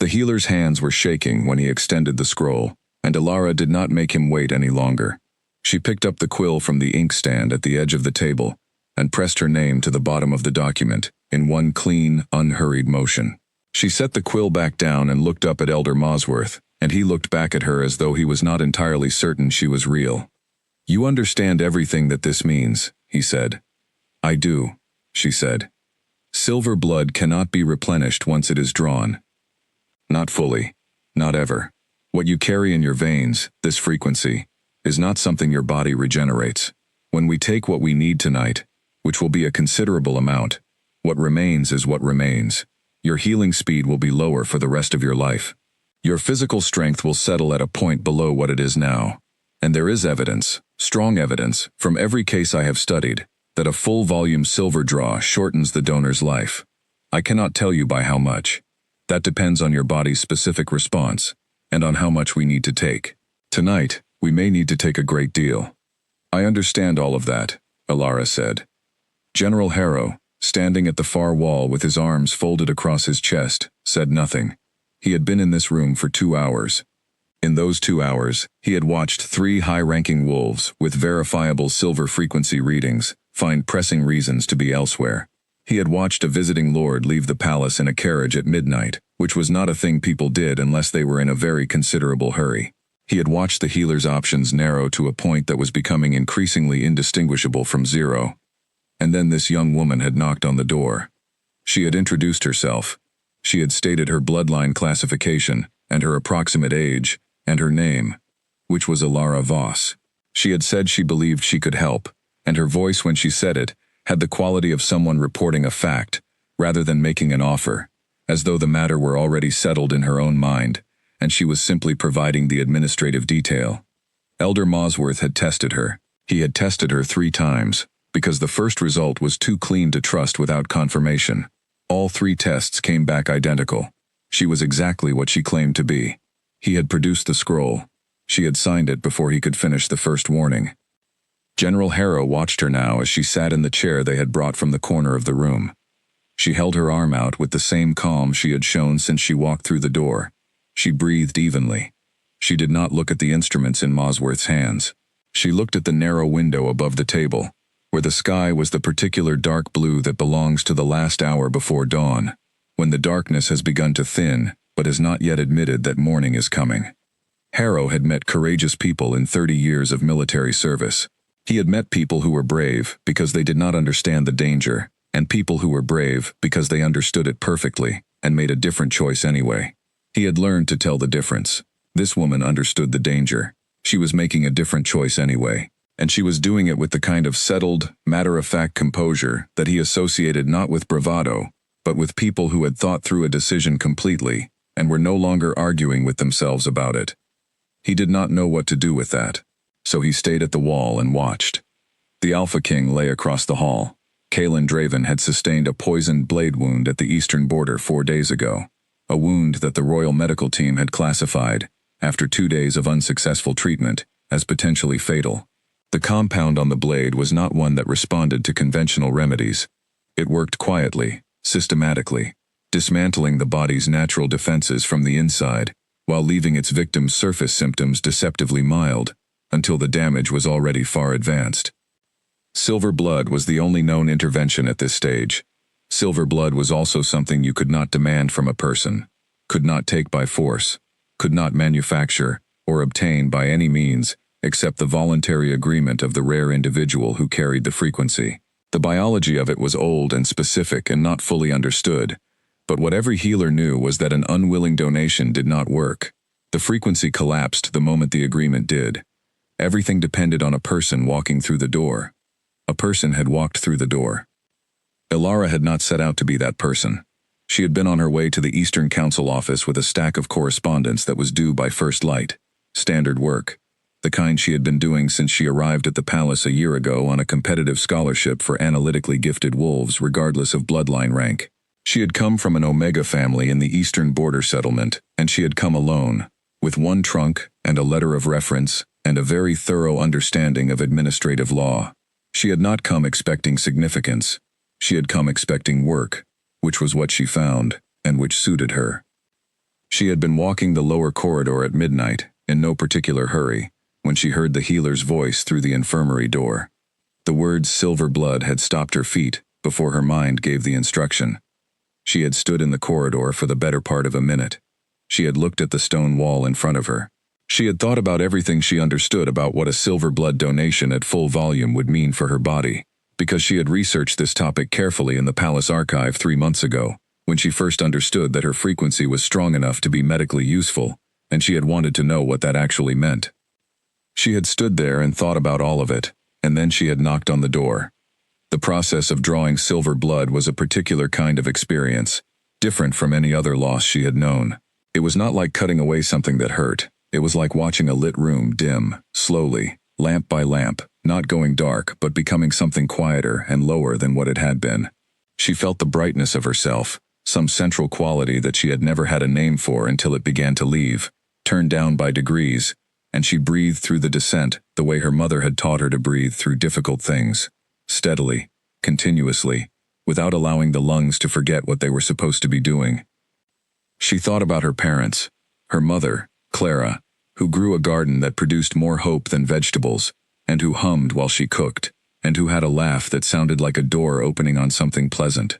The healer's hands were shaking when he extended the scroll, and Ilara did not make him wait any longer. She picked up the quill from the inkstand at the edge of the table and pressed her name to the bottom of the document in one clean, unhurried motion. She set the quill back down and looked up at Elder Mosworth, and he looked back at her as though he was not entirely certain she was real. "You understand everything that this means," he said. "I do," she said. "Silver blood cannot be replenished once it is drawn. Not fully. Not ever. What you carry in your veins, this frequency, is not something your body regenerates. When we take what we need tonight, which will be a considerable amount, what remains is what remains. Your healing speed will be lower for the rest of your life. Your physical strength will settle at a point below what it is now. And there is evidence, strong evidence, from every case I have studied, that a full-volume silver draw shortens the donor's life. I cannot tell you by how much. That depends on your body's specific response, and on how much we need to take. Tonight, we may need to take a great deal." "I understand all of that," Ilara said. General Harrow, standing at the far wall with his arms folded across his chest, said nothing. He had been in this room for 2 hours. In those 2 hours, he had watched 3 high-ranking wolves with verifiable silver frequency readings find pressing reasons to be elsewhere. He had watched a visiting lord leave the palace in a carriage at midnight, which was not a thing people did unless they were in a very considerable hurry. He had watched the healer's options narrow to a point that was becoming increasingly indistinguishable from zero. And then this young woman had knocked on the door. She had introduced herself. She had stated her bloodline classification, and her approximate age, and her name, which was Ilara Voss. She had said she believed she could help, and her voice when she said it had the quality of someone reporting a fact, rather than making an offer, as though the matter were already settled in her own mind, and she was simply providing the administrative detail. Elder Mosworth had tested her. He had tested her 3 times, because the first result was too clean to trust without confirmation. All 3 tests came back identical. She was exactly what she claimed to be. He had produced the scroll. She had signed it before he could finish the first warning. General Harrow watched her now as she sat in the chair they had brought from the corner of the room. She held her arm out with the same calm she had shown since she walked through the door. She breathed evenly. She did not look at the instruments in Mosworth's hands. She looked at the narrow window above the table, where the sky was the particular dark blue that belongs to the last hour before dawn, when the darkness has begun to thin, but has not yet admitted that morning is coming. Harrow had met courageous people in 30 years of military service. He had met people who were brave because they did not understand the danger, and people who were brave because they understood it perfectly and made a different choice anyway. He had learned to tell the difference. This woman understood the danger. She was making a different choice anyway, and she was doing it with the kind of settled, matter-of-fact composure that he associated not with bravado, but with people who had thought through a decision completely and were no longer arguing with themselves about it. He did not know what to do with that, so he stayed at the wall and watched. The Alpha King lay across the hall. Kalen Draven had sustained a poisoned blade wound at the eastern border 4 days ago, a wound that the Royal Medical Team had classified, after 2 days of unsuccessful treatment, as potentially fatal. The compound on the blade was not one that responded to conventional remedies. It worked quietly, systematically, dismantling the body's natural defenses from the inside, while leaving its victim's surface symptoms deceptively mild, until the damage was already far advanced. Silver blood was the only known intervention at this stage. Silver blood was also something you could not demand from a person, could not take by force, could not manufacture or obtain by any means except the voluntary agreement of the rare individual who carried the frequency. The biology of it was old and specific and not fully understood, but what every healer knew was that an unwilling donation did not work. The frequency collapsed the moment the agreement did. Everything depended on a person walking through the door. A person had walked through the door. Ilara had not set out to be that person. She had been on her way to the Eastern Council office with a stack of correspondence that was due by first light. Standard work. The kind she had been doing since she arrived at the palace a year ago on a competitive scholarship for analytically gifted wolves regardless of bloodline rank. She had come from an Omega family in the eastern border settlement, and she had come alone, with 1 trunk and a letter of reference and a very thorough understanding of administrative law. She had not come expecting significance. She had come expecting work, which was what she found, and which suited her. She had been walking the lower corridor at midnight, in no particular hurry, when she heard the healer's voice through the infirmary door. The words silver blood had stopped her feet before her mind gave the instruction. She had stood in the corridor for the better part of a minute. She had looked at the stone wall in front of her. She had thought about everything she understood about what a silver blood donation at full volume would mean for her body, because she had researched this topic carefully in the palace archive 3 months ago, when she first understood that her frequency was strong enough to be medically useful, and she had wanted to know what that actually meant. She had stood there and thought about all of it, and then she had knocked on the door. The process of drawing silver blood was a particular kind of experience, different from any other loss she had known. It was not like cutting away something that hurt. It was like watching a lit room dim, slowly, lamp by lamp, not going dark but becoming something quieter and lower than what it had been. She felt the brightness of herself, some central quality that she had never had a name for until it began to leave, turned down by degrees, and she breathed through the descent the way her mother had taught her to breathe through difficult things, steadily, continuously, without allowing the lungs to forget what they were supposed to be doing. She thought about her parents, her mother, Clara, who grew a garden that produced more hope than vegetables, and who hummed while she cooked, and who had a laugh that sounded like a door opening on something pleasant.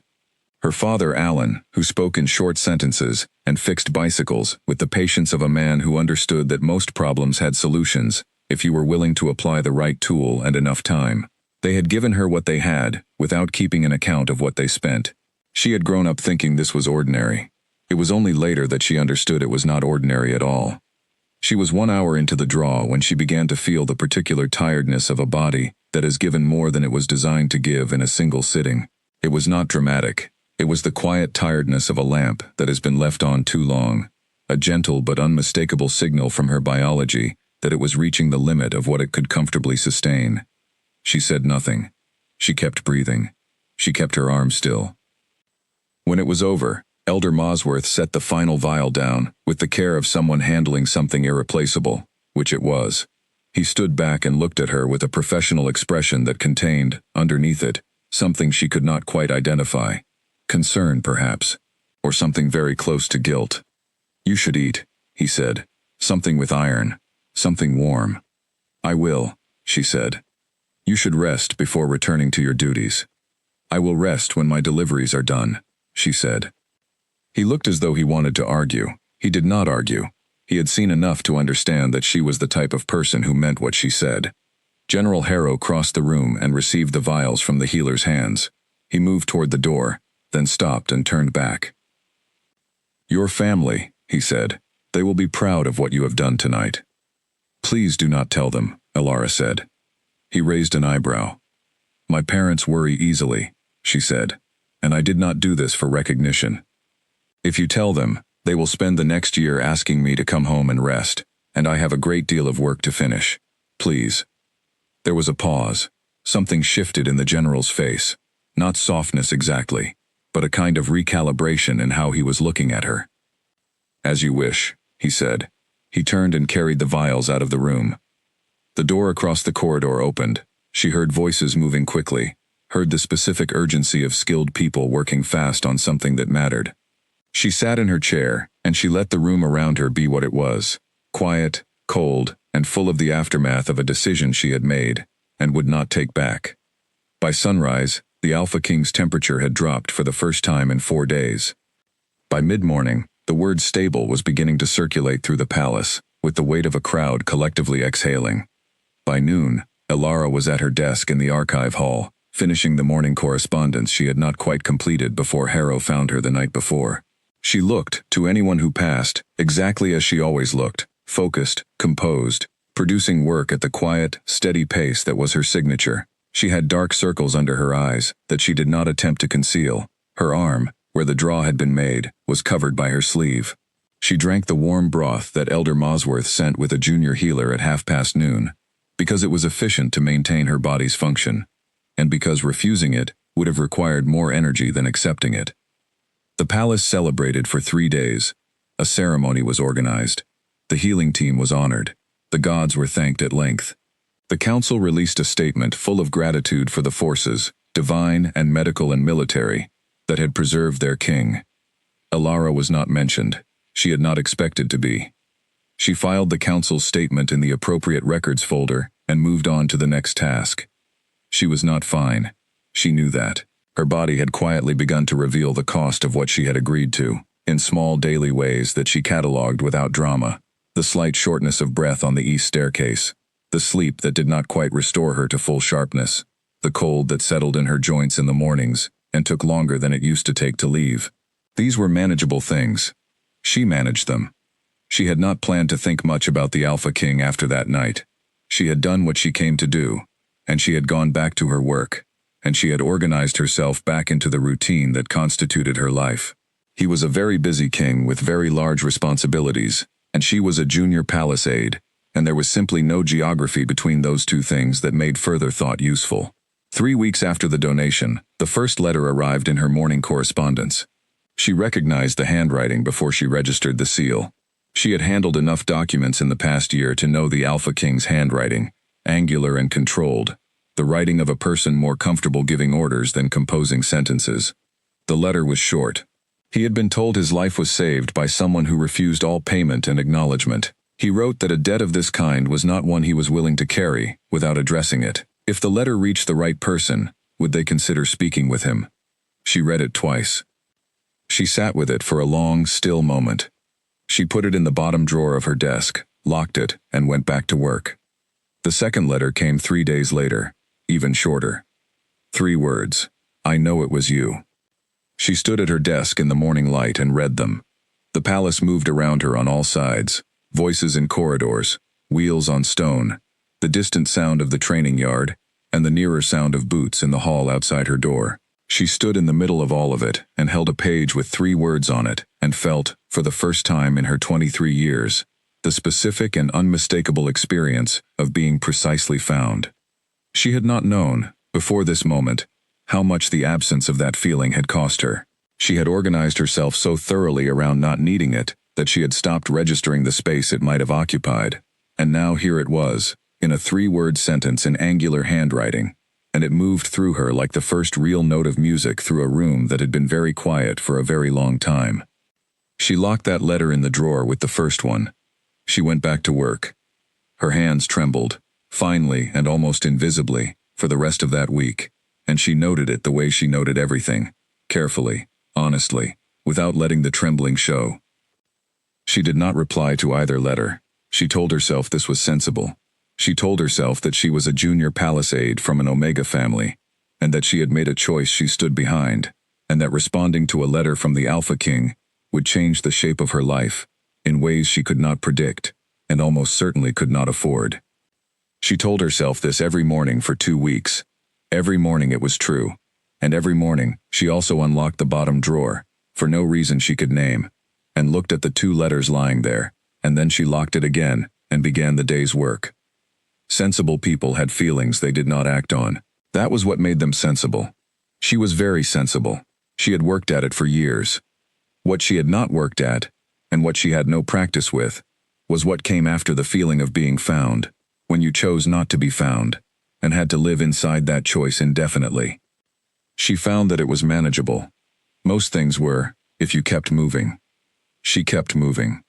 Her father, Alan, who spoke in short sentences and fixed bicycles with the patience of a man who understood that most problems had solutions if you were willing to apply the right tool and enough time. They had given her what they had, without keeping an account of what they spent. She had grown up thinking this was ordinary. It was only later that she understood it was not ordinary at all. She was 1 hour into the draw when she began to feel the particular tiredness of a body that has given more than it was designed to give in a single sitting. It was not dramatic. It was the quiet tiredness of a lamp that has been left on too long, a gentle but unmistakable signal from her biology that it was reaching the limit of what it could comfortably sustain. She said nothing. She kept breathing. She kept her arm still. When it was over, Elder Mosworth set the final vial down with the care of someone handling something irreplaceable, which it was. He stood back and looked at her with a professional expression that contained, underneath it, something she could not quite identify. Concern, perhaps, or something very close to guilt. "You should eat," he said. "Something with iron, something warm." "I will," she said. "You should rest before returning to your duties." "I will rest when my deliveries are done," she said. He looked as though he wanted to argue. He did not argue. He had seen enough to understand that she was the type of person who meant what she said. General Harrow crossed the room and received the vials from the healer's hands. He moved toward the door, then stopped and turned back. "Your family," he said. "They will be proud of what you have done tonight." "Please do not tell them," Elara said. He raised an eyebrow. "My parents worry easily," she said, "and I did not do this for recognition. If you tell them, they will spend the next year asking me to come home and rest, and I have a great deal of work to finish. Please." There was a pause. Something shifted in the general's face. Not softness exactly, but a kind of recalibration in how he was looking at her. "As you wish," he said. He turned and carried the vials out of the room. The door across the corridor opened. She heard voices moving quickly, heard the specific urgency of skilled people working fast on something that mattered. She sat in her chair, and she let the room around her be what it was, quiet, cold, and full of the aftermath of a decision she had made, and would not take back. By sunrise, the Alpha King's temperature had dropped for the first time in 4 days. By mid-morning, the word stable was beginning to circulate through the palace, with the weight of a crowd collectively exhaling. By noon, Elara was at her desk in the archive hall, finishing the morning correspondence she had not quite completed before Harrow found her the night before. She looked, to anyone who passed, exactly as she always looked, focused, composed, producing work at the quiet, steady pace that was her signature. She had dark circles under her eyes that she did not attempt to conceal. Her arm, where the draw had been made, was covered by her sleeve. She drank the warm broth that Elder Mosworth sent with a junior healer at noon, because it was efficient to maintain her body's function, and because refusing it would have required more energy than accepting it. The palace celebrated for 3 days. A ceremony was organized. The healing team was honored. The gods were thanked at length. The council released a statement full of gratitude for the forces, divine and medical and military, that had preserved their king. Elara was not mentioned. She had not expected to be. She filed the council's statement in the appropriate records folder and moved on to the next task. She was not fine. She knew that. Her body had quietly begun to reveal the cost of what she had agreed to, in small daily ways that she catalogued without drama. The slight shortness of breath on the east staircase, the sleep that did not quite restore her to full sharpness, the cold that settled in her joints in the mornings and took longer than it used to take to leave. These were manageable things. She managed them. She had not planned to think much about the Alpha King after that night. She had done what she came to do, and she had gone back to her work, and she had organized herself back into the routine that constituted her life. He was a very busy king with very large responsibilities, and she was a junior palace aide, and there was simply no geography between those two things that made further thought useful. 3 weeks after the donation, the first letter arrived in her morning correspondence. She recognized the handwriting before she registered the seal. She had handled enough documents in the past year to know the Alpha King's handwriting, angular and controlled, the writing of a person more comfortable giving orders than composing sentences. The letter was short. He had been told his life was saved by someone who refused all payment and acknowledgement. He wrote that a debt of this kind was not one he was willing to carry, without addressing it. If the letter reached the right person, would they consider speaking with him? She read it twice. She sat with it for a long, still moment. She put it in the bottom drawer of her desk, locked it, and went back to work. The second letter came 3 days later, even shorter. 3 words. I know it was you. She stood at her desk in the morning light and read them. The palace moved around her on all sides, voices in corridors, wheels on stone, the distant sound of the training yard, and the nearer sound of boots in the hall outside her door. She stood in the middle of all of it and held a page with 3 words on it and felt, for the first time in her 23 years, the specific and unmistakable experience of being precisely found. She had not known, before this moment, how much the absence of that feeling had cost her. She had organized herself so thoroughly around not needing it that she had stopped registering the space it might have occupied, and now here it was, in a 3-word sentence in angular handwriting, and it moved through her like the first real note of music through a room that had been very quiet for a very long time. She locked that letter in the drawer with the first one. She went back to work. Her hands trembled, finely and almost invisibly, for the rest of that week, and she noted it the way she noted everything, carefully, honestly, without letting the trembling show. She did not reply to either letter. She told herself this was sensible. She told herself that she was a junior palace aide from an Omega family, and that she had made a choice she stood behind, and that responding to a letter from the Alpha King would change the shape of her life, in ways she could not predict, and almost certainly could not afford. She told herself this every morning for 2 weeks. Every morning it was true, and every morning she also unlocked the bottom drawer, for no reason she could name, and looked at the 2 letters lying there, and then she locked it again, and began the day's work. Sensible people had feelings they did not act on. That was what made them sensible. She was very sensible. She had worked at it for years. What she had not worked at, and what she had no practice with, was what came after the feeling of being found, when you chose not to be found, and had to live inside that choice indefinitely. She found that it was manageable. Most things were, if you kept moving. She kept moving.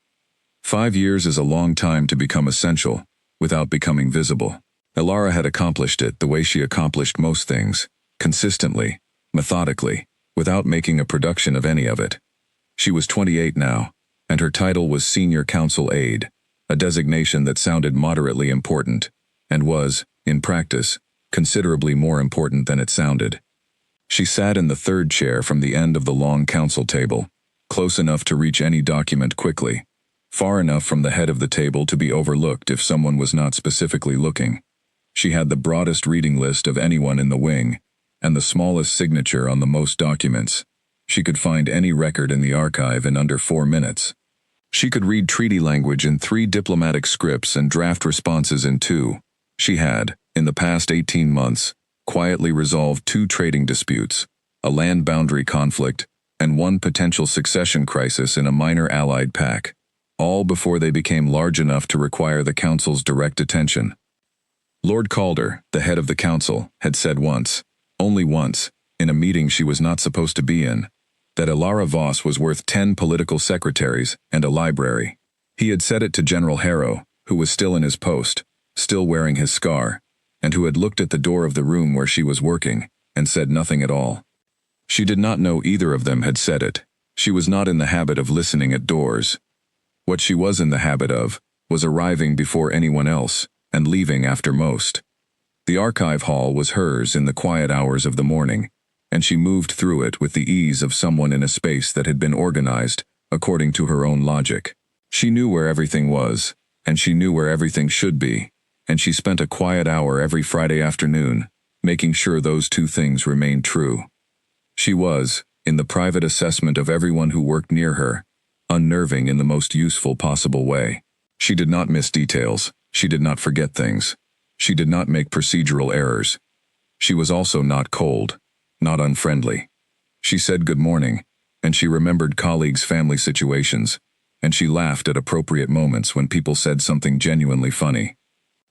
5 years is a long time to become essential, without becoming visible. Elara had accomplished it the way she accomplished most things, consistently, methodically, without making a production of any of it. She was 28 now, and her title was Senior Council Aide, a designation that sounded moderately important, and was, in practice, considerably more important than it sounded. She sat in the 3rd chair from the end of the long council table, close enough to reach any document quickly, far enough from the head of the table to be overlooked if someone was not specifically looking. She had the broadest reading list of anyone in the wing, and the smallest signature on the most documents. She could find any record in the archive in under 4 minutes. She could read treaty language in 3 diplomatic scripts and draft responses in 2. She had, in the past 18 months, quietly resolved 2 trading disputes, a land boundary conflict, and 1 potential succession crisis in a minor allied pact, all before they became large enough to require the council's direct attention. Lord Calder, the head of the council, had said once, only once, in a meeting she was not supposed to be in, that Ilara Voss was worth 10 political secretaries and a library. He had said it to General Harrow, who was still in his post, still wearing his scar, and who had looked at the door of the room where she was working, and said nothing at all. She did not know either of them had said it. She was not in the habit of listening at doors. What she was in the habit of was arriving before anyone else and leaving after most. The archive hall was hers in the quiet hours of the morning, and she moved through it with the ease of someone in a space that had been organized according to her own logic. She knew where everything was, and she knew where everything should be, and she spent a quiet hour every Friday afternoon, making sure those two things remained true. She was, in the private assessment of everyone who worked near her, unnerving in the most useful possible way. She did not miss details. She did not forget things. She did not make procedural errors. She was also not cold, not unfriendly. She said good morning, and she remembered colleagues' family situations, and she laughed at appropriate moments when people said something genuinely funny.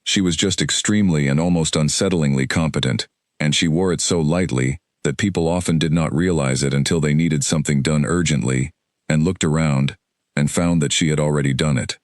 She was just extremely and almost unsettlingly competent, and she wore it so lightly that people often did not realize it until they needed something done urgently, and looked around, and found that she had already done it.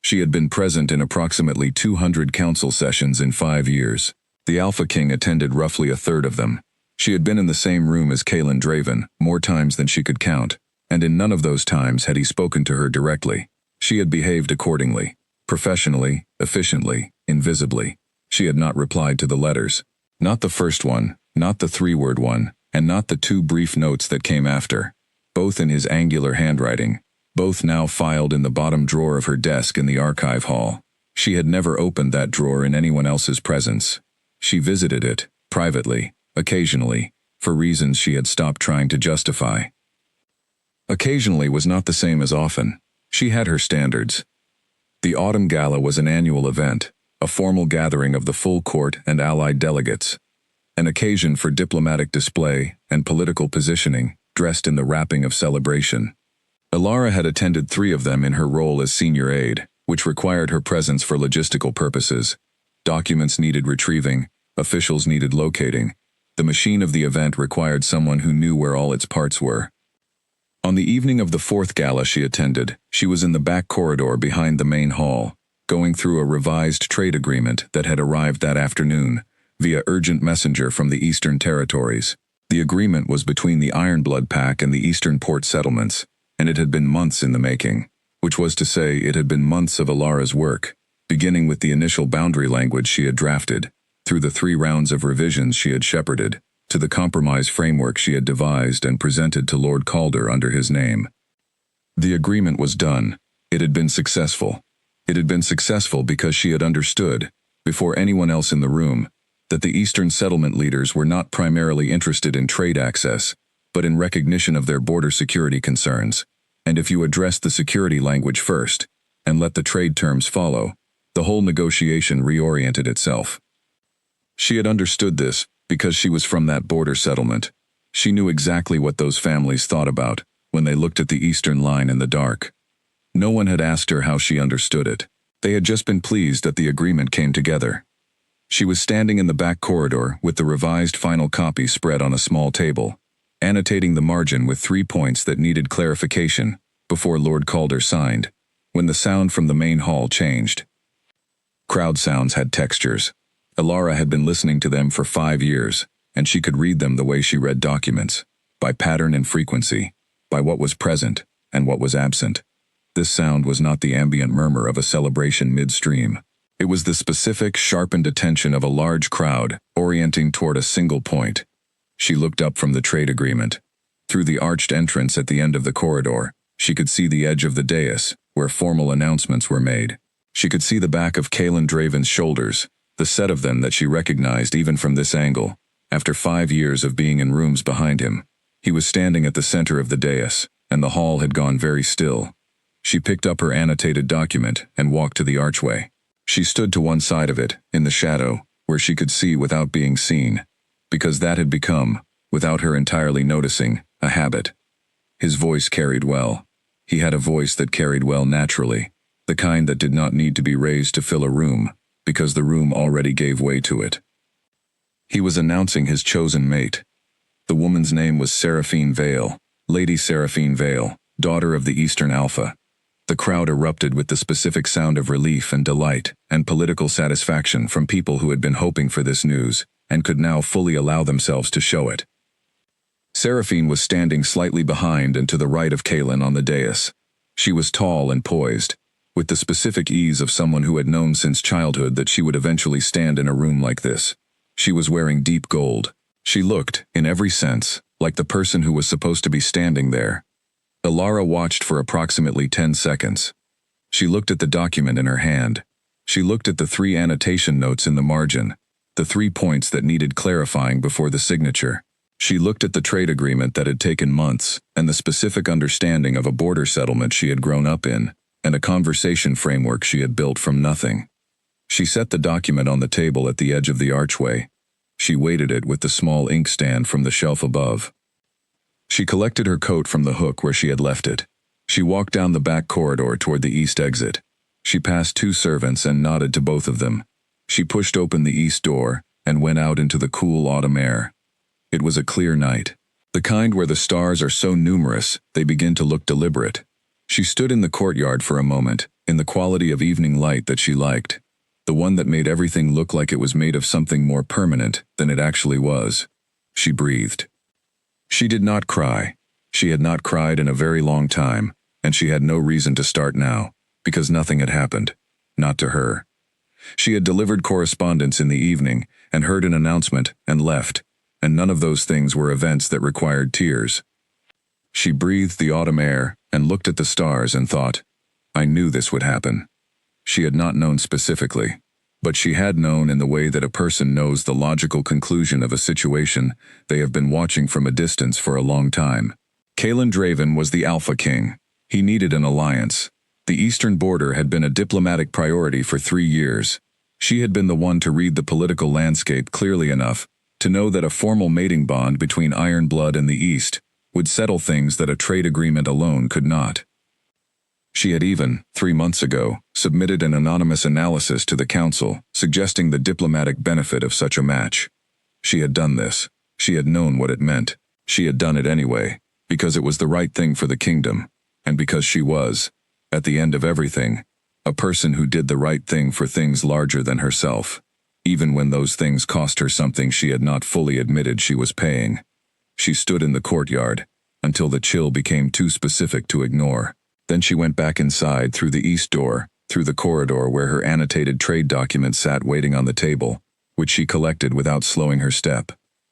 She had been present in approximately 200 council sessions in 5 years. The Alpha King attended roughly a third of them. She had been in the same room as Kaelin Draven more times than she could count, and in none of those times had he spoken to her directly. She had behaved accordingly, professionally, efficiently, invisibly. She had not replied to the letters. Not the first one, not the 3-word one, and not the 2 brief notes that came after, both in his angular handwriting, both now filed in the bottom drawer of her desk in the archive hall. She had never opened that drawer in anyone else's presence. She visited it, privately, occasionally, for reasons she had stopped trying to justify. Occasionally was not the same as often. She had her standards. The Autumn Gala was an annual event, a formal gathering of the full court and allied delegates, an occasion for diplomatic display and political positioning, dressed in the wrapping of celebration. Ilara had attended 3 of them in her role as senior aide, which required her presence for logistical purposes. Documents needed retrieving, officials needed locating. The machine of the event required someone who knew where all its parts were. On the evening of the 4th gala she attended, she was in the back corridor behind the main hall, going through a revised trade agreement that had arrived that afternoon, via urgent messenger from the Eastern Territories. The agreement was between the Ironblood Pack and the Eastern Port Settlements, and it had been months in the making, which was to say it had been months of Ilara's work, beginning with the initial boundary language she had drafted, through the 3 rounds of revisions she had shepherded, to the compromise framework she had devised and presented to Lord Calder under his name. The agreement was done. It had been successful. It had been successful because she had understood, before anyone else in the room, that the Eastern settlement leaders were not primarily interested in trade access, but in recognition of their border security concerns, and if you addressed the security language first, and let the trade terms follow, the whole negotiation reoriented itself. She had understood this because she was from that border settlement. She knew exactly what those families thought about when they looked at the Eastern line in the dark. No one had asked her how she understood it. They had just been pleased that the agreement came together. She was standing in the back corridor with the revised final copy spread on a small table, annotating the margin with 3 points that needed clarification before Lord Calder signed, when the sound from the main hall changed. Crowd sounds had textures. Ilara had been listening to them for 5 years, and she could read them the way she read documents, by pattern and frequency, by what was present and what was absent. This sound was not the ambient murmur of a celebration midstream. It was the specific, sharpened attention of a large crowd orienting toward a single point. She looked up from the trade agreement. Through the arched entrance at the end of the corridor, she could see the edge of the dais, where formal announcements were made. She could see the back of Kaelin Draven's shoulders, the set of them that she recognized even from this angle, after 5 years of being in rooms behind him. He was standing at the center of the dais, and the hall had gone very still. She picked up her annotated document and walked to the archway. She stood to one side of it, in the shadow, where she could see without being seen, because that had become, without her entirely noticing, a habit. His voice carried well. He had a voice that carried well naturally, the kind that did not need to be raised to fill a room, because the room already gave way to it. He was announcing his chosen mate. The woman's name was Seraphine Vale, Lady Seraphine Vale, daughter of the Eastern Alpha. The crowd erupted with the specific sound of relief and delight and political satisfaction from people who had been hoping for this news and could now fully allow themselves to show it. Seraphine was standing slightly behind and to the right of Kaelin on the dais. She was tall and poised, with the specific ease of someone who had known since childhood that she would eventually stand in a room like this. She was wearing deep gold. She looked, in every sense, like the person who was supposed to be standing there. Alara watched for approximately 10 seconds. She looked at the document in her hand. She looked at the 3 annotation notes in the margin, the 3 points that needed clarifying before the signature. She looked at the trade agreement that had taken months, and the specific understanding of a border settlement she had grown up in, and a conversation framework she had built from nothing. She set the document on the table at the edge of the archway. She weighted it with the small inkstand from the shelf above. She collected her coat from the hook where she had left it. She walked down the back corridor toward the east exit. She passed 2 servants and nodded to both of them. She pushed open the east door and went out into the cool autumn air. It was a clear night, the kind where the stars are so numerous they begin to look deliberate. She stood in the courtyard for a moment, in the quality of evening light that she liked, the one that made everything look like it was made of something more permanent than it actually was. She breathed. She did not cry. She had not cried in a very long time, and she had no reason to start now, because nothing had happened. Not to her. She had delivered correspondence in the evening, and heard an announcement, and left, and none of those things were events that required tears. She breathed the autumn air, and looked at the stars and thought, I knew this would happen. She had not known specifically, but she had known in the way that a person knows the logical conclusion of a situation they have been watching from a distance for a long time. Kaelin Draven was the Alpha King. He needed an alliance. The eastern border had been a diplomatic priority for 3 years. She had been the one to read the political landscape clearly enough to know that a formal mating bond between Iron Blood and the East would settle things that a trade agreement alone could not. She had even, 3 months ago, submitted an anonymous analysis to the council, suggesting the diplomatic benefit of such a match. She had done this. She had known what it meant. She had done it anyway, because it was the right thing for the kingdom, and because she was, at the end of everything, a person who did the right thing for things larger than herself, even when those things cost her something she had not fully admitted she was paying. She stood in the courtyard, until the chill became too specific to ignore. Then she went back inside through the east door, through the corridor where her annotated trade document sat waiting on the table, which she collected without slowing her step.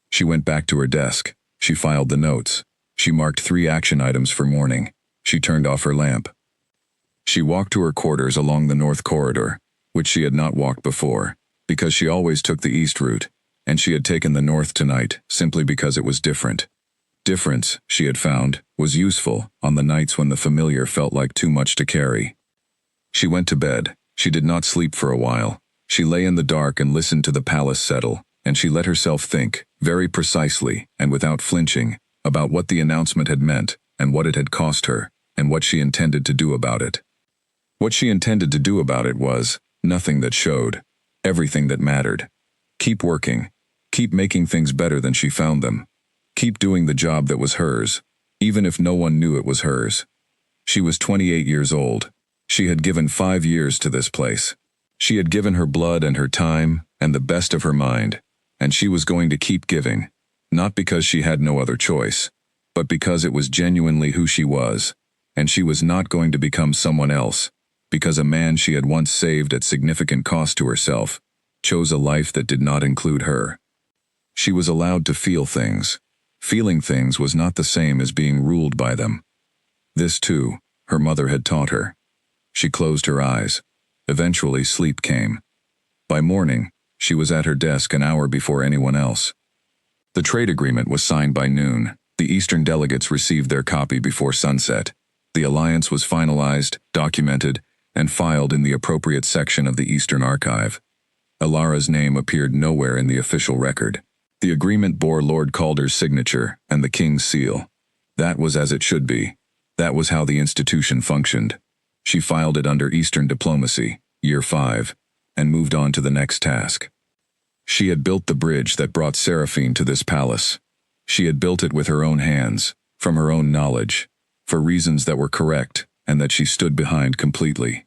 She went back to her desk. She filed the notes. She marked 3 action items for morning. She turned off her lamp. She walked to her quarters along the north corridor, which she had not walked before, because she always took the east route, and she had taken the north tonight simply because it was different. Difference, she had found, was useful on the nights when the familiar felt like too much to carry. She went to bed. She did not sleep for a while. She lay in the dark and listened to the palace settle, and she let herself think, very precisely and without flinching, about what the announcement had meant and what it had cost her, and what she intended to do about it. What she intended to do about it was nothing that showed, everything that mattered. Keep working. Keep making things better than she found them. Keep doing the job that was hers, even if no one knew it was hers. She was 28 years old. She had given 5 years to this place. She had given her blood and her time and the best of her mind, and she was going to keep giving, not because she had no other choice, but because it was genuinely who she was, and she was not going to become someone else, because a man she had once saved at significant cost to herself chose a life that did not include her. She was allowed to feel things. Feeling things was not the same as being ruled by them. This, too, her mother had taught her. She closed her eyes. Eventually, sleep came. By morning, she was at her desk an hour before anyone else. The trade agreement was signed by noon. The Eastern delegates received their copy before sunset. The alliance was finalized, documented, and filed in the appropriate section of the Eastern Archive. Alara's name appeared nowhere in the official record. The agreement bore Lord Calder's signature and the king's seal. That was as it should be. That was how the institution functioned. She filed it under Eastern Diplomacy, Year 5, and moved on to the next task. She had built the bridge that brought Seraphine to this palace. She had built it with her own hands, from her own knowledge, for reasons that were correct and that she stood behind completely.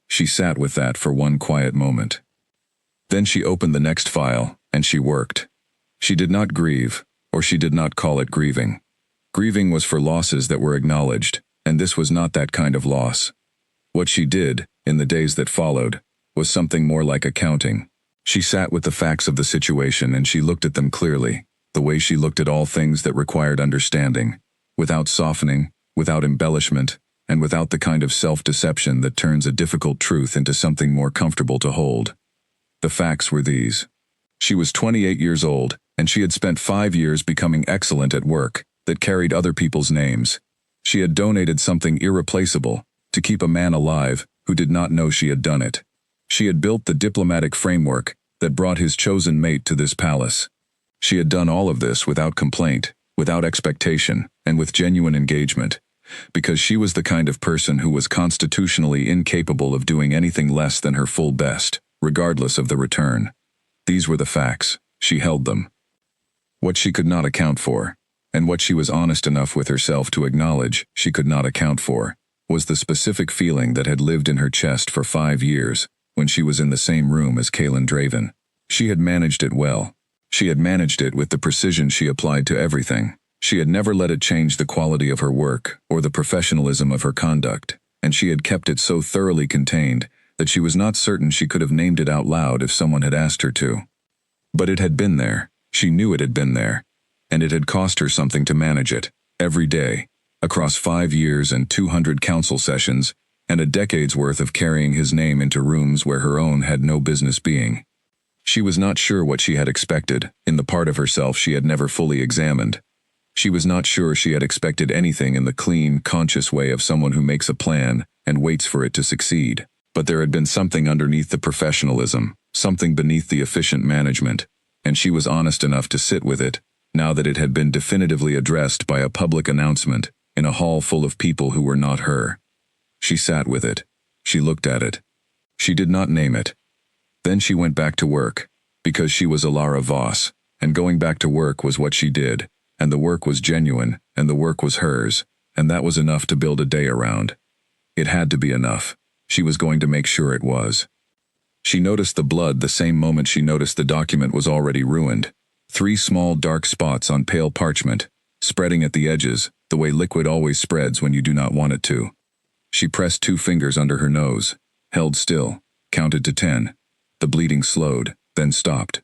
She sat with that for one quiet moment. Then she opened the next file, and she worked. She did not grieve, or she did not call it grieving. Grieving was for losses that were acknowledged, and this was not that kind of loss. What she did, in the days that followed, was something more like accounting. She sat with the facts of the situation and she looked at them clearly, the way she looked at all things that required understanding, without softening, without embellishment, and without the kind of self-deception that turns a difficult truth into something more comfortable to hold. The facts were these. She was 28 years old, and she had spent 5 years becoming excellent at work that carried other people's names. She had donated something irreplaceable to keep a man alive who did not know she had done it. She had built the diplomatic framework that brought his chosen mate to this palace. She had done all of this without complaint, without expectation, and with genuine engagement, because she was the kind of person who was constitutionally incapable of doing anything less than her full best, regardless of the return. These were the facts. She held them. What she could not account for, and what she was honest enough with herself to acknowledge she could not account for, was the specific feeling that had lived in her chest for 5 years, when she was in the same room as Kaelin Draven. She had managed it well. She had managed it with the precision she applied to everything. She had never let it change the quality of her work or the professionalism of her conduct, and she had kept it so thoroughly contained that she was not certain she could have named it out loud if someone had asked her to. But it had been there. She knew it had been there, and it had cost her something to manage it, every day, across 5 years and 200 council sessions, and a decade's worth of carrying his name into rooms where her own had no business being. She was not sure what she had expected, in the part of herself she had never fully examined. She was not sure she had expected anything in the clean, conscious way of someone who makes a plan and waits for it to succeed. But there had been something underneath the professionalism, something beneath the efficient management, and she was honest enough to sit with it, now that it had been definitively addressed by a public announcement in a hall full of people who were not her. She sat with it. She looked at it. She did not name it. Then she went back to work, because she was Alara Voss, and going back to work was what she did, and the work was genuine, and the work was hers, and that was enough to build a day around. It had to be enough. She was going to make sure it was. She noticed the blood the same moment she noticed the document was already ruined. 3 small dark spots on pale parchment, spreading at the edges, the way liquid always spreads when you do not want it to. She pressed 2 fingers under her nose, held still, counted to 10. The bleeding slowed, then stopped.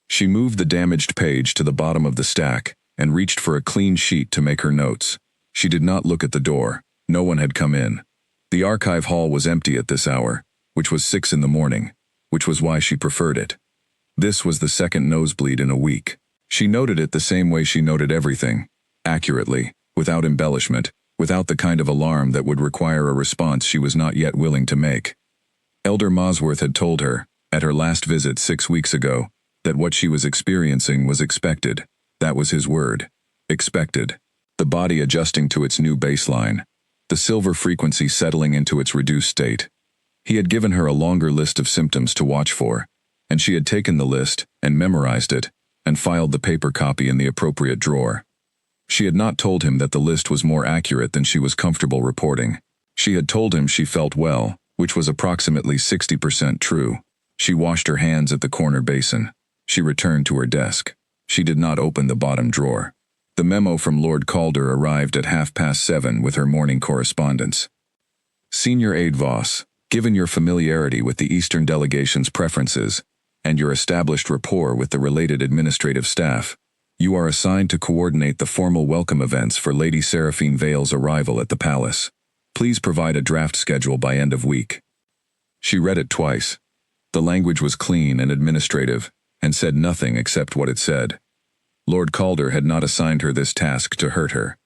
She moved the damaged page to the bottom of the stack and reached for a clean sheet to make her notes. She did not look at the door. No one had come in. The archive hall was empty at this hour, which was 6 in the morning, which was why she preferred it. This was the second nosebleed in a week. She noted it the same way she noted everything, accurately, without embellishment, without the kind of alarm that would require a response she was not yet willing to make. Elder Mosworth had told her, at her last visit 6 weeks ago, that what she was experiencing was expected. That was his word. Expected. The body adjusting to its new baseline. The silver frequency settling into its reduced state. He had given her a longer list of symptoms to watch for, and she had taken the list and memorized it and filed the paper copy in the appropriate drawer. She had not told him that the list was more accurate than she was comfortable reporting. She had told him she felt well, which was approximately 60% true. She washed her hands at the corner basin. She returned to her desk. She did not open the bottom drawer. The memo from Lord Calder arrived at 7:30 with her morning correspondence. Senior Aide Voss, given your familiarity with the Eastern delegation's preferences and your established rapport with the related administrative staff, you are assigned to coordinate the formal welcome events for Lady Seraphine Vale's arrival at the palace. Please provide a draft schedule by end of week. She read it twice. The language was clean and administrative, and said nothing except what it said. Lord Calder had not assigned her this task to hurt her.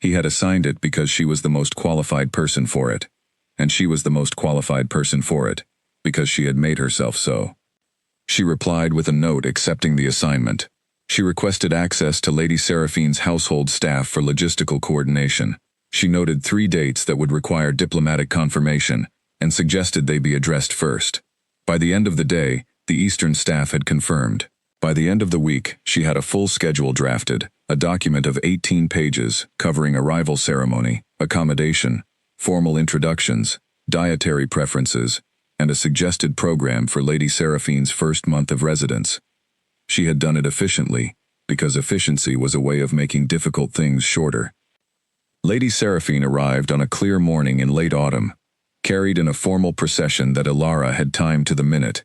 He had assigned it because she was the most qualified person for it, and she was the most qualified person for it, because she had made herself so. She replied with a note accepting the assignment. She requested access to Lady Seraphine's household staff for logistical coordination. She noted 3 dates that would require diplomatic confirmation, and suggested they be addressed first. By the end of the day, the Eastern staff had confirmed. By the end of the week, she had a full schedule drafted, a document of 18 pages covering arrival ceremony, accommodation, formal introductions, dietary preferences, and a suggested program for Lady Seraphine's first month of residence. She had done it efficiently, because efficiency was a way of making difficult things shorter. Lady Seraphine arrived on a clear morning in late autumn, carried in a formal procession that Ilara had timed to the minute,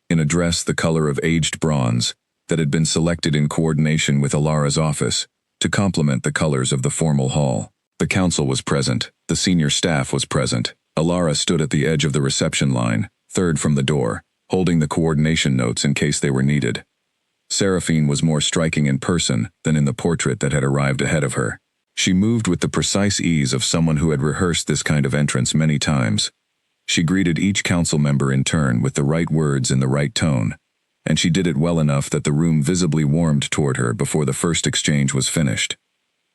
in a dress the color of aged bronze that had been selected in coordination with Ilara's office to complement the colors of the formal hall. The council was present, the senior staff was present. Ilara stood at the edge of the reception line, third from the door, holding the coordination notes in case they were needed. Seraphine was more striking in person than in the portrait that had arrived ahead of her. She moved with the precise ease of someone who had rehearsed this kind of entrance many times. She greeted each council member in turn with the right words in the right tone, and she did it well enough that the room visibly warmed toward her before the first exchange was finished.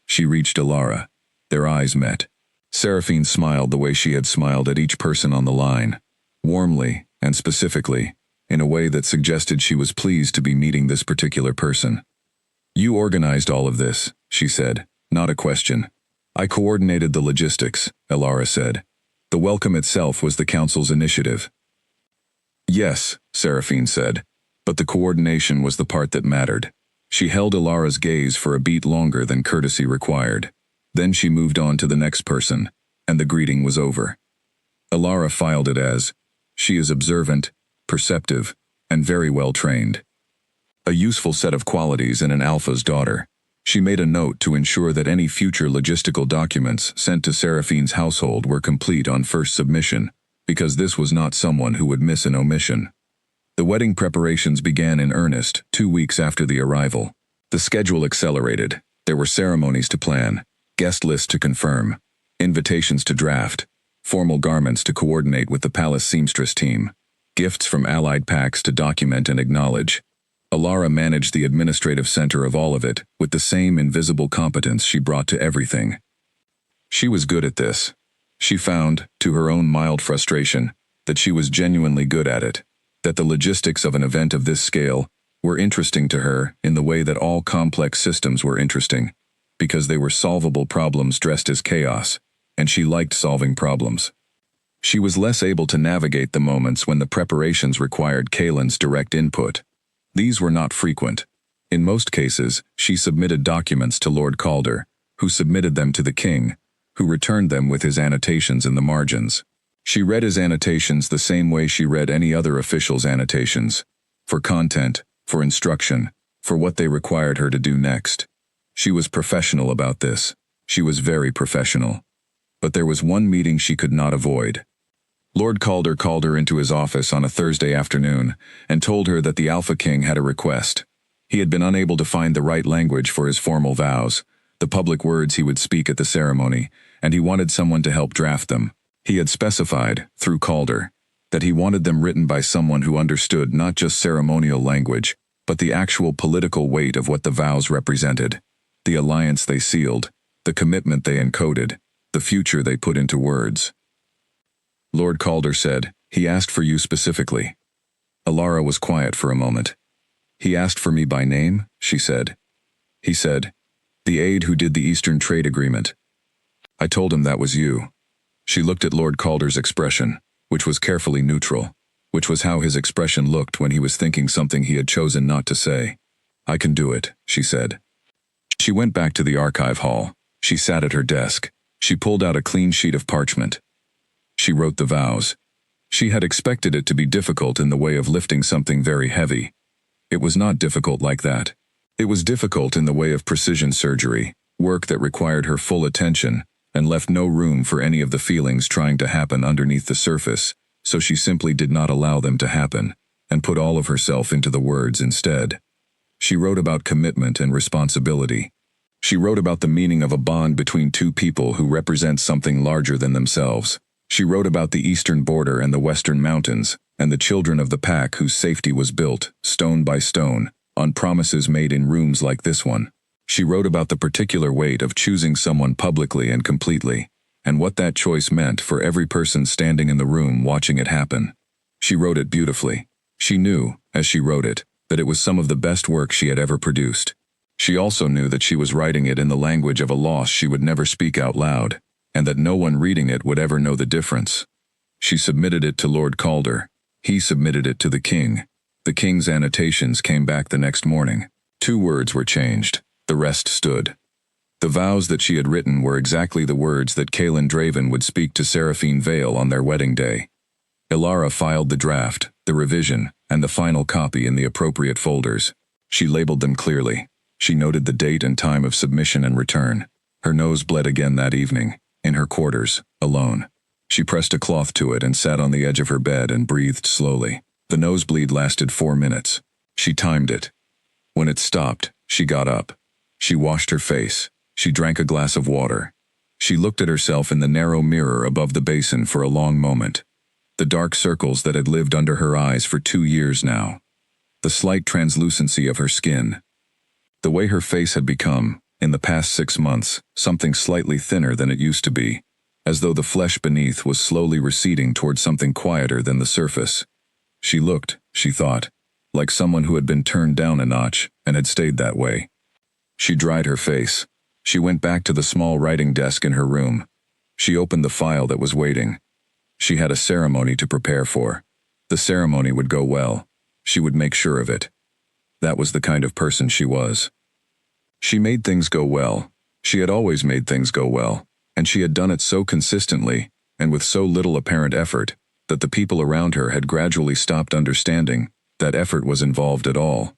She reached Ilara. Their eyes met. Seraphine smiled the way she had smiled at each person on the line, warmly and specifically, in a way that suggested she was pleased to be meeting this particular person. "You organized all of this," she said, not a question. "I coordinated the logistics," Ilara said. "The welcome itself was the council's initiative." "Yes," Seraphine said, "but the coordination was the part that mattered." She held Ilara's gaze for a beat longer than courtesy required. Then she moved on to the next person, and the greeting was over. Ilara filed it as, "She is observant, perceptive, and very well trained." A useful set of qualities in an alpha's daughter. She made a note to ensure that any future logistical documents sent to Seraphine's household were complete on first submission, because this was not someone who would miss an omission. The wedding preparations began in earnest 2 weeks after the arrival. The schedule accelerated. There were ceremonies to plan, guest lists to confirm, invitations to draft, formal garments to coordinate with the palace seamstress team, gifts from allied packs to document and acknowledge. Ilara managed the administrative center of all of it with the same invisible competence she brought to everything. She was good at this. She found, to her own mild frustration, that she was genuinely good at it, that the logistics of an event of this scale were interesting to her in the way that all complex systems were interesting, because they were solvable problems dressed as chaos, and she liked solving problems. She was less able to navigate the moments when the preparations required Kaelin's direct input. These were not frequent. In most cases, she submitted documents to Lord Calder, who submitted them to the king, who returned them with his annotations in the margins. She read his annotations the same way she read any other official's annotations, for content, for instruction, for what they required her to do next. She was professional about this. She was very professional. But there was one meeting she could not avoid. Lord Calder called her into his office on a Thursday afternoon and told her that the Alpha King had a request. He had been unable to find the right language for his formal vows, the public words he would speak at the ceremony, and he wanted someone to help draft them. He had specified, through Calder, that he wanted them written by someone who understood not just ceremonial language, but the actual political weight of what the vows represented, the alliance they sealed, the commitment they encoded, the future they put into words. Lord Calder said, "He asked for you specifically." Ilara was quiet for a moment. "He asked for me by name?" she said. He said, "The aide who did the Eastern Trade Agreement." "I told him that was you." She looked at Lord Calder's expression, which was carefully neutral, which was how his expression looked when he was thinking something he had chosen not to say. "I can do it," she said. She went back to the archive hall. She sat at her desk. She pulled out a clean sheet of parchment. She wrote the vows. She had expected it to be difficult in the way of lifting something very heavy. It was not difficult like that. It was difficult in the way of precision surgery, work that required her full attention and left no room for any of the feelings trying to happen underneath the surface, so she simply did not allow them to happen, and put all of herself into the words instead. She wrote about commitment and responsibility. She wrote about the meaning of a bond between two people who represent something larger than themselves. She wrote about the eastern border and the western mountains, and the children of the pack whose safety was built, stone by stone, on promises made in rooms like this one. She wrote about the particular weight of choosing someone publicly and completely, and what that choice meant for every person standing in the room watching it happen. She wrote it beautifully. She knew, as she wrote it, that it was some of the best work she had ever produced. She also knew that she was writing it in the language of a loss she would never speak out loud, and that no one reading it would ever know the difference. She submitted it to Lord Calder. He submitted it to the king. The king's annotations came back the next morning. 2 words were changed. The rest stood. The vows that she had written were exactly the words that Kaelin Draven would speak to Seraphine Vale on their wedding day. Ilara filed the draft, the revision, and the final copy in the appropriate folders. She labeled them clearly. She noted the date and time of submission and return. Her nose bled again that evening, in her quarters, alone. She pressed a cloth to it and sat on the edge of her bed and breathed slowly. The nosebleed lasted 4 minutes. She timed it. When it stopped, she got up. She washed her face. She drank a glass of water. She looked at herself in the narrow mirror above the basin for a long moment. The dark circles that had lived under her eyes for 2 years now. The slight translucency of her skin. The way her face had become, in the past 6 months, something slightly thinner than it used to be, as though the flesh beneath was slowly receding toward something quieter than the surface. She looked, she thought, like someone who had been turned down a notch and had stayed that way. She dried her face. She went back to the small writing desk in her room. She opened the file that was waiting. She had a ceremony to prepare for. The ceremony would go well. She would make sure of it. That was the kind of person she was. She made things go well. She had always made things go well, and she had done it so consistently, and with so little apparent effort, that the people around her had gradually stopped understanding that effort was involved at all.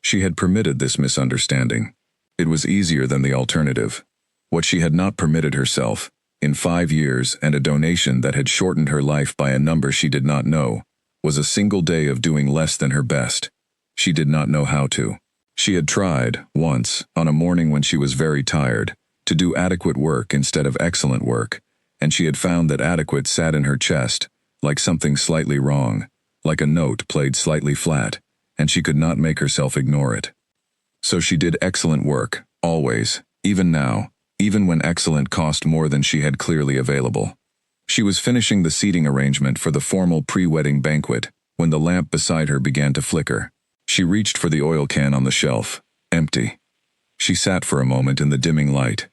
She had permitted this misunderstanding. It was easier than the alternative. What she had not permitted herself, in 5 years and a donation that had shortened her life by a number she did not know, was a single day of doing less than her best. She did not know how to. She had tried, once, on a morning when she was very tired, to do adequate work instead of excellent work, and she had found that adequate sat in her chest, like something slightly wrong, like a note played slightly flat, and she could not make herself ignore it. So she did excellent work, always, even now, even when excellent cost more than she had clearly available. She was finishing the seating arrangement for the formal pre-wedding banquet, when the lamp beside her began to flicker. She reached for the oil can on the shelf, empty. She sat for a moment in the dimming light.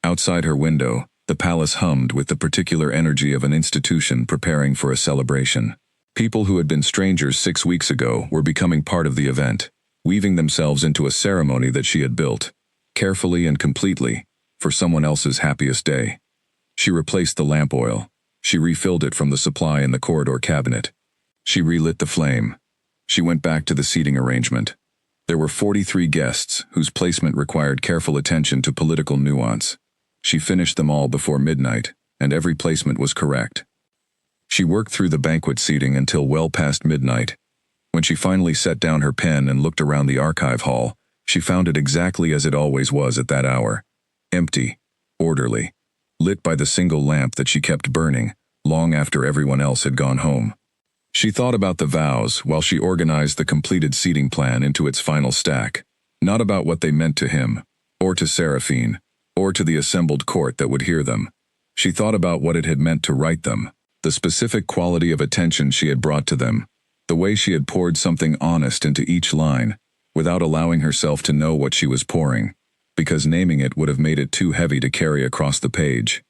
Outside her window, the palace hummed with the particular energy of an institution preparing for a celebration. People who had been strangers 6 weeks ago were becoming part of the event, weaving themselves into a ceremony that she had built, carefully and completely, for someone else's happiest day. She replaced the lamp oil. She refilled it from the supply in the corridor cabinet. She relit the flame. She went back to the seating arrangement. There were 43 guests, whose placement required careful attention to political nuance. She finished them all before midnight, and every placement was correct. She worked through the banquet seating until well past midnight. When she finally set down her pen and looked around the archive hall, she found it exactly as it always was at that hour. Empty, orderly, lit by the single lamp that she kept burning, long after everyone else had gone home. She thought about the vows while she organized the completed seating plan into its final stack, not about what they meant to him, or to Seraphine, or to the assembled court that would hear them. She thought about what it had meant to write them, the specific quality of attention she had brought to them, the way she had poured something honest into each line, without allowing herself to know what she was pouring, because naming it would have made it too heavy to carry across the page.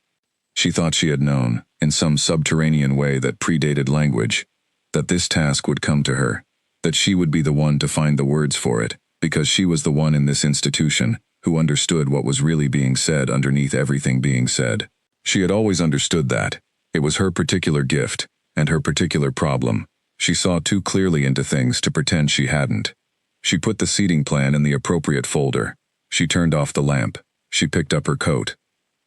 She thought she had known, in some subterranean way that predated language, that this task would come to her, that she would be the one to find the words for it, because she was the one in this institution who understood what was really being said underneath everything being said. She had always understood that. It was her particular gift, and her particular problem. She saw too clearly into things to pretend she hadn't. She put the seating plan in the appropriate folder. She turned off the lamp. She picked up her coat.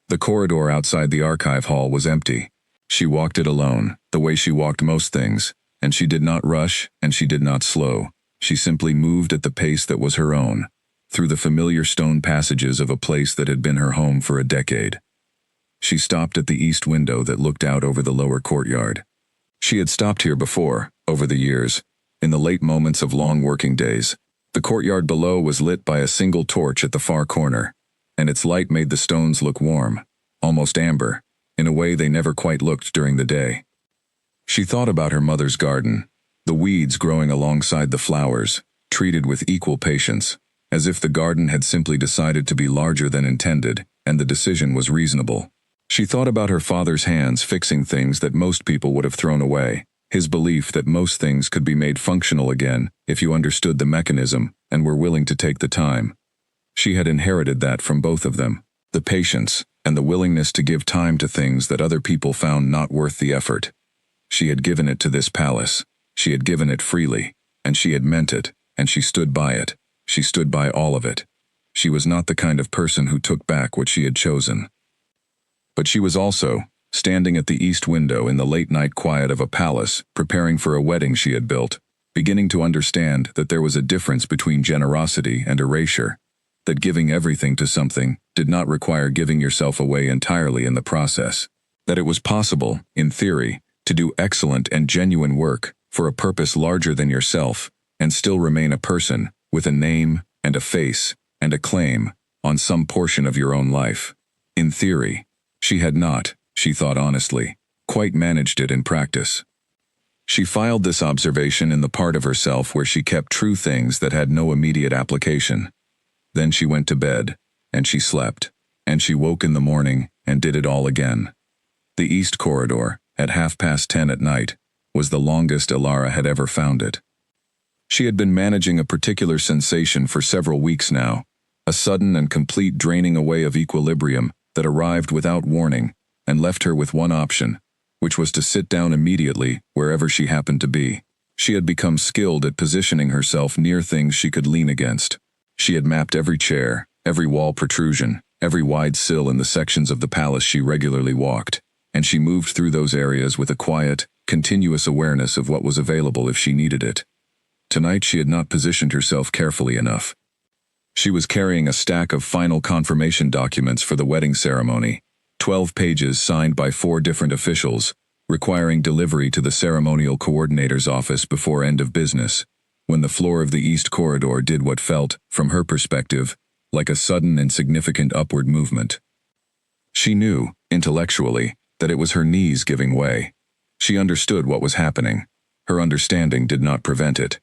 The corridor outside the archive hall was empty. She walked it alone, the way she walked most things, and she did not rush, and she did not slow. She simply moved at the pace that was her own, through the familiar stone passages of a place that had been her home for a decade. She stopped at the east window that looked out over the lower courtyard. She had stopped here before, over the years, in the late moments of long working days. The courtyard below was lit by a single torch at the far corner, and its light made the stones look warm, almost amber, in a way they never quite looked during the day. She thought about her mother's garden, the weeds growing alongside the flowers, treated with equal patience, as if the garden had simply decided to be larger than intended, and the decision was reasonable. She thought about her father's hands fixing things that most people would have thrown away, his belief that most things could be made functional again if you understood the mechanism and were willing to take the time. She had inherited that from both of them, the patience and the willingness to give time to things that other people found not worth the effort. She had given it to this palace. She had given it freely, and she had meant it, and she stood by it. She stood by all of it. She was not the kind of person who took back what she had chosen. But she was also standing at the east window in the late-night quiet of a palace, preparing for a wedding she had built, beginning to understand that there was a difference between generosity and erasure, that giving everything to something did not require giving yourself away entirely in the process, that it was possible, in theory, to do excellent and genuine work for a purpose larger than yourself and still remain a person with a name and a face and a claim on some portion of your own life. In theory, she had not, she thought honestly, quite managed it in practice. She filed this observation in the part of herself where she kept true things that had no immediate application. Then she went to bed, and she slept, and she woke in the morning and did it all again. The east corridor, at 10:30 at night, was the longest Ilara had ever found it. She had been managing a particular sensation for several weeks now, a sudden and complete draining away of equilibrium that arrived without warning and left her with one option, which was to sit down immediately wherever she happened to be. She had become skilled at positioning herself near things she could lean against. She had mapped every chair, every wall protrusion, every wide sill in the sections of the palace she regularly walked, and she moved through those areas with a quiet, continuous awareness of what was available if she needed it. Tonight she had not positioned herself carefully enough. She was carrying a stack of final confirmation documents for the wedding ceremony, 12 pages signed by 4 different officials, requiring delivery to the ceremonial coordinator's office before end of business, when the floor of the east corridor did what felt, from her perspective, like a sudden and significant upward movement. She knew, intellectually, that it was her knees giving way. She understood what was happening. Her understanding did not prevent it.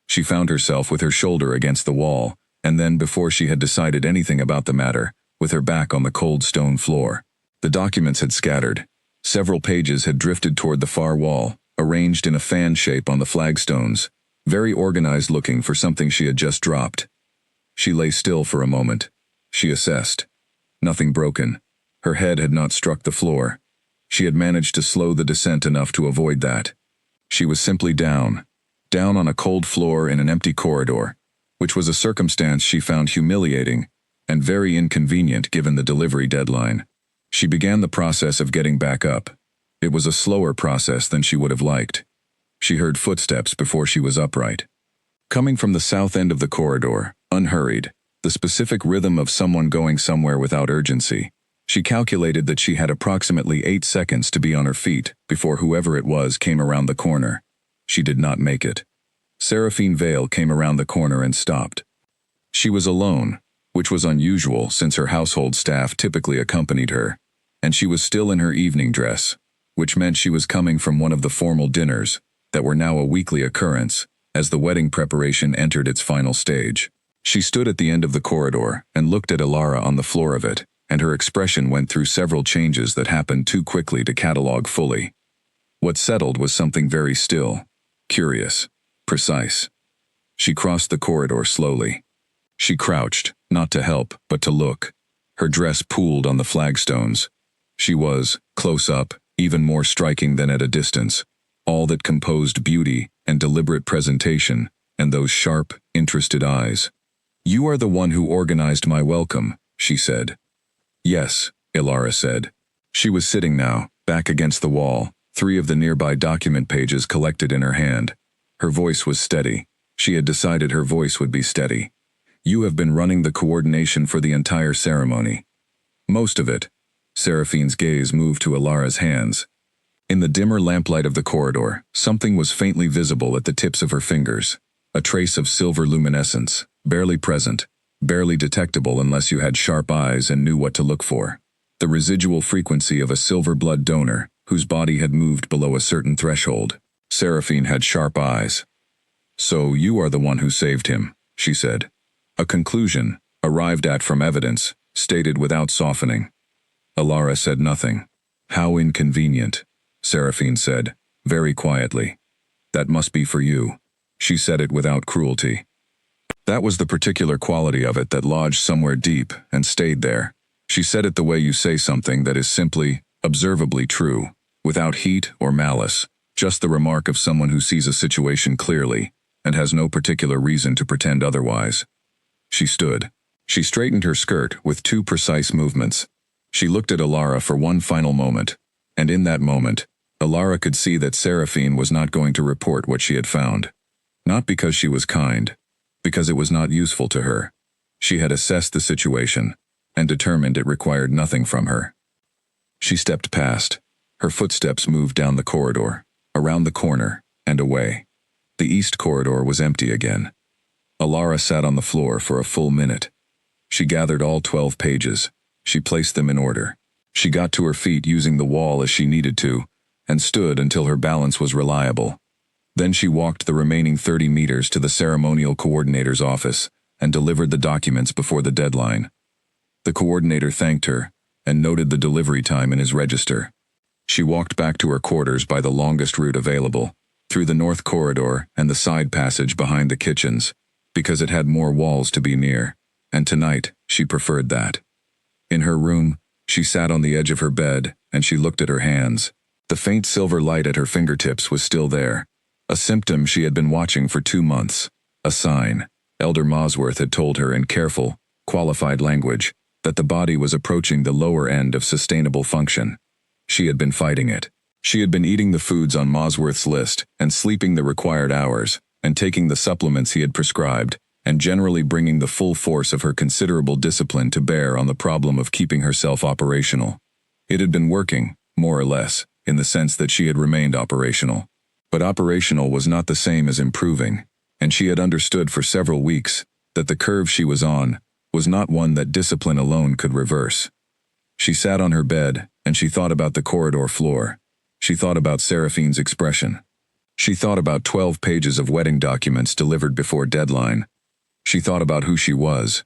She found herself with her shoulder against the wall, and then, before she had decided anything about the matter, with her back on the cold stone floor. The documents had scattered. Several pages had drifted toward the far wall, arranged in a fan shape on the flagstones, very organized looking for something she had just dropped. She lay still for a moment. She assessed. Nothing broken. Her head had not struck the floor. She had managed to slow the descent enough to avoid that. She was simply down on a cold floor in an empty corridor, which was a circumstance she found humiliating and very inconvenient given the delivery deadline. She began the process of getting back up. It was a slower process than she would have liked. She heard footsteps before she was upright. Coming from the south end of the corridor, unhurried, the specific rhythm of someone going somewhere without urgency, she calculated that she had approximately 8 seconds to be on her feet before whoever it was came around the corner. She did not make it. Seraphine Vale came around the corner and stopped. She was alone, which was unusual since her household staff typically accompanied her, and she was still in her evening dress, which meant she was coming from one of the formal dinners that were now a weekly occurrence as the wedding preparation entered its final stage. She stood at the end of the corridor and looked at Ilara on the floor of it, and her expression went through several changes that happened too quickly to catalog fully. What settled was something very still, curious, precise. She crossed the corridor slowly. She crouched, not to help, but to look. Her dress pooled on the flagstones. She was, close up, even more striking than at a distance. All that composed beauty and deliberate presentation, and those sharp, interested eyes. "You are the one who organized my welcome," she said. "Yes," Ilara said. She was sitting now, back against the wall, 3 of the nearby document pages collected in her hand. Her voice was steady. She had decided her voice would be steady. "You have been running the coordination for the entire ceremony." "Most of it." Seraphine's gaze moved to Ilara's hands. In the dimmer lamplight of the corridor, something was faintly visible at the tips of her fingers. A trace of silver luminescence, barely present, barely detectable unless you had sharp eyes and knew what to look for. The residual frequency of a silver blood donor, whose body had moved below a certain threshold. Seraphine had sharp eyes. "So you are the one who saved him," she said. A conclusion, arrived at from evidence, stated without softening. Alara said nothing. "How inconvenient," Seraphine said, very quietly. "That must be for you." She said it without cruelty. That was the particular quality of it that lodged somewhere deep and stayed there. She said it the way you say something that is simply, observably true, without heat or malice, just the remark of someone who sees a situation clearly and has no particular reason to pretend otherwise. She stood. She straightened her skirt with 2 precise movements. She looked at Alara for one final moment, and in that moment, Alara could see that Seraphine was not going to report what she had found. Not because she was kind, because it was not useful to her. She had assessed the situation and determined it required nothing from her. She stepped past. Her footsteps moved down the corridor, around the corner, and away. The east corridor was empty again. Alara sat on the floor for a full minute. She gathered all 12 pages. She placed them in order. She got to her feet using the wall as she needed to, and stood until her balance was reliable. Then she walked the remaining 30 meters to the ceremonial coordinator's office and delivered the documents before the deadline. The coordinator thanked her and noted the delivery time in his register. She walked back to her quarters by the longest route available, through the north corridor and the side passage behind the kitchens, because it had more walls to be near, and tonight she preferred that. In her room, she sat on the edge of her bed and she looked at her hands. The faint silver light at her fingertips was still there, a symptom she had been watching for 2 months, a sign. Elder Mosworth had told her in careful, qualified language that the body was approaching the lower end of sustainable function. She had been fighting it. She had been eating the foods on Mosworth's list and sleeping the required hours and taking the supplements he had prescribed and generally bringing the full force of her considerable discipline to bear on the problem of keeping herself operational. It had been working, more or less, in the sense that she had remained operational. But operational was not the same as improving, and she had understood for several weeks that the curve she was on was not one that discipline alone could reverse. She sat on her bed, and she thought about the corridor floor. She thought about Seraphine's expression. She thought about 12 pages of wedding documents delivered before deadline. She thought about who she was.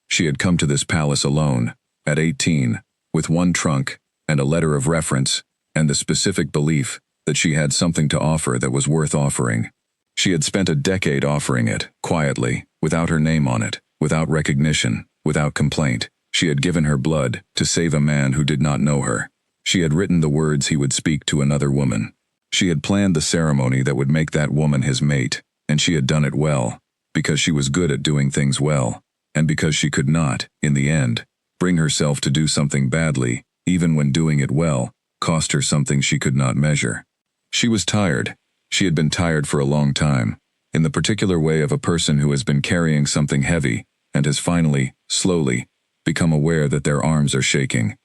She had come to this palace alone, at 18, with 1 trunk and a letter of reference, and the specific belief that she had something to offer that was worth offering. She had spent a decade offering it, quietly, without her name on it, without recognition, without complaint. She had given her blood to save a man who did not know her. She had written the words he would speak to another woman. She had planned the ceremony that would make that woman his mate, and she had done it well, because she was good at doing things well, and because she could not, in the end, bring herself to do something badly, even when doing it well, cost her something she could not measure. She was tired. She had been tired for a long time, in the particular way of a person who has been carrying something heavy and has finally, slowly, become aware that their arms are shaking.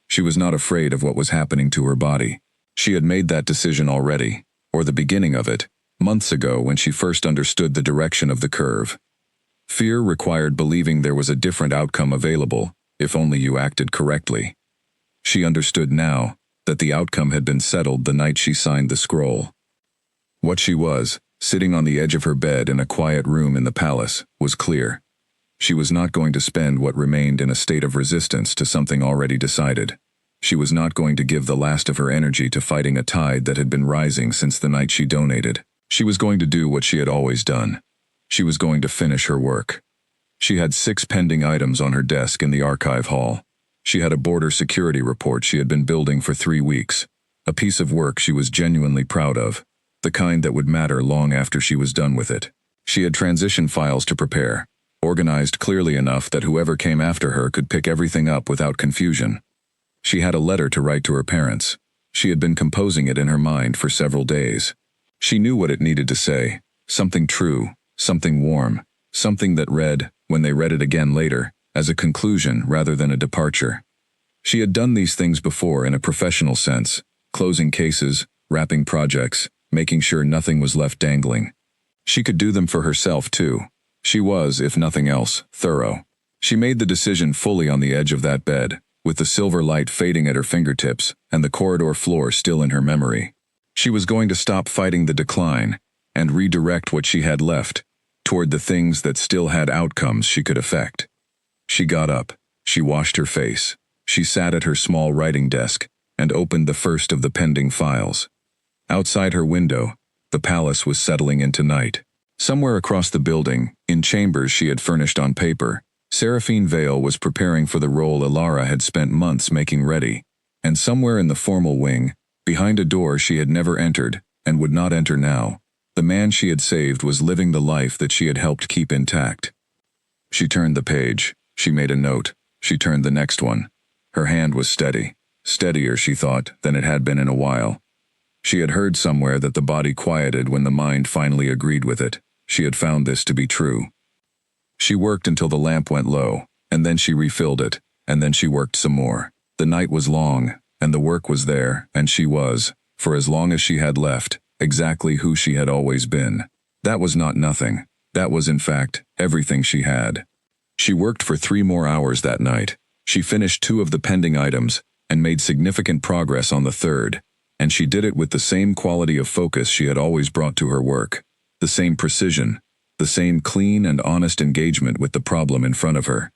She was not afraid of what was happening to her body. She had made that decision already, or the beginning of it, months ago when she first understood the direction of the curve. Fear required believing there was a different outcome available, if only you acted correctly. She understood now that the outcome had been settled the night she signed the scroll. What she was, sitting on the edge of her bed in a quiet room in the palace, was clear. She was not going to spend what remained in a state of resistance to something already decided. She was not going to give the last of her energy to fighting a tide that had been rising since the night she donated. She was going to do what she had always done. She was going to finish her work. She had 6 pending items on her desk in the archive hall. She had a border security report she had been building for 3 weeks, a piece of work she was genuinely proud of, the kind that would matter long after she was done with it. She had transition files to prepare, organized clearly enough that whoever came after her could pick everything up without confusion. She had a letter to write to her parents. She had been composing it in her mind for several days. She knew what it needed to say, something true, something warm, something that read, when they read it again later, as a conclusion rather than a departure. She had done these things before in a professional sense, closing cases, wrapping projects, making sure nothing was left dangling. She could do them for herself too. She was, if nothing else, thorough. She made the decision fully on the edge of that bed, with the silver light fading at her fingertips and the corridor floor still in her memory. She was going to stop fighting the decline, and redirect what she had left toward the things that still had outcomes she could affect. She got up, she washed her face, she sat at her small writing desk, and opened the first of the pending files. Outside her window, the palace was settling into night. Somewhere across the building, in chambers she had furnished on paper, Seraphine Vale was preparing for the role Ilara had spent months making ready, and somewhere in the formal wing, behind a door she had never entered, and would not enter now, the man she had saved was living the life that she had helped keep intact. She turned the page, she made a note, she turned the next one. Her hand was steady, steadier, she thought, than it had been in a while. She had heard somewhere that the body quieted when the mind finally agreed with it. She had found this to be true. She worked until the lamp went low, and then she refilled it, and then she worked some more. The night was long, and the work was there, and she was, for as long as she had left, exactly who she had always been. That was not nothing. That was, in fact, everything she had. She worked for 3 more hours that night. She finished 2 of the pending items, and made significant progress on the 3rd, and she did it with the same quality of focus she had always brought to her work, the same precision, the same clean and honest engagement with the problem in front of her.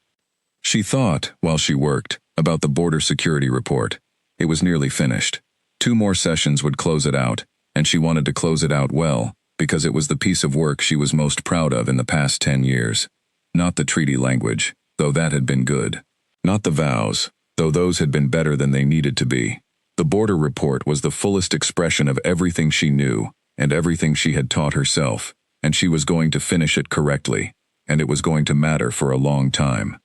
She thought, while she worked, about the border security report. It was nearly finished. 2 more sessions would close it out, and she wanted to close it out well, because it was the piece of work she was most proud of in the past 10 years. Not the treaty language, though that had been good. Not the vows, though those had been better than they needed to be. The border report was the fullest expression of everything she knew, and everything she had taught herself, and she was going to finish it correctly, and it was going to matter for a long time.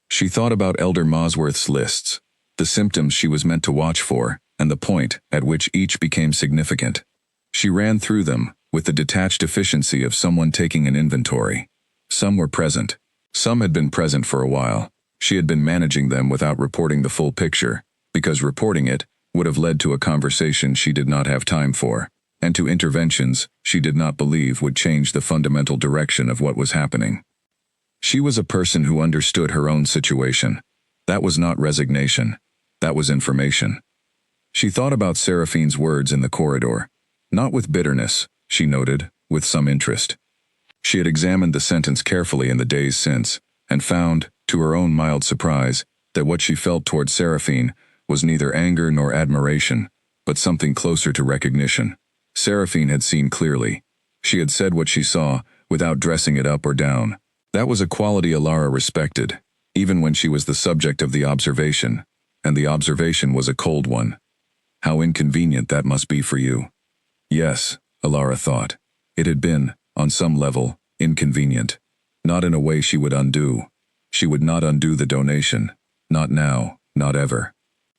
She thought about Elder Mosworth's lists, the symptoms she was meant to watch for, and the point at which each became significant. She ran through them, with the detached efficiency of someone taking an inventory. Some were present. Some had been present for a while. She had been managing them without reporting the full picture, because reporting it would have led to a conversation she did not have time for, and to interventions she did not believe would change the fundamental direction of what was happening. She was a person who understood her own situation. That was not resignation. That was information. She thought about Seraphine's words in the corridor. Not with bitterness, she noted, with some interest. She had examined the sentence carefully in the days since, and found, to her own mild surprise, that what she felt toward Seraphine was neither anger nor admiration, but something closer to recognition. Seraphine had seen clearly. She had said what she saw, without dressing it up or down. That was a quality Ilara respected, even when she was the subject of the observation, and the observation was a cold one. How inconvenient that must be for you. Yes, Ilara thought. It had been, on some level, inconvenient. Not in a way she would undo. She would not undo the donation. Not now, not ever.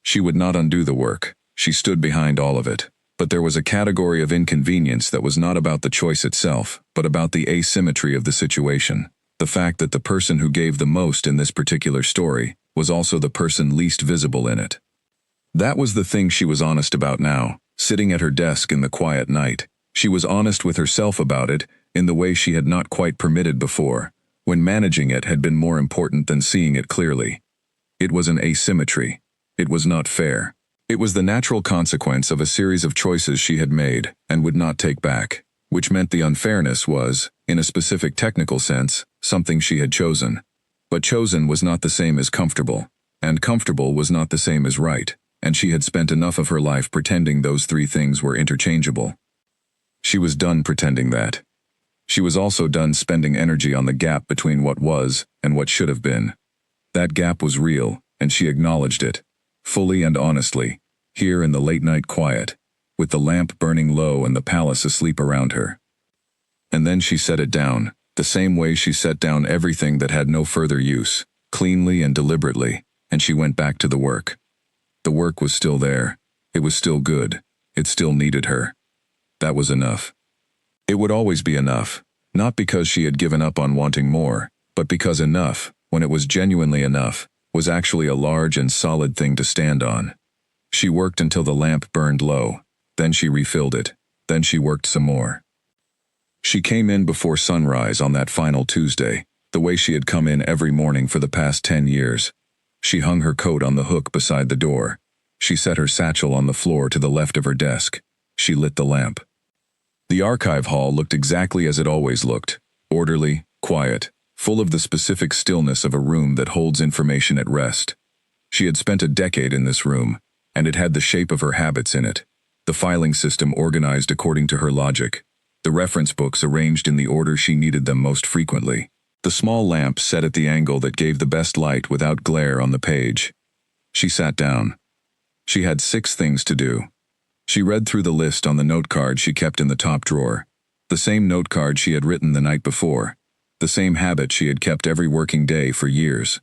She would not undo the work. She stood behind all of it. But there was a category of inconvenience that was not about the choice itself, but about the asymmetry of the situation. The fact that the person who gave the most in this particular story was also the person least visible in it. That was the thing she was honest about now, sitting at her desk in the quiet night. She was honest with herself about it in the way she had not quite permitted before, when managing it had been more important than seeing it clearly. It was an asymmetry. It was not fair. It was the natural consequence of a series of choices she had made and would not take back, which meant the unfairness was, in a specific technical sense, something she had chosen. But chosen was not the same as comfortable, and comfortable was not the same as right, and she had spent enough of her life pretending those 3 things were interchangeable. She was done pretending that. She was also done spending energy on the gap between what was and what should have been. That gap was real, and she acknowledged it, fully and honestly, here in the late-night quiet, with the lamp burning low and the palace asleep around her. And then she set it down, the same way she set down everything that had no further use, cleanly and deliberately, and she went back to the work. The work was still there. It was still good. It still needed her. That was enough. It would always be enough, not because she had given up on wanting more, but because enough, when it was genuinely enough, was actually a large and solid thing to stand on. She worked until the lamp burned low, then she refilled it, then she worked some more. She came in before sunrise on that final Tuesday, the way she had come in every morning for the past 10 years. She hung her coat on the hook beside the door. She set her satchel on the floor to the left of her desk. She lit the lamp. The archive hall looked exactly as it always looked, orderly, quiet, full of the specific stillness of a room that holds information at rest. She had spent a decade in this room, and it had the shape of her habits in it. The filing system organized according to her logic. The reference books arranged in the order she needed them most frequently. The small lamp set at the angle that gave the best light without glare on the page. She sat down. She had 6 things to do. She read through the list on the note card she kept in the top drawer. The same note card she had written the night before. The same habit she had kept every working day for years.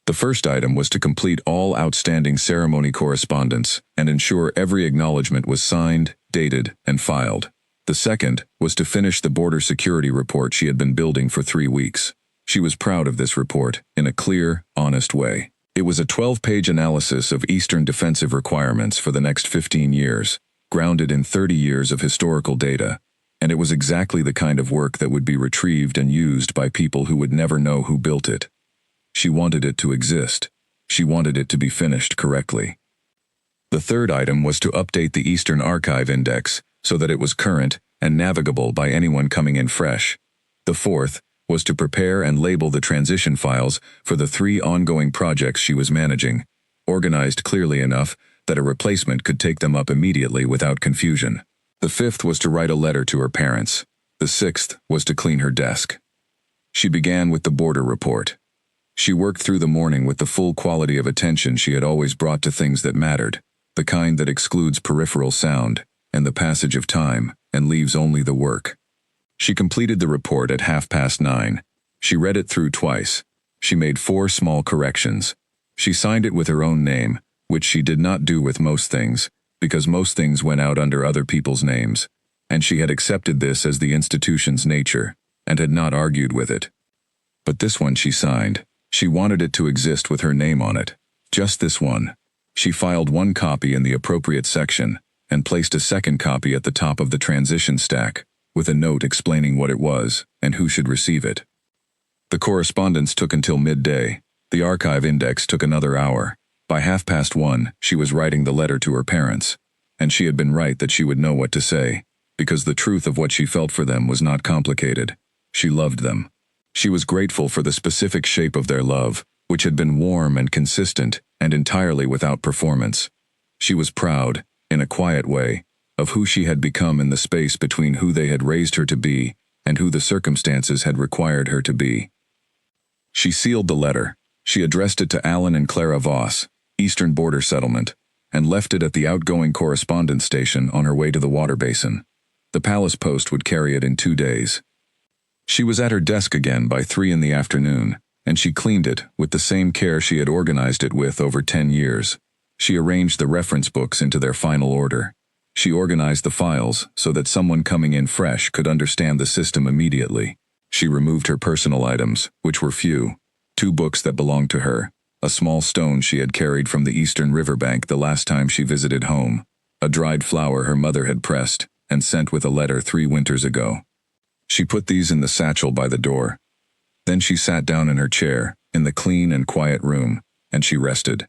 The first item was to complete all outstanding ceremony correspondence and ensure every acknowledgement was signed, dated, and filed. The second was to finish the border security report she had been building for 3 weeks. She was proud of this report, in a clear, honest way. It was a 12-page analysis of Eastern defensive requirements for the next 15 years, grounded in 30 years of historical data, and it was exactly the kind of work that would be retrieved and used by people who would never know who built it. She wanted it to exist. She wanted it to be finished correctly. The third item was to update the Eastern Archive Index so that it was current and navigable by anyone coming in fresh. The fourth was to prepare and label the transition files for the 3 ongoing projects she was managing, organized clearly enough that a replacement could take them up immediately without confusion. The fifth was to write a letter to her parents. The sixth was to clean her desk. She began with the border report. She worked through the morning with the full quality of attention she had always brought to things that mattered, the kind that excludes peripheral sound and the passage of time and leaves only the work. She completed the report at 9:30. She read it through twice. She made 4 small corrections. She signed it with her own name, which she did not do with most things, because most things went out under other people's names, and she had accepted this as the institution's nature, and had not argued with it. But this one she signed. She wanted it to exist with her name on it. Just this one. She filed 1 copy in the appropriate section, and placed a second copy at the top of the transition stack, with a note explaining what it was, and who should receive it. The correspondence took until midday. The archive index took another hour. By 1:30, she was writing the letter to her parents, and she had been right that she would know what to say, because the truth of what she felt for them was not complicated. She loved them. She was grateful for the specific shape of their love, which had been warm and consistent and entirely without performance. She was proud, in a quiet way, of who she had become in the space between who they had raised her to be and who the circumstances had required her to be. She sealed the letter. She addressed it to Alan and Clara Voss, Eastern Border Settlement, and left it at the outgoing correspondence station on her way to the water basin. The palace post would carry it in 2 days. She was at her desk again by 3 in the afternoon, and she cleaned it with the same care she had organized it with over 10 years. She arranged the reference books into their final order. She organized the files so that someone coming in fresh could understand the system immediately. She removed her personal items, which were few. 2 books that belonged to her, a small stone she had carried from the eastern riverbank the last time she visited home, a dried flower her mother had pressed and sent with a letter 3 winters ago. She put these in the satchel by the door. Then she sat down in her chair, in the clean and quiet room, and she rested.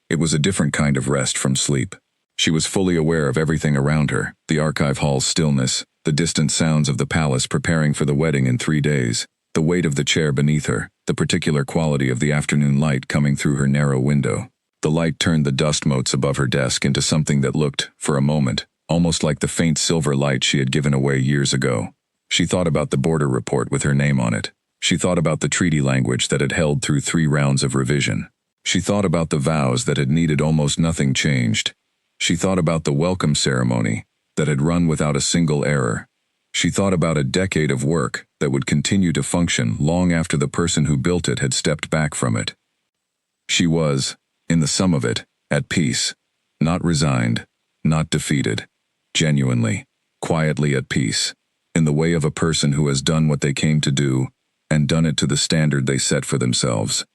It was a different kind of rest from sleep. She was fully aware of everything around her, the archive hall's stillness, the distant sounds of the palace preparing for the wedding in 3 days, the weight of the chair beneath her, the particular quality of the afternoon light coming through her narrow window. The light turned the dust motes above her desk into something that looked, for a moment, almost like the faint silver light she had given away years ago. She thought about the border report with her name on it. She thought about the treaty language that had held through 3 rounds of revision. She thought about the vows that had needed almost nothing changed. She thought about the welcome ceremony that had run without a single error. She thought about a decade of work that would continue to function long after the person who built it had stepped back from it. She was, in the sum of it, at peace, not resigned, not defeated, genuinely, quietly at peace, in the way of a person who has done what they came to do, and done it to the standard they set for themselves.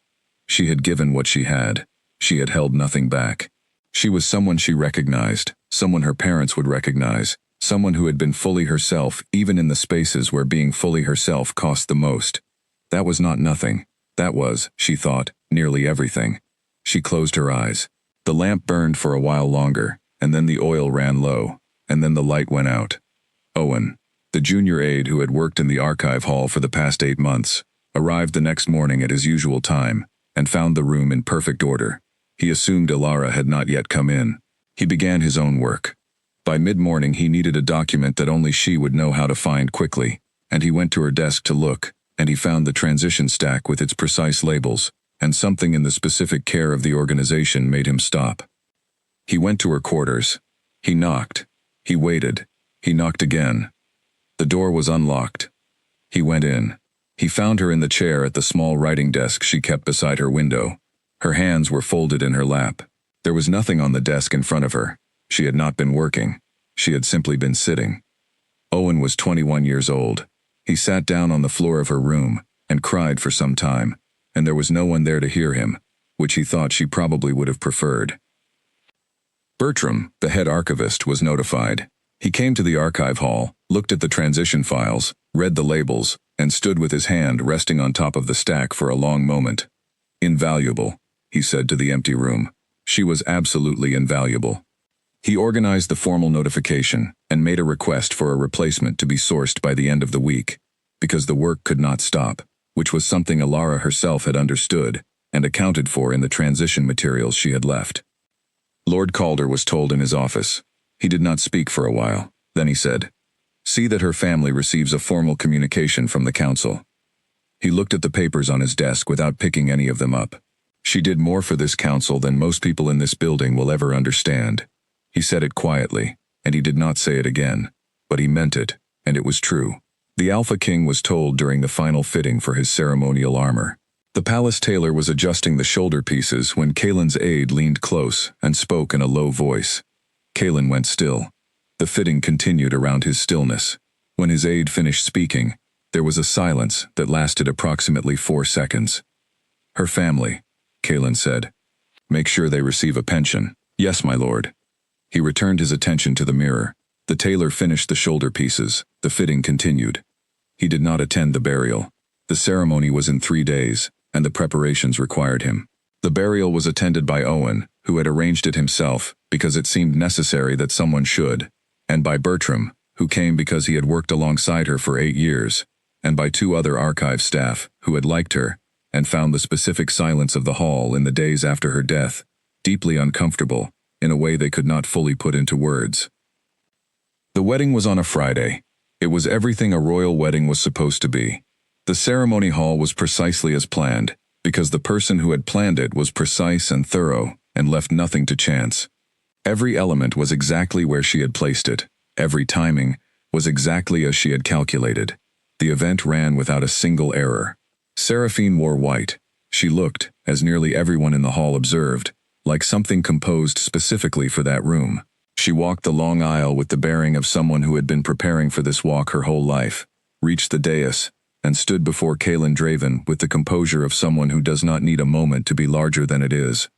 She had given what she had. She had held nothing back. She was someone she recognized, someone her parents would recognize, someone who had been fully herself even in the spaces where being fully herself cost the most. That was not nothing. That was, she thought, nearly everything. She closed her eyes. The lamp burned for a while longer, and then the oil ran low, and then the light went out. Owen, the junior aide who had worked in the archive hall for the past 8 months, arrived the next morning at his usual time and found the room in perfect order. He assumed Ilara had not yet come in. He began his own work. By mid-morning he needed a document that only she would know how to find quickly, and he went to her desk to look, and he found the transition stack with its precise labels, and something in the specific care of the organization made him stop. He went to her quarters. He knocked. He waited. He knocked again. The door was unlocked. He went in. He found her in the chair at the small writing desk she kept beside her window. Her hands were folded in her lap. There was nothing on the desk in front of her. She had not been working. She had simply been sitting. Owen was 21 years old. He sat down on the floor of her room and cried for some time, and there was no one there to hear him, which he thought she probably would have preferred. Bertram, the head archivist, was notified. He came to the archive hall, looked at the transition files, read the labels, and stood with his hand resting on top of the stack for a long moment. "Invaluable," he said to the empty room. She was absolutely invaluable. He organized the formal notification and made a request for a replacement to be sourced by the end of the week, because the work could not stop, which was something Ilara herself had understood and accounted for in the transition materials she had left. Lord Calder was told in his office. He did not speak for a while. Then he said, "See that her family receives a formal communication from the council." He looked at the papers on his desk without picking any of them up. "She did more for this council than most people in this building will ever understand." He said it quietly, and he did not say it again, but he meant it, and it was true. The Alpha King was told during the final fitting for his ceremonial armor. The palace tailor was adjusting the shoulder pieces when Kaelin's aide leaned close and spoke in a low voice. Kaelin went still. The fitting continued around his stillness. When his aide finished speaking, there was a silence that lasted approximately 4 seconds. "Her family," Kaelin said. "Make sure they receive a pension." "Yes, my lord." He returned his attention to the mirror. The tailor finished the shoulder pieces. The fitting continued. He did not attend the burial. The ceremony was in 3 days, and the preparations required him. The burial was attended by Owen, who had arranged it himself because it seemed necessary that someone should, and by Bertram, who came because he had worked alongside her for 8 years, and by 2 other archive staff who had liked her and found the specific silence of the hall in the days after her death deeply uncomfortable in a way they could not fully put into words. The wedding was on a Friday. It was everything a royal wedding was supposed to be. The ceremony hall was precisely as planned, because the person who had planned it was precise and thorough and left nothing to chance. Every element was exactly where she had placed it. Every timing was exactly as she had calculated. The event ran without a single error. Seraphine wore white. She looked, as nearly everyone in the hall observed, like something composed specifically for that room. She walked the long aisle with the bearing of someone who had been preparing for this walk her whole life, reached the dais, and stood before Kaelin Draven with the composure of someone who does not need a moment to be larger than it is.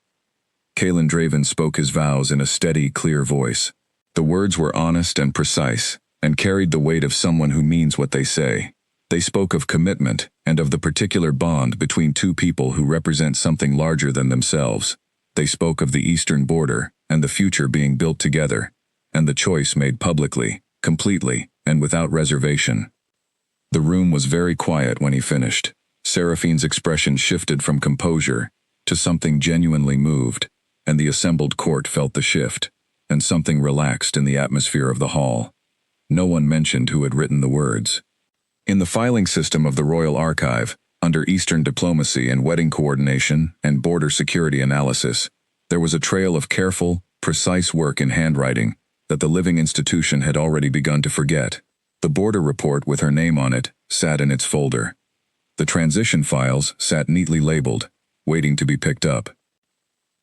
Kaelin Draven spoke his vows in a steady, clear voice. The words were honest and precise, and carried the weight of someone who means what they say. They spoke of commitment and of the particular bond between 2 people who represent something larger than themselves. They spoke of the eastern border and the future being built together, and the choice made publicly, completely, and without reservation. The room was very quiet when he finished. Seraphine's expression shifted from composure to something genuinely moved, and the assembled court felt the shift, and something relaxed in the atmosphere of the hall. No one mentioned who had written the words. In the filing system of the Royal Archive, under Eastern diplomacy and wedding coordination and border security analysis, there was a trail of careful, precise work in handwriting that the living institution had already begun to forget. The border report with her name on it sat in its folder. The transition files sat neatly labeled, waiting to be picked up.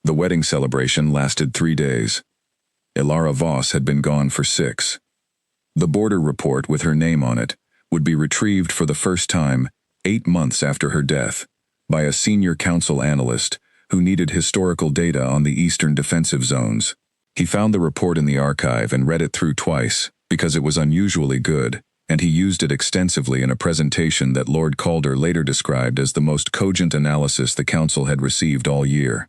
The wedding celebration lasted 3 days. Ilara Voss had been gone for 6. The border report with her name on it would be retrieved for the first time 8 months after her death by a senior council analyst who needed historical data on the eastern defensive zones. He found the report in the archive and read it through twice because it was unusually good, and he used it extensively in a presentation that Lord Calder later described as the most cogent analysis the council had received all year.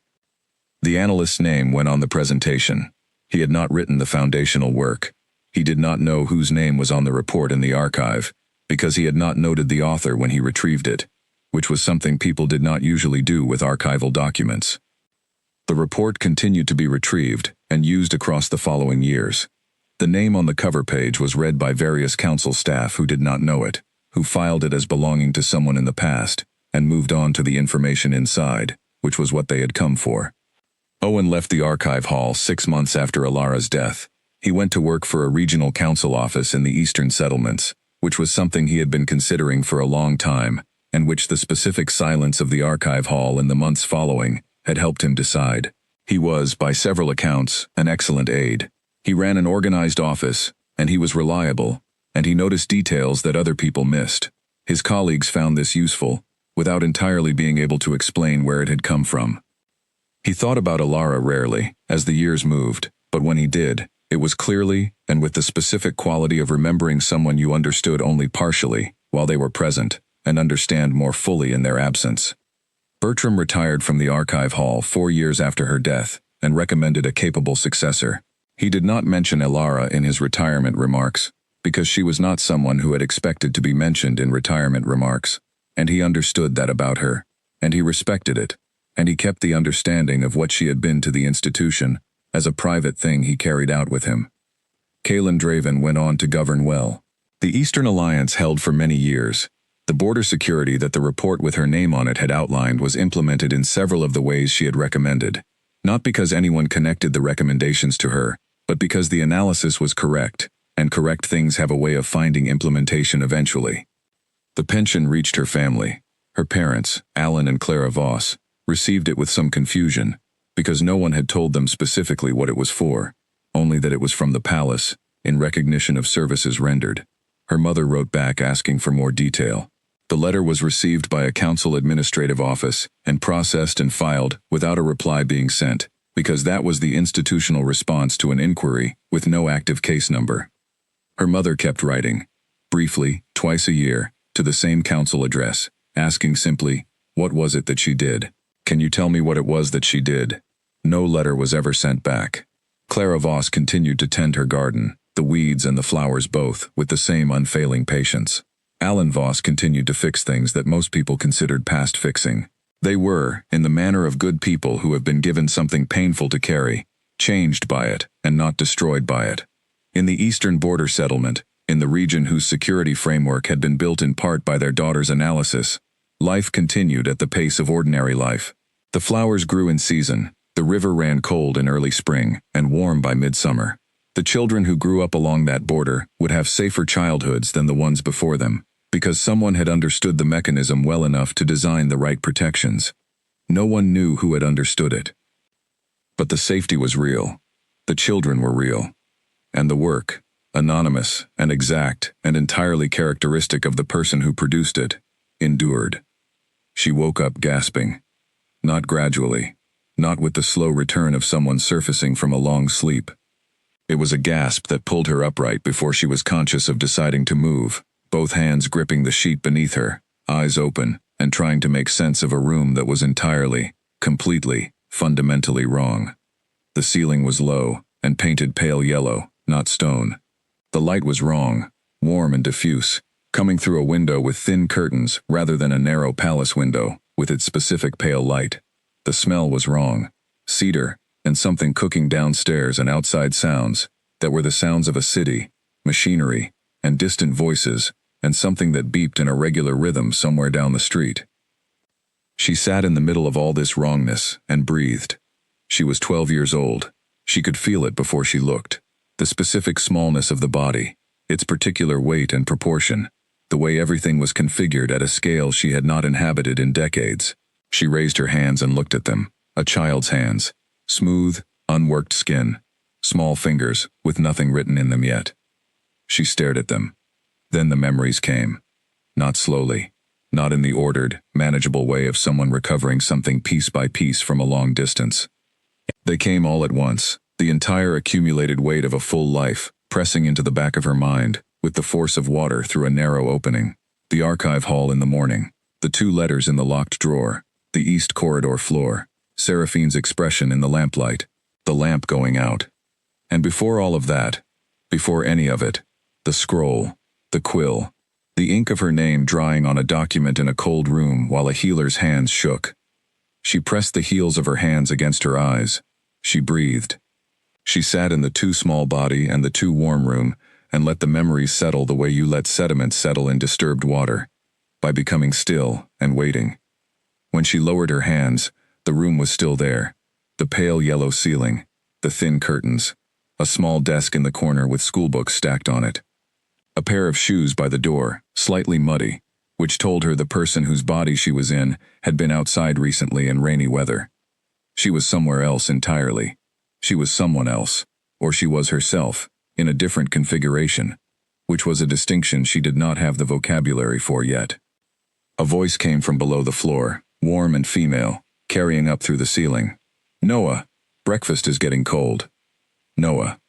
The analyst's name went on the presentation. He had not written the foundational work. He did not know whose name was on the report in the archive, because he had not noted the author when he retrieved it, which was something people did not usually do with archival documents. The report continued to be retrieved and used across the following years. The name on the cover page was read by various council staff who did not know it, who filed it as belonging to someone in the past, and moved on to the information inside, which was what they had come for. Owen left the archive hall 6 months after Alara's death. He went to work for a regional council office in the eastern settlements, which was something he had been considering for a long time, and which the specific silence of the archive hall in the months following had helped him decide. He was, by several accounts, an excellent aide. He ran an organized office, and he was reliable, and he noticed details that other people missed. His colleagues found this useful, without entirely being able to explain where it had come from. He thought about Alara rarely, as the years moved, but when he did, it was clearly and with the specific quality of remembering someone you understood only partially while they were present, and understand more fully in their absence. Bertram retired from the archive hall 4 years after her death, and recommended a capable successor. He did not mention Alara in his retirement remarks, because she was not someone who had expected to be mentioned in retirement remarks, and he understood that about her, and he respected it, and he kept the understanding of what she had been to the institution as a private thing he carried out with him. Kaelin Draven went on to govern well. The Eastern Alliance held for many years. The border security that the report with her name on it had outlined was implemented in several of the ways she had recommended, not because anyone connected the recommendations to her, but because the analysis was correct, and correct things have a way of finding implementation eventually. The pension reached her family. Her parents, Alan and Clara Voss, received it with some confusion, because no one had told them specifically what it was for, only that it was from the palace, in recognition of services rendered. Her mother wrote back asking for more detail. The letter was received by a council administrative office and processed and filed without a reply being sent, because that was the institutional response to an inquiry with no active case number. Her mother kept writing, briefly, twice a year, to the same council address, asking simply, what was it that she did? Can you tell me what it was that she did? No letter was ever sent back. Clara Voss continued to tend her garden, the weeds and the flowers both, with the same unfailing patience. Alan Voss continued to fix things that most people considered past fixing. They were, in the manner of good people who have been given something painful to carry, changed by it and not destroyed by it. In the eastern border settlement, in the region whose security framework had been built in part by their daughter's analysis, life continued at the pace of ordinary life. The flowers grew in season, the river ran cold in early spring and warm by midsummer. The children who grew up along that border would have safer childhoods than the ones before them, because someone had understood the mechanism well enough to design the right protections. No one knew who had understood it. But the safety was real. The children were real. And the work, anonymous and exact and entirely characteristic of the person who produced it, endured. She woke up gasping. Not gradually, not with the slow return of someone surfacing from a long sleep. It was a gasp that pulled her upright before she was conscious of deciding to move, both hands gripping the sheet beneath her, eyes open, and trying to make sense of a room that was entirely, completely, fundamentally wrong. The ceiling was low and painted pale yellow, not stone. The light was wrong, warm and diffuse, coming through a window with thin curtains rather than a narrow palace window with its specific pale light. The smell was wrong, cedar, and something cooking downstairs and outside sounds that were the sounds of a city, machinery, and distant voices, and something that beeped in a regular rhythm somewhere down the street. She sat in the middle of all this wrongness and breathed. She was 12 years old. She could feel it before she looked. The specific smallness of the body, its particular weight and proportion, the way everything was configured at a scale she had not inhabited in decades. She raised her hands and looked at them, a child's hands. Smooth, unworked skin, small fingers with nothing written in them yet. She stared at them. Then the memories came. Not slowly, not in the ordered, manageable way of someone recovering something piece by piece from a long distance. They came all at once, the entire accumulated weight of a full life, pressing into the back of her mind, with the force of water through a narrow opening. The archive hall in the morning, the 2 letters in the locked drawer, the east corridor floor, Seraphine's expression in the lamplight, the lamp going out. And before all of that, Before any of it, the scroll, the quill, the ink of her name drying on a document in a cold room while a healer's hands shook. She pressed the heels of her hands against her eyes. She breathed. She sat in the too small body and the too warm room and let the memories settle the way you let sediment settle in disturbed water, by becoming still and waiting. When she lowered her hands, the room was still there. The pale yellow ceiling, the thin curtains, a small desk in the corner with schoolbooks stacked on it. A pair of shoes by the door, slightly muddy, which told her the person whose body she was in had been outside recently in rainy weather. She was somewhere else entirely. She was someone else, or she was herself, in a different configuration, which was a distinction she did not have the vocabulary for yet. A voice came from below the floor, warm and female, carrying up through the ceiling. "Noah, breakfast is getting cold." Noah.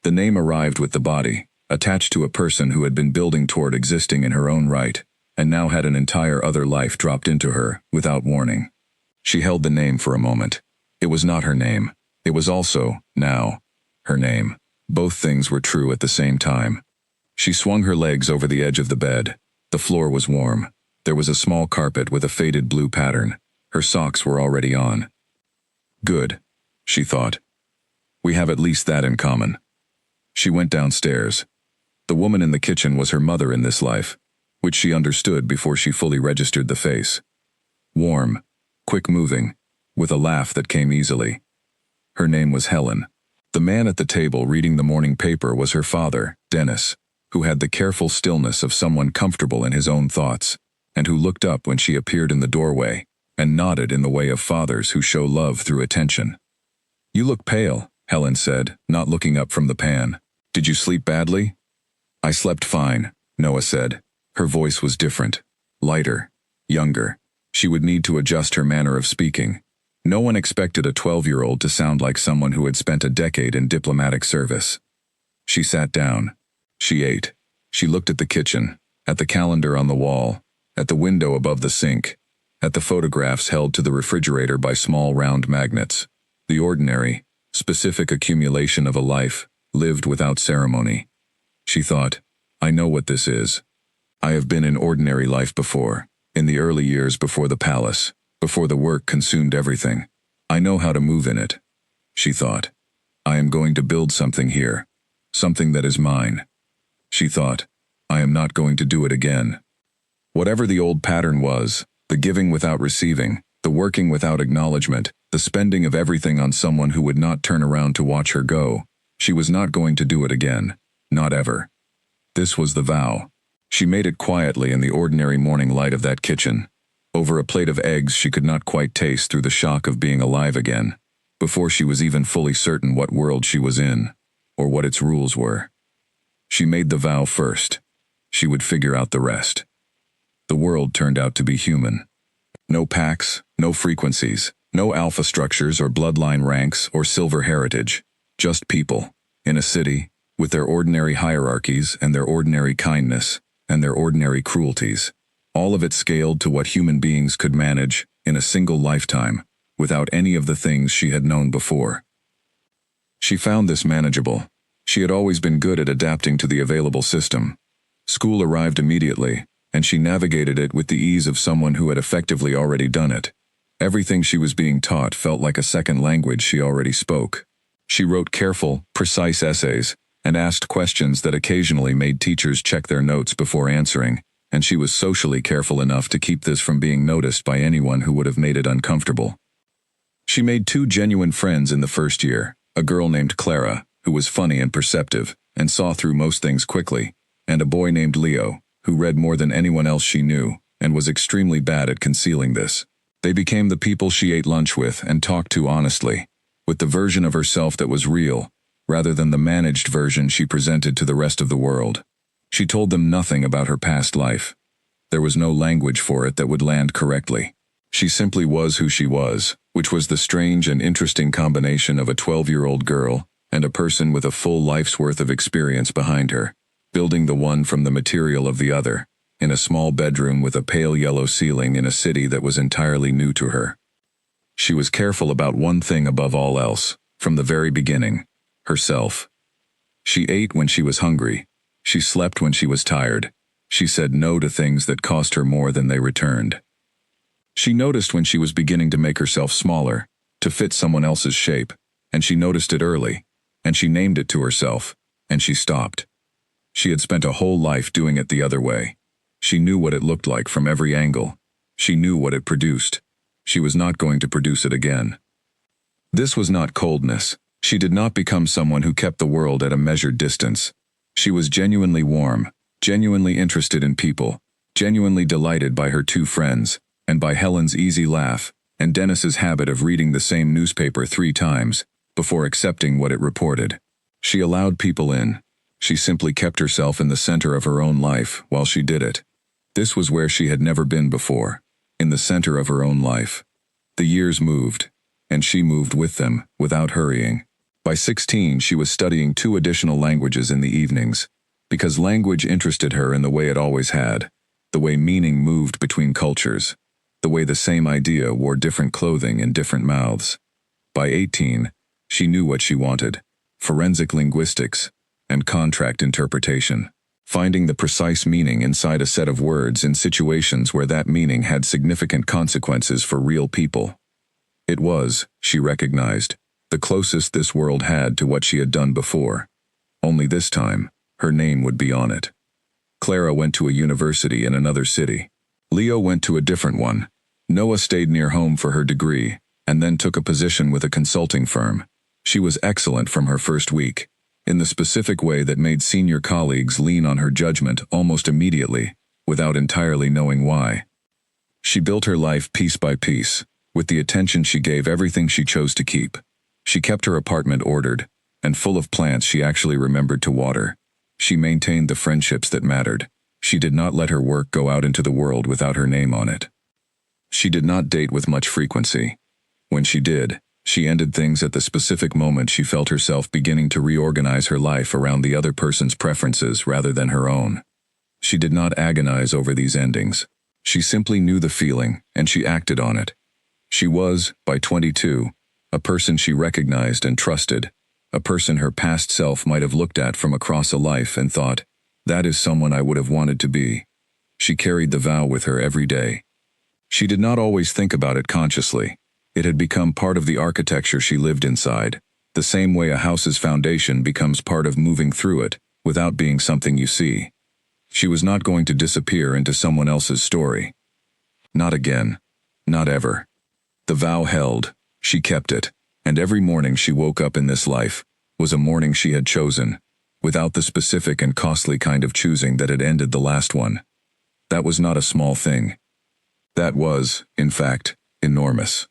The name arrived with the body, attached to a person who had been building toward existing in her own right, and now had an entire other life dropped into her, without warning. She held the name for a moment. It was not her name. It was also, now, her name. Both things were true at the same time. She swung her legs over the edge of the bed. The floor was warm. There was a small carpet with a faded blue pattern. Her socks were already on. Good, she thought. We have at least that in common. She went downstairs. The woman in the kitchen was her mother in this life, which she understood before she fully registered the face. Warm, quick-moving, with a laugh that came easily. Her name was Helen. The man at the table reading the morning paper was her father, Dennis, who had the careful stillness of someone comfortable in his own thoughts, and who looked up when she appeared in the doorway, and nodded in the way of fathers who show love through attention. "You look pale," Helen said, not looking up from the pan. "Did you sleep badly?" "I slept fine," Noah said. Her voice was different, lighter, younger. She would need to adjust her manner of speaking. No one expected a 12-year-old to sound like someone who had spent a decade in diplomatic service. She sat down. She ate. She looked at the kitchen, at the calendar on the wall, at the window above the sink, at the photographs held to the refrigerator by small round magnets. The ordinary, specific accumulation of a life, lived without ceremony. She thought, I know what this is. I have been in ordinary life before, in the early years before the palace, before the work consumed everything. I know how to move in it. She thought, I am going to build something here, something that is mine. She thought, I am not going to do it again. Whatever the old pattern was, the giving without receiving, the working without acknowledgement, the spending of everything on someone who would not turn around to watch her go, she was not going to do it again, not ever. This was the vow. She made it quietly in the ordinary morning light of that kitchen, over a plate of eggs she could not quite taste through the shock of being alive again, before she was even fully certain what world she was in, or what its rules were. She made the vow first. She would figure out the rest. The world turned out to be human. No packs, no frequencies, no alpha structures or bloodline ranks or silver heritage, just people, in a city, with their ordinary hierarchies and their ordinary kindness and their ordinary cruelties, all of it scaled to what human beings could manage in a single lifetime, without any of the things she had known before. She found this manageable. She had always been good at adapting to the available system. School arrived immediately, and she navigated it with the ease of someone who had effectively already done it. Everything she was being taught felt like a second language she already spoke. She wrote careful, precise essays, and asked questions that occasionally made teachers check their notes before answering, and she was socially careful enough to keep this from being noticed by anyone who would have made it uncomfortable. She made 2 genuine friends in the first year, a girl named Clara, who was funny and perceptive, and saw through most things quickly, and a boy named Leo, who read more than anyone else she knew, and was extremely bad at concealing this. They became the people she ate lunch with and talked to honestly, with the version of herself that was real, rather than the managed version she presented to the rest of the world. She told them nothing about her past life. There was no language for it that would land correctly. She simply was who she was, which was the strange and interesting combination of a 12-year-old girl and a person with a full life's worth of experience behind her, building the one from the material of the other, in a small bedroom with a pale yellow ceiling in a city that was entirely new to her. She was careful about one thing above all else, from the very beginning, herself. She ate when she was hungry. She slept when she was tired. She said no to things that cost her more than they returned. She noticed when she was beginning to make herself smaller, to fit someone else's shape, and she noticed it early, and she named it to herself, and she stopped. She had spent a whole life doing it the other way. She knew what it looked like from every angle. She knew what it produced. She was not going to produce it again. This was not coldness. She did not become someone who kept the world at a measured distance. She was genuinely warm, genuinely interested in people, genuinely delighted by her two friends, and by Helen's easy laugh, and Dennis's habit of reading the same newspaper 3 times before accepting what it reported. She allowed people in. She simply kept herself in the center of her own life while she did it. This was where she had never been before, in the center of her own life. The years moved, and she moved with them, without hurrying. By 16, she was studying 2 additional languages in the evenings, because language interested her in the way it always had, the way meaning moved between cultures, the way the same idea wore different clothing in different mouths. By 18, she knew what she wanted: forensic linguistics and contract interpretation, finding the precise meaning inside a set of words in situations where that meaning had significant consequences for real people. It was, she recognized, the closest this world had to what she had done before. Only this time, her name would be on it. Clara went to a university in another city. Leo went to a different one. Noah stayed near home for her degree, and then took a position with a consulting firm. She was excellent from her first week, in the specific way that made senior colleagues lean on her judgment almost immediately, without entirely knowing why. She built her life piece by piece. With the attention she gave everything she chose to keep. She kept her apartment ordered, and full of plants she actually remembered to water. She maintained the friendships that mattered. She did not let her work go out into the world without her name on it. She did not date with much frequency. When she did, she ended things at the specific moment she felt herself beginning to reorganize her life around the other person's preferences rather than her own. She did not agonize over these endings. She simply knew the feeling, and she acted on it. She was, by 22, a person she recognized and trusted, a person her past self might have looked at from across a life and thought, that is someone I would have wanted to be. She carried the vow with her every day. She did not always think about it consciously. It had become part of the architecture she lived inside, the same way a house's foundation becomes part of moving through it, without being something you see. She was not going to disappear into someone else's story. Not again. Not ever. The vow held, she kept it, and every morning she woke up in this life was a morning she had chosen, without the specific and costly kind of choosing that had ended the last one. That was not a small thing. That was, in fact, enormous.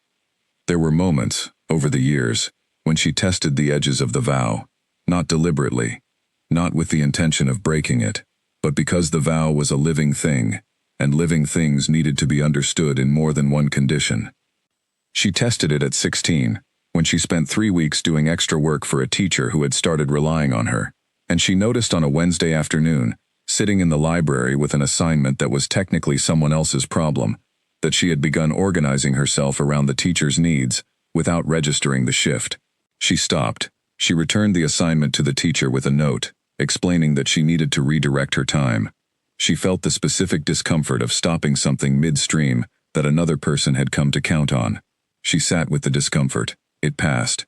There were moments, over the years, when she tested the edges of the vow, not deliberately, not with the intention of breaking it, but because the vow was a living thing, and living things needed to be understood in more than one condition. She tested it at 16, when she spent 3 weeks doing extra work for a teacher who had started relying on her, and she noticed on a Wednesday afternoon, sitting in the library with an assignment that was technically someone else's problem, that she had begun organizing herself around the teacher's needs, without registering the shift. She stopped. She returned the assignment to the teacher with a note, explaining that she needed to redirect her time. She felt the specific discomfort of stopping something midstream that another person had come to count on. She sat with the discomfort. It passed.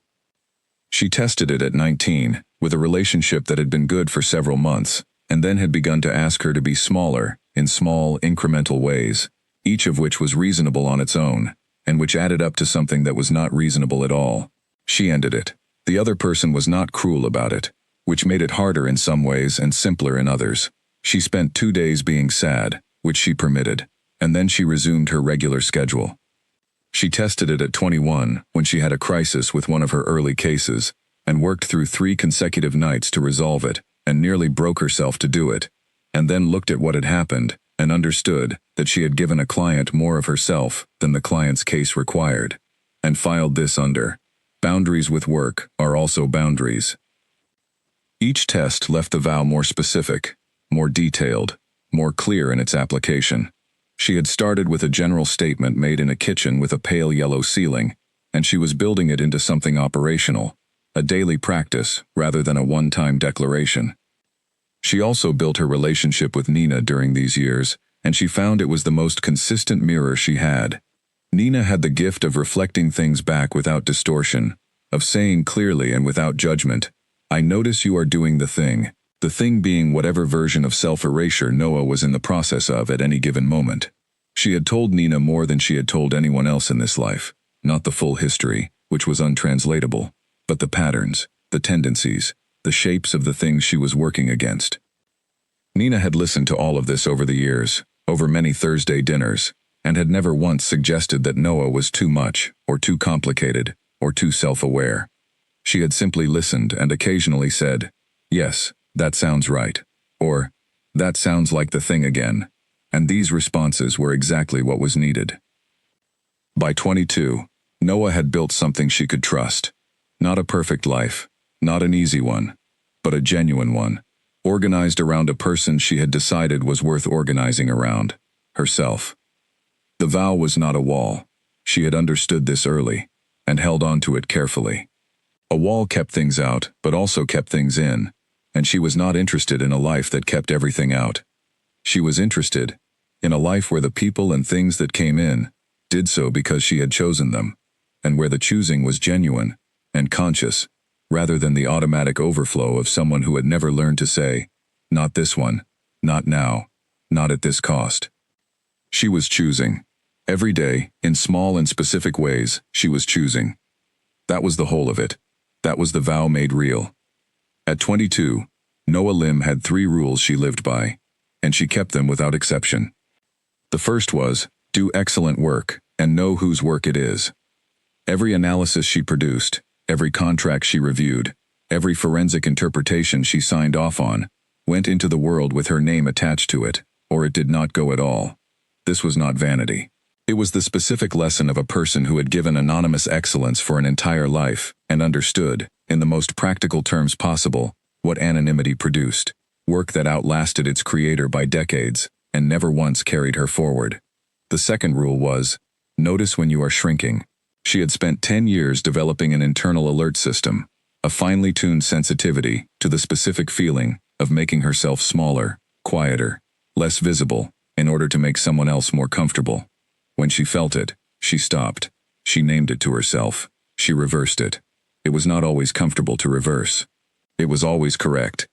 She tested it at 19, with a relationship that had been good for several months, and then had begun to ask her to be smaller, in small, incremental ways, each of which was reasonable on its own, and which added up to something that was not reasonable at all. She ended it. The other person was not cruel about it, which made it harder in some ways and simpler in others. She spent 2 days being sad, which she permitted, and then she resumed her regular schedule. She tested it at 21 when she had a crisis with one of her early cases, and worked through 3 consecutive nights to resolve it, and nearly broke herself to do it, and then looked at what had happened, and understood that she had given a client more of herself than the client's case required, and filed this under, boundaries with work are also boundaries. Each test left the vow more specific, more detailed, more clear in its application. She had started with a general statement made in a kitchen with a pale yellow ceiling, and she was building it into something operational, a daily practice rather than a one-time declaration. She also built her relationship with Nina during these years, and she found it was the most consistent mirror she had. Nina had the gift of reflecting things back without distortion, of saying clearly and without judgment, "I notice you are doing the thing being whatever version of self-erasure Noah was in the process of at any given moment. She had told Nina more than she had told anyone else in this life, not the full history, which was untranslatable, but the patterns, the tendencies, the shapes of the things she was working against. Nina had listened to all of this over the years, over many Thursday dinners, and had never once suggested that Noah was too much, or too complicated, or too self-aware. She had simply listened and occasionally said, "Yes, that sounds right," or "That sounds like the thing again," and these responses were exactly what was needed. By 22, Noah had built something she could trust. Not a perfect life, not an easy one, but a genuine one, organized around a person she had decided was worth organizing around, herself. The vow was not a wall. She had understood this early, and held on to it carefully. A wall kept things out, but also kept things in, and she was not interested in a life that kept everything out. She was interested in a life where the people and things that came in did so because she had chosen them, and where the choosing was genuine and conscious, rather than the automatic overflow of someone who had never learned to say, "Not this one, not now, not at this cost." She was choosing. Every day, in small and specific ways, she was choosing. That was the whole of it. That was the vow made real. At 22, Noah Lim had 3 rules she lived by, and she kept them without exception. The first was, do excellent work, and know whose work it is. Every analysis she produced, every contract she reviewed, every forensic interpretation she signed off on, went into the world with her name attached to it, or it did not go at all. This was not vanity. It was the specific lesson of a person who had given anonymous excellence for an entire life and understood, in the most practical terms possible, what anonymity produced, work that outlasted its creator by decades and never once carried her forward. The second rule was, notice when you are shrinking. She had spent 10 years developing an internal alert system, a finely tuned sensitivity to the specific feeling of making herself smaller, quieter, less visible, in order to make someone else more comfortable. When she felt it, she stopped. She named it to herself. She reversed it. It was not always comfortable to reverse. It was always correct.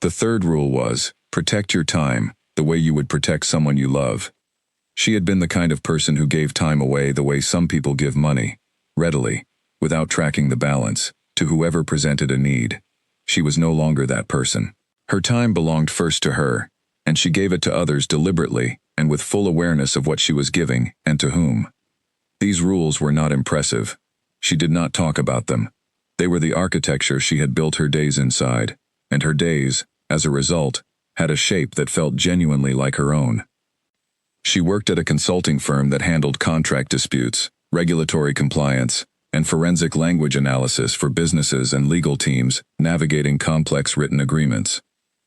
The third rule was, protect your time, the way you would protect someone you love. She had been the kind of person who gave time away the way some people give money, readily, without tracking the balance, to whoever presented a need. She was no longer that person. Her time belonged first to her, and she gave it to others deliberately and with full awareness of what she was giving and to whom. These rules were not impressive. She did not talk about them. They were the architecture she had built her days inside, and her days, as a result, had a shape that felt genuinely like her own. She worked at a consulting firm that handled contract disputes, regulatory compliance, and forensic language analysis for businesses and legal teams navigating complex written agreements.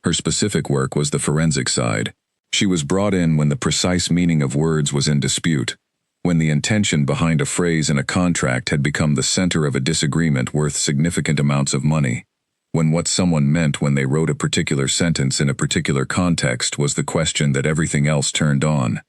Her specific work was the forensic side. She was brought in when the precise meaning of words was in dispute, when the intention behind a phrase in a contract had become the center of a disagreement worth significant amounts of money, when what someone meant when they wrote a particular sentence in a particular context was the question that everything else turned on.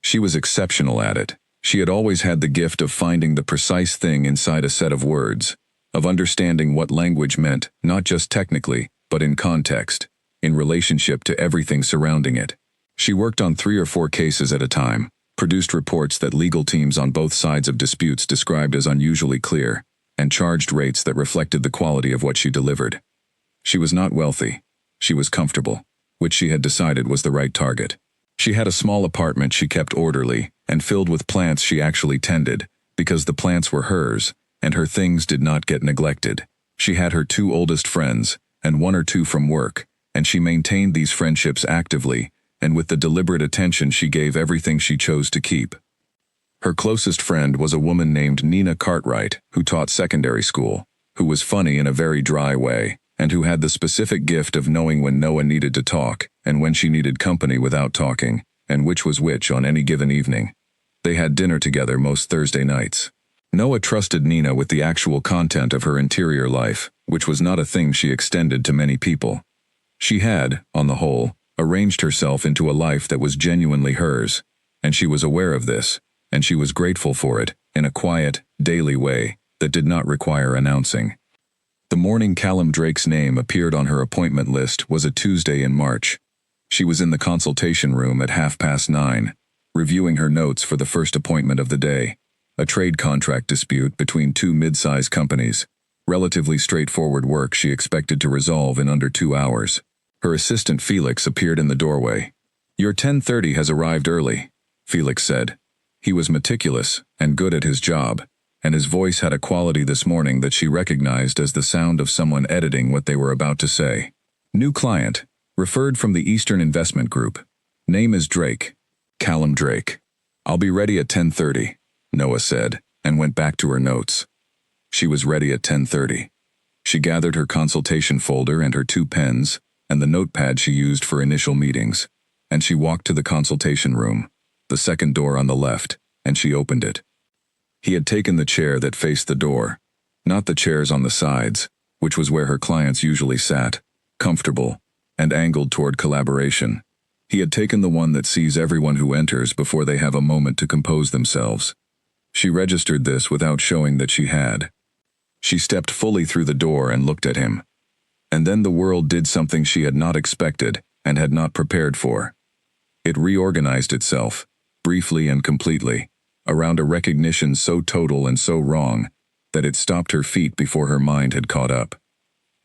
She was exceptional at it. She had always had the gift of finding the precise thing inside a set of words, of understanding what language meant, not just technically, but in context, in relationship to everything surrounding it. She worked on 3 or 4 cases at a time, produced reports that legal teams on both sides of disputes described as unusually clear, and charged rates that reflected the quality of what she delivered. She was not wealthy. She was comfortable, which she had decided was the right target. She had a small apartment she kept orderly and filled with plants she actually tended, because the plants were hers, and her things did not get neglected. She had her 2 oldest friends, and 1 or 2 from work, and she maintained these friendships actively, and with the deliberate attention she gave everything she chose to keep. Her closest friend was a woman named Nina Cartwright, who taught secondary school, who was funny in a very dry way, and who had the specific gift of knowing when Noah needed to talk, and when she needed company without talking, and which was which on any given evening. They had dinner together most Thursday nights. Noah trusted Nina with the actual content of her interior life, which was not a thing she extended to many people. She had, on the whole, arranged herself into a life that was genuinely hers, and she was aware of this, and she was grateful for it, in a quiet, daily way that did not require announcing. The morning Callum Drake's name appeared on her appointment list was a Tuesday in March. She was in the consultation room at 9:30, reviewing her notes for the first appointment of the day, a trade contract dispute between two mid-sized companies, relatively straightforward work she expected to resolve in under 2 hours. Her assistant Felix appeared in the doorway. "Your 10:30 has arrived early," Felix said. He was meticulous and good at his job, and his voice had a quality this morning that she recognized as the sound of someone editing what they were about to say. "New client, referred from the Eastern Investment Group. Name is Drake. Callum Drake. I'll be ready at 10:30, Noah said, and went back to her notes. She was ready at 10:30. She gathered her consultation folder and her 2 pens, and the notepad she used for initial meetings, and she walked to the consultation room, the second door on the left, and she opened it. He had taken the chair that faced the door, not the chairs on the sides, which was where her clients usually sat, comfortable, and angled toward collaboration. He had taken the one that sees everyone who enters before they have a moment to compose themselves. She registered this without showing that she had. She stepped fully through the door and looked at him. And then the world did something she had not expected and had not prepared for. It reorganized itself, briefly and completely, around a recognition so total and so wrong that it stopped her feet before her mind had caught up.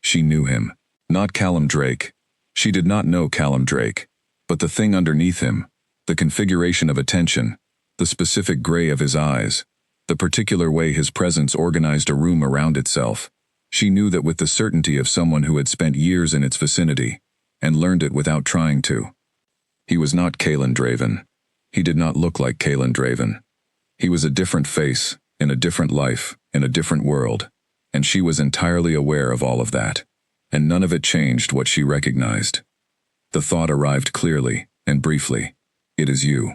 She knew him. Not Callum Drake. She did not know Callum Drake, but the thing underneath him, the configuration of attention, the specific gray of his eyes, the particular way his presence organized a room around itself. She knew that with the certainty of someone who had spent years in its vicinity, and learned it without trying to. He was not Kalen Draven. He did not look like Kalen Draven. He was a different face, in a different life, in a different world, and she was entirely aware of all of that, and none of it changed what she recognized. The thought arrived clearly and briefly. It is you.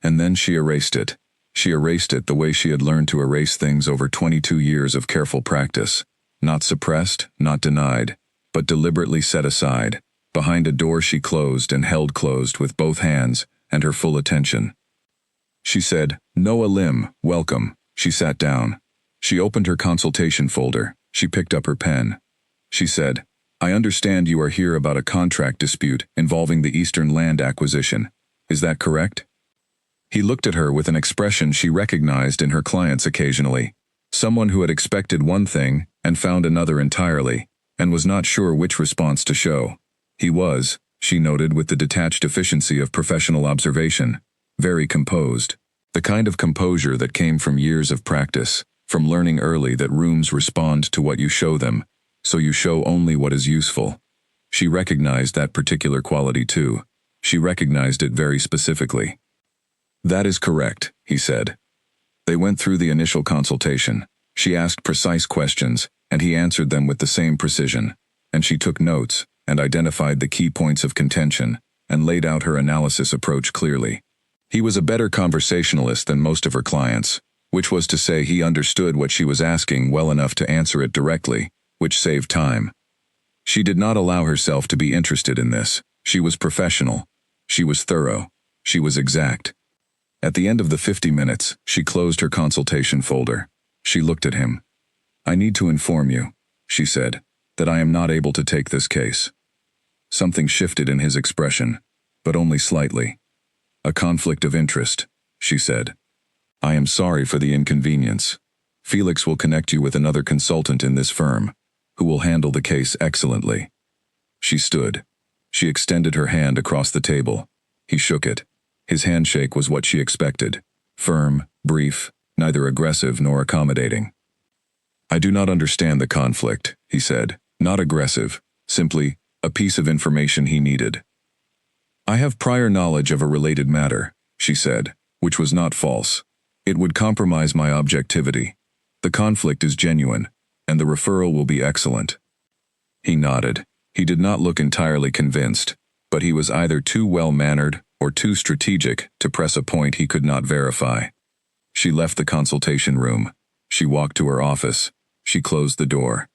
And then she erased it. She erased it the way she had learned to erase things over 22 years of careful practice. Not suppressed, not denied, but deliberately set aside, behind a door she closed and held closed with both hands and her full attention. She said, "Noah Lim, welcome." She sat down. She opened her consultation folder. She picked up her pen. She said, "I understand you are here about a contract dispute involving the Eastern land acquisition. Is that correct?" He looked at her with an expression she recognized in her clients occasionally. Someone who had expected one thing and found another entirely, and was not sure which response to show. He was, she noted with the detached efficiency of professional observation, very composed. The kind of composure that came from years of practice, from learning early that rooms respond to what you show them, so you show only what is useful. She recognized that particular quality too. She recognized it very specifically. "That is correct," he said. They went through the initial consultation. She asked precise questions, and he answered them with the same precision, and she took notes, and identified the key points of contention, and laid out her analysis approach clearly. He was a better conversationalist than most of her clients, which was to say he understood what she was asking well enough to answer it directly, which saved time. She did not allow herself to be interested in this. She was professional. She was thorough. She was exact. At the end of the 50 minutes, she closed her consultation folder. She looked at him. "I need to inform you," she said, "that I am not able to take this case." Something shifted in his expression, but only slightly. "A conflict of interest," she said. "I am sorry for the inconvenience. Felix will connect you with another consultant in this firm, who will handle the case excellently." She stood. She extended her hand across the table. He shook it. His handshake was what she expected. Firm, brief, neither aggressive nor accommodating. "I do not understand the conflict," he said. "Not aggressive, simply a piece of information he needed." "I have prior knowledge of a related matter," she said, which was not false. "It would compromise my objectivity. The conflict is genuine, and the referral will be excellent." He nodded. He did not look entirely convinced, but he was either too well-mannered or too strategic to press a point he could not verify. She left the consultation room. She walked to her office. She closed the door.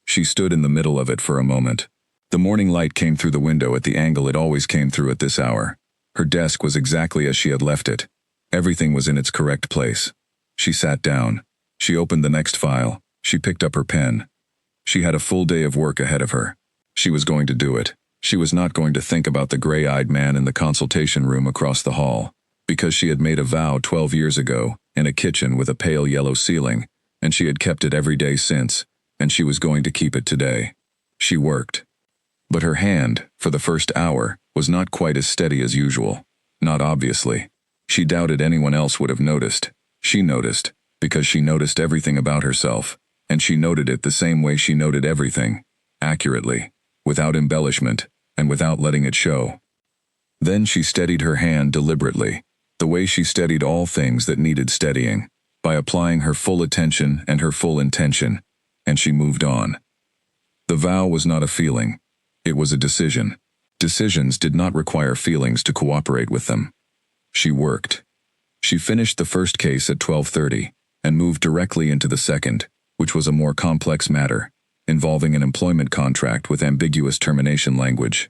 She stood in the middle of it for a moment. The morning light came through the window at the angle it always came through at this hour. Her desk was exactly as she had left it. Everything was in its correct place. She sat down. She opened the next file. She picked up her pen. She had a full day of work ahead of her. She was going to do it. She was not going to think about the gray-eyed man in the consultation room across the hall, because she had made a vow 12 years ago, in a kitchen with a pale yellow ceiling, and she had kept it every day since, and she was going to keep it today. She worked. But her hand, for the first hour, was not quite as steady as usual. Not obviously. She doubted anyone else would have noticed. She noticed, because she noticed everything about herself, and she noted it the same way she noted everything, accurately, without embellishment, and without letting it show. Then she steadied her hand deliberately, the way she steadied all things that needed steadying, by applying her full attention and her full intention, and she moved on. The vow was not a feeling. It was a decision. Decisions did not require feelings to cooperate with them. She worked. She finished the first case at 12:30, and moved directly into the second, which was a more complex matter, involving an employment contract with ambiguous termination language.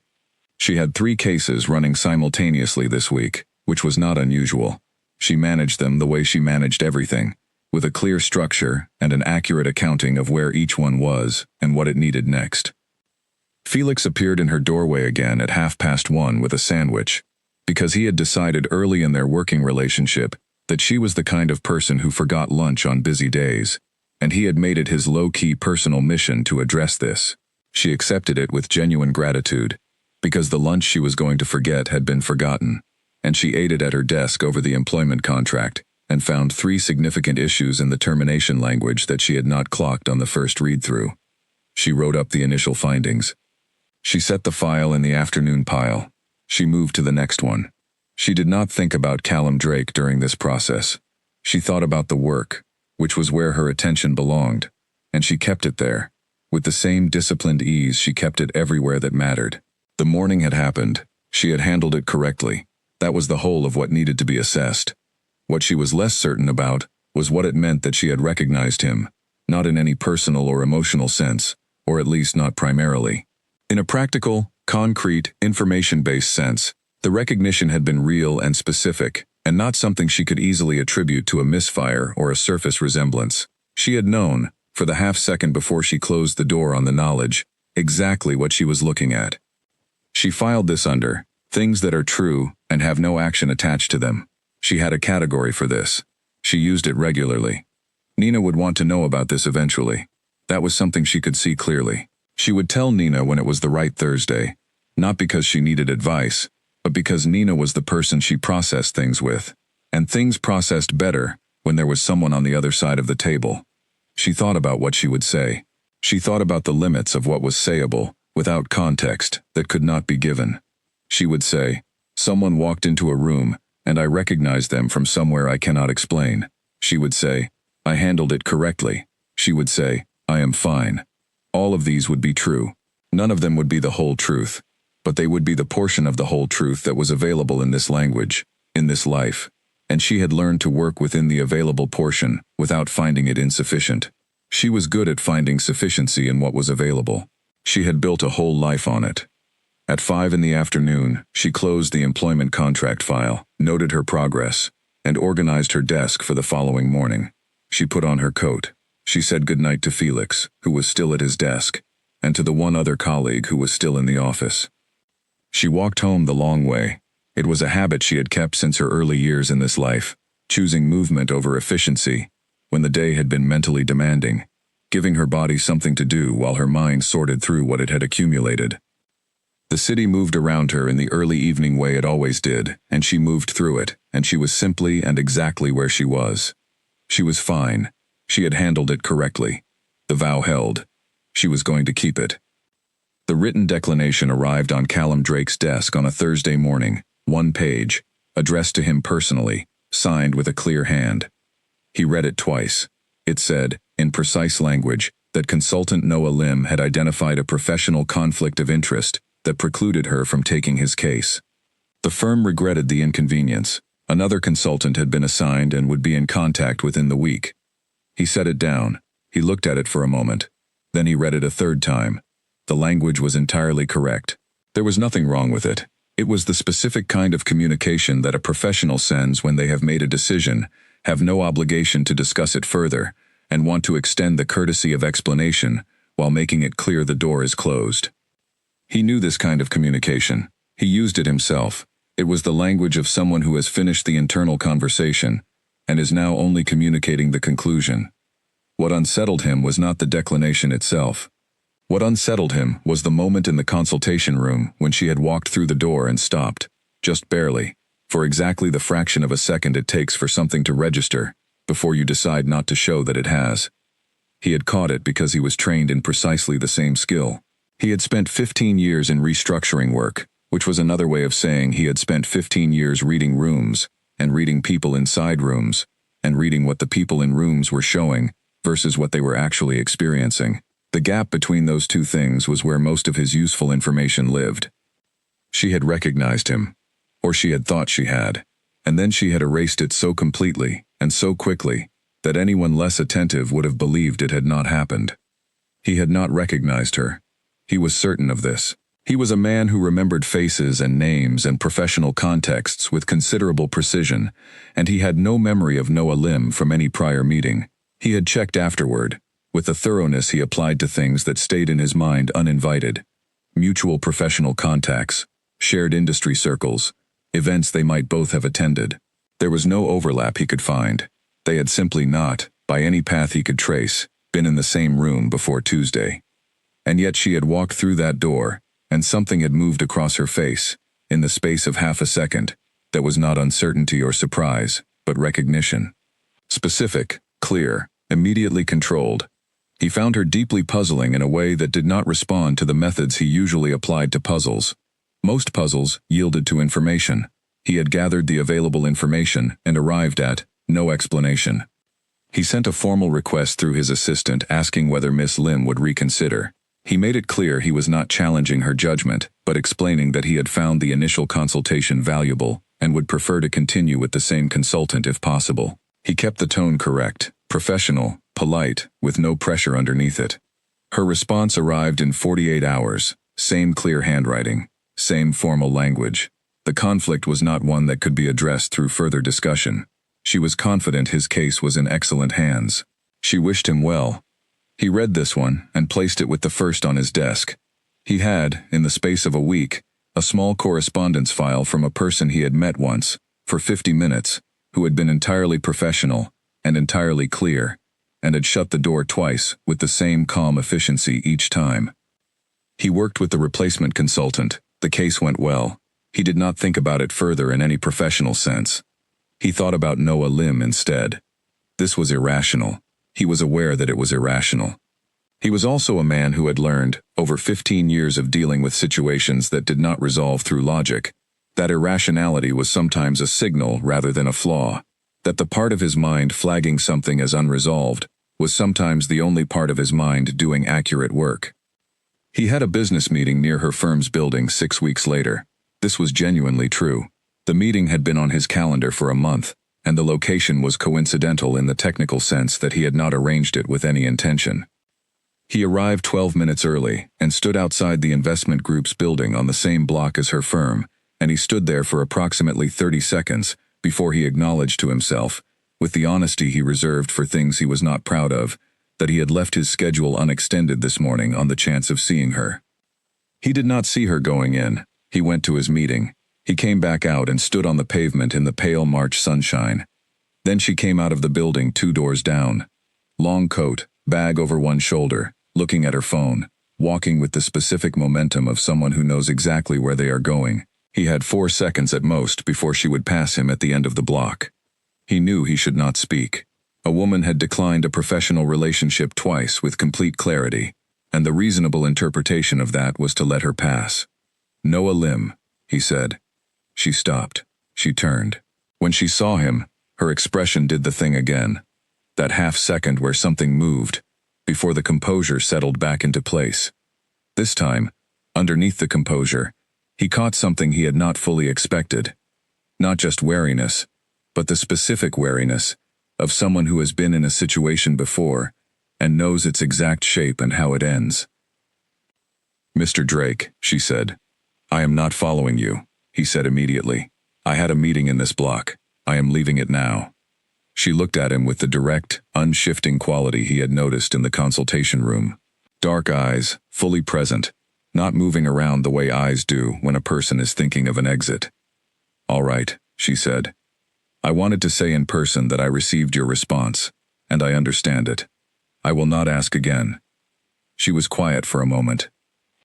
She had 3 cases running simultaneously this week, which was not unusual. She managed them the way she managed everything, with a clear structure and an accurate accounting of where each one was and what it needed next. Felix appeared in her doorway again at 1:30 with a sandwich, because he had decided early in their working relationship that she was the kind of person who forgot lunch on busy days, and he had made it his low-key personal mission to address this. She accepted it with genuine gratitude, because the lunch she was going to forget had been forgotten, and she ate it at her desk over the employment contract, and found 3 significant issues in the termination language that she had not clocked on the first read-through. She wrote up the initial findings. She set the file in the afternoon pile. She moved to the next one. She did not think about Callum Drake during this process. She thought about the work, which was where her attention belonged, and she kept it there. With the same disciplined ease she kept it everywhere that mattered. The morning had happened. She had handled it correctly. That was the whole of what needed to be assessed. What she was less certain about was what it meant that she had recognized him, not in any personal or emotional sense, or at least not primarily. In a practical, concrete, information-based sense, the recognition had been real and specific, and not something she could easily attribute to a misfire or a surface resemblance. She had known, for the half-second before she closed the door on the knowledge, exactly what she was looking at. She filed this under things that are true and have no action attached to them. She had a category for this. She used it regularly. Nina would want to know about this eventually. That was something she could see clearly. She would tell Nina when it was the right Thursday, not because she needed advice, but because Nina was the person she processed things with, and things processed better when there was someone on the other side of the table. She thought about what she would say. She thought about the limits of what was sayable, without context, that could not be given. She would say, "Someone walked into a room, and I recognized them from somewhere I cannot explain." She would say, "I handled it correctly." She would say, "I am fine." All of these would be true. None of them would be the whole truth, but they would be the portion of the whole truth that was available in this language, in this life, and she had learned to work within the available portion without finding it insufficient. She was good at finding sufficiency in what was available. She had built a whole life on it. At 5 in the afternoon, she closed the employment contract file, noted her progress, and organized her desk for the following morning. She put on her coat. She said goodnight to Felix, who was still at his desk, and to the one other colleague who was still in the office. She walked home the long way. It was a habit she had kept since her early years in this life, choosing movement over efficiency, when the day had been mentally demanding, giving her body something to do while her mind sorted through what it had accumulated. The city moved around her in the early evening way it always did, and she moved through it, and she was simply and exactly where she was. She was fine. She had handled it correctly. The vow held. She was going to keep it. The written declination arrived on Callum Drake's desk on a Thursday morning, 1 page, addressed to him personally, signed with a clear hand. He read it twice. It said, in precise language, that consultant Noah Lim had identified a professional conflict of interest that precluded her from taking his case. The firm regretted the inconvenience. Another consultant had been assigned and would be in contact within the week. He set it down. He looked at it for a moment. Then he read it a third time. The language was entirely correct. There was nothing wrong with it. It was the specific kind of communication that a professional sends when they have made a decision, have no obligation to discuss it further, and want to extend the courtesy of explanation while making it clear the door is closed. He knew this kind of communication. He used it himself. It was the language of someone who has finished the internal conversation and is now only communicating the conclusion. What unsettled him was not the declination itself. What unsettled him was the moment in the consultation room when she had walked through the door and stopped, just barely, for exactly the fraction of a second it takes for something to register before you decide not to show that it has. He had caught it because he was trained in precisely the same skill. He had spent 15 years in restructuring work, which was another way of saying he had spent 15 years reading rooms, and reading people inside rooms, and reading what the people in rooms were showing versus what they were actually experiencing. The gap between those two things was where most of his useful information lived. She had recognized him, or she had thought she had, and then she had erased it so completely and so quickly that anyone less attentive would have believed it had not happened. He had not recognized her. He was certain of this. He was a man who remembered faces and names and professional contexts with considerable precision, and he had no memory of Noah Lim from any prior meeting. He had checked afterward, with the thoroughness he applied to things that stayed in his mind uninvited. Mutual professional contacts, shared industry circles, events they might both have attended. There was no overlap he could find. They had simply not, by any path he could trace, been in the same room before Tuesday. And yet she had walked through that door, and something had moved across her face, in the space of half a second, that was not uncertainty or surprise, but recognition. Specific, clear, immediately controlled. He found her deeply puzzling in a way that did not respond to the methods he usually applied to puzzles. Most puzzles yielded to information. He had gathered the available information and arrived at no explanation. He sent a formal request through his assistant asking whether Miss Lim would reconsider. He made it clear he was not challenging her judgment, but explaining that he had found the initial consultation valuable and would prefer to continue with the same consultant if possible. He kept the tone correct, professional, polite, with no pressure underneath it. Her response arrived in 48 hours, same clear handwriting, same formal language. The conflict was not one that could be addressed through further discussion. She was confident his case was in excellent hands. She wished him well. He read this one and placed it with the first on his desk. He had, in the space of a week, a small correspondence file from a person he had met once, for 50 minutes, who had been entirely professional and entirely clear, and had shut the door twice with the same calm efficiency each time. He worked with the replacement consultant. The case went well. He did not think about it further in any professional sense. He thought about Noah Lim instead. This was irrational. He was aware that it was irrational. He was also a man who had learned, over 15 years of dealing with situations that did not resolve through logic, that irrationality was sometimes a signal rather than a flaw, that the part of his mind flagging something as unresolved was sometimes the only part of his mind doing accurate work. He had a business meeting near her firm's building 6 weeks later. This was genuinely true. The meeting had been on his calendar for a month, and the location was coincidental in the technical sense that he had not arranged it with any intention. He arrived 12 minutes early and stood outside the investment group's building on the same block as her firm, and he stood there for approximately 30 seconds before he acknowledged to himself, with the honesty he reserved for things he was not proud of, that he had left his schedule unextended this morning on the chance of seeing her. He did not see her going in. He went to his meeting. He came back out and stood on the pavement in the pale March sunshine. Then she came out of the building 2 doors down. Long coat, bag over one shoulder, looking at her phone, walking with the specific momentum of someone who knows exactly where they are going. He had 4 seconds at most before she would pass him at the end of the block. He knew he should not speak. A woman had declined a professional relationship twice with complete clarity, and the reasonable interpretation of that was to let her pass. Noah Lim, he said. She stopped. She turned. When she saw him, her expression did the thing again. That half second where something moved, before the composure settled back into place. This time, underneath the composure, he caught something he had not fully expected. Not just wariness, but the specific wariness of someone who has been in a situation before and knows its exact shape and how it ends. "Mr. Drake," she said. "I am not following you," he said immediately. "I had a meeting in this block. I am leaving it now." She looked at him with the direct, unshifting quality he had noticed in the consultation room. Dark eyes, fully present, not moving around the way eyes do when a person is thinking of an exit. "All right," she said. "I wanted to say in person that I received your response, and I understand it. I will not ask again." She was quiet for a moment.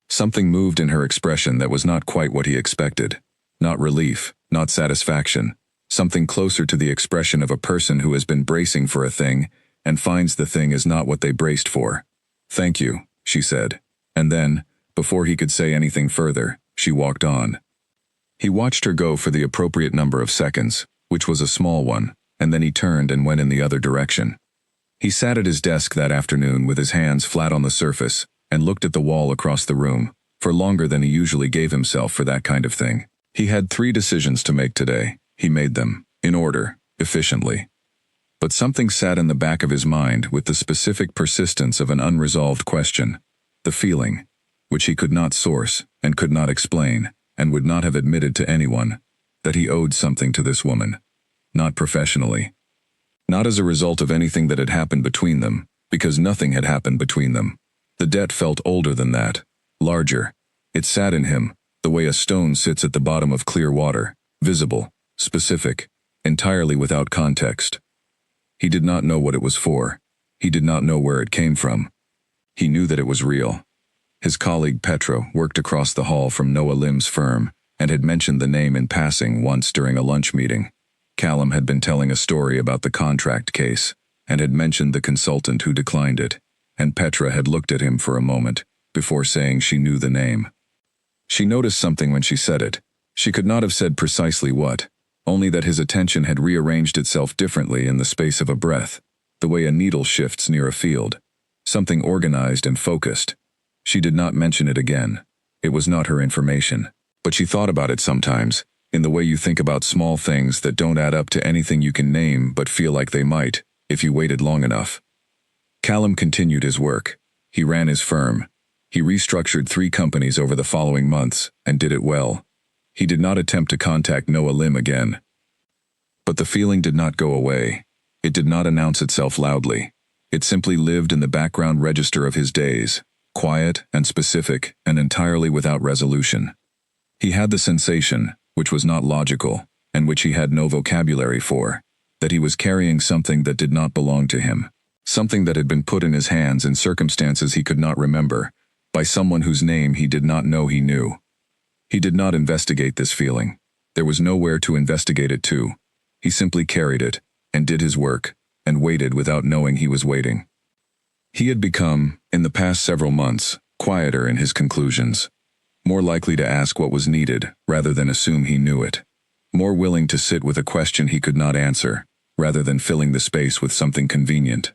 Something moved in her expression that was not quite what he expected. Not relief, not satisfaction. Something closer to the expression of a person who has been bracing for a thing and finds the thing is not what they braced for. "Thank you," she said. And then, before he could say anything further, she walked on. He watched her go for the appropriate number of seconds, which was a small one, and then he turned and went in the other direction. He sat at his desk that afternoon with his hands flat on the surface and looked at the wall across the room, for longer than he usually gave himself for that kind of thing. He had 3 decisions to make today. He made them, in order, efficiently. But something sat in the back of his mind with the specific persistence of an unresolved question. The feeling, which he could not source and could not explain, and would not have admitted to anyone, that he owed something to this woman. Not professionally. Not as a result of anything that had happened between them, because nothing had happened between them. The debt felt older than that, larger. It sat in him, the way a stone sits at the bottom of clear water, visible, specific, entirely without context. He did not know what it was for. He did not know where it came from. He knew that it was real. His colleague Petra worked across the hall from Noah Lim's firm and had mentioned the name in passing once during a lunch meeting. Callum had been telling a story about the contract case and had mentioned the consultant who declined it, and Petra had looked at him for a moment before saying she knew the name. She noticed something when she said it. She could not have said precisely what, only that his attention had rearranged itself differently in the space of a breath, the way a needle shifts near a field. Something organized and focused. She did not mention it again. It was not her information. But she thought about it sometimes, in the way you think about small things that don't add up to anything you can name but feel like they might, if you waited long enough. Callum continued his work. He ran his firm. He restructured 3 companies over the following months, and did it well. He did not attempt to contact Noah Lim again. But the feeling did not go away. It did not announce itself loudly. It simply lived in the background register of his days, quiet and specific and entirely without resolution. He had the sensation, which was not logical, and which he had no vocabulary for, that he was carrying something that did not belong to him, something that had been put in his hands in circumstances he could not remember, by someone whose name he did not know he knew. He did not investigate this feeling. There was nowhere to investigate it to. He simply carried it, and did his work, and waited without knowing he was waiting. He had become, in the past several months, quieter in his conclusions, more likely to ask what was needed rather than assume he knew it, more willing to sit with a question he could not answer, rather than filling the space with something convenient.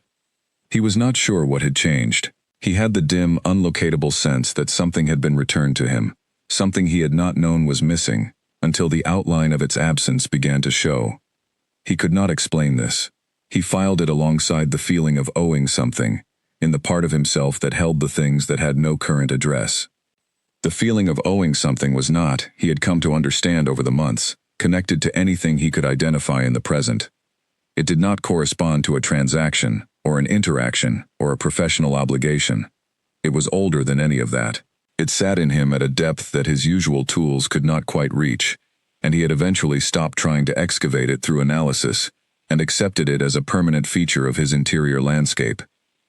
He was not sure what had changed. He had the dim, unlocatable sense that something had been returned to him, something he had not known was missing, until the outline of its absence began to show. He could not explain this. He filed it alongside the feeling of owing something, in the part of himself that held the things that had no current address. The feeling of owing something was not, he had come to understand over the months, connected to anything he could identify in the present. It did not correspond to a transaction, or an interaction, or a professional obligation. It was older than any of that. It sat in him at a depth that his usual tools could not quite reach, and he had eventually stopped trying to excavate it through analysis, and accepted it as a permanent feature of his interior landscape,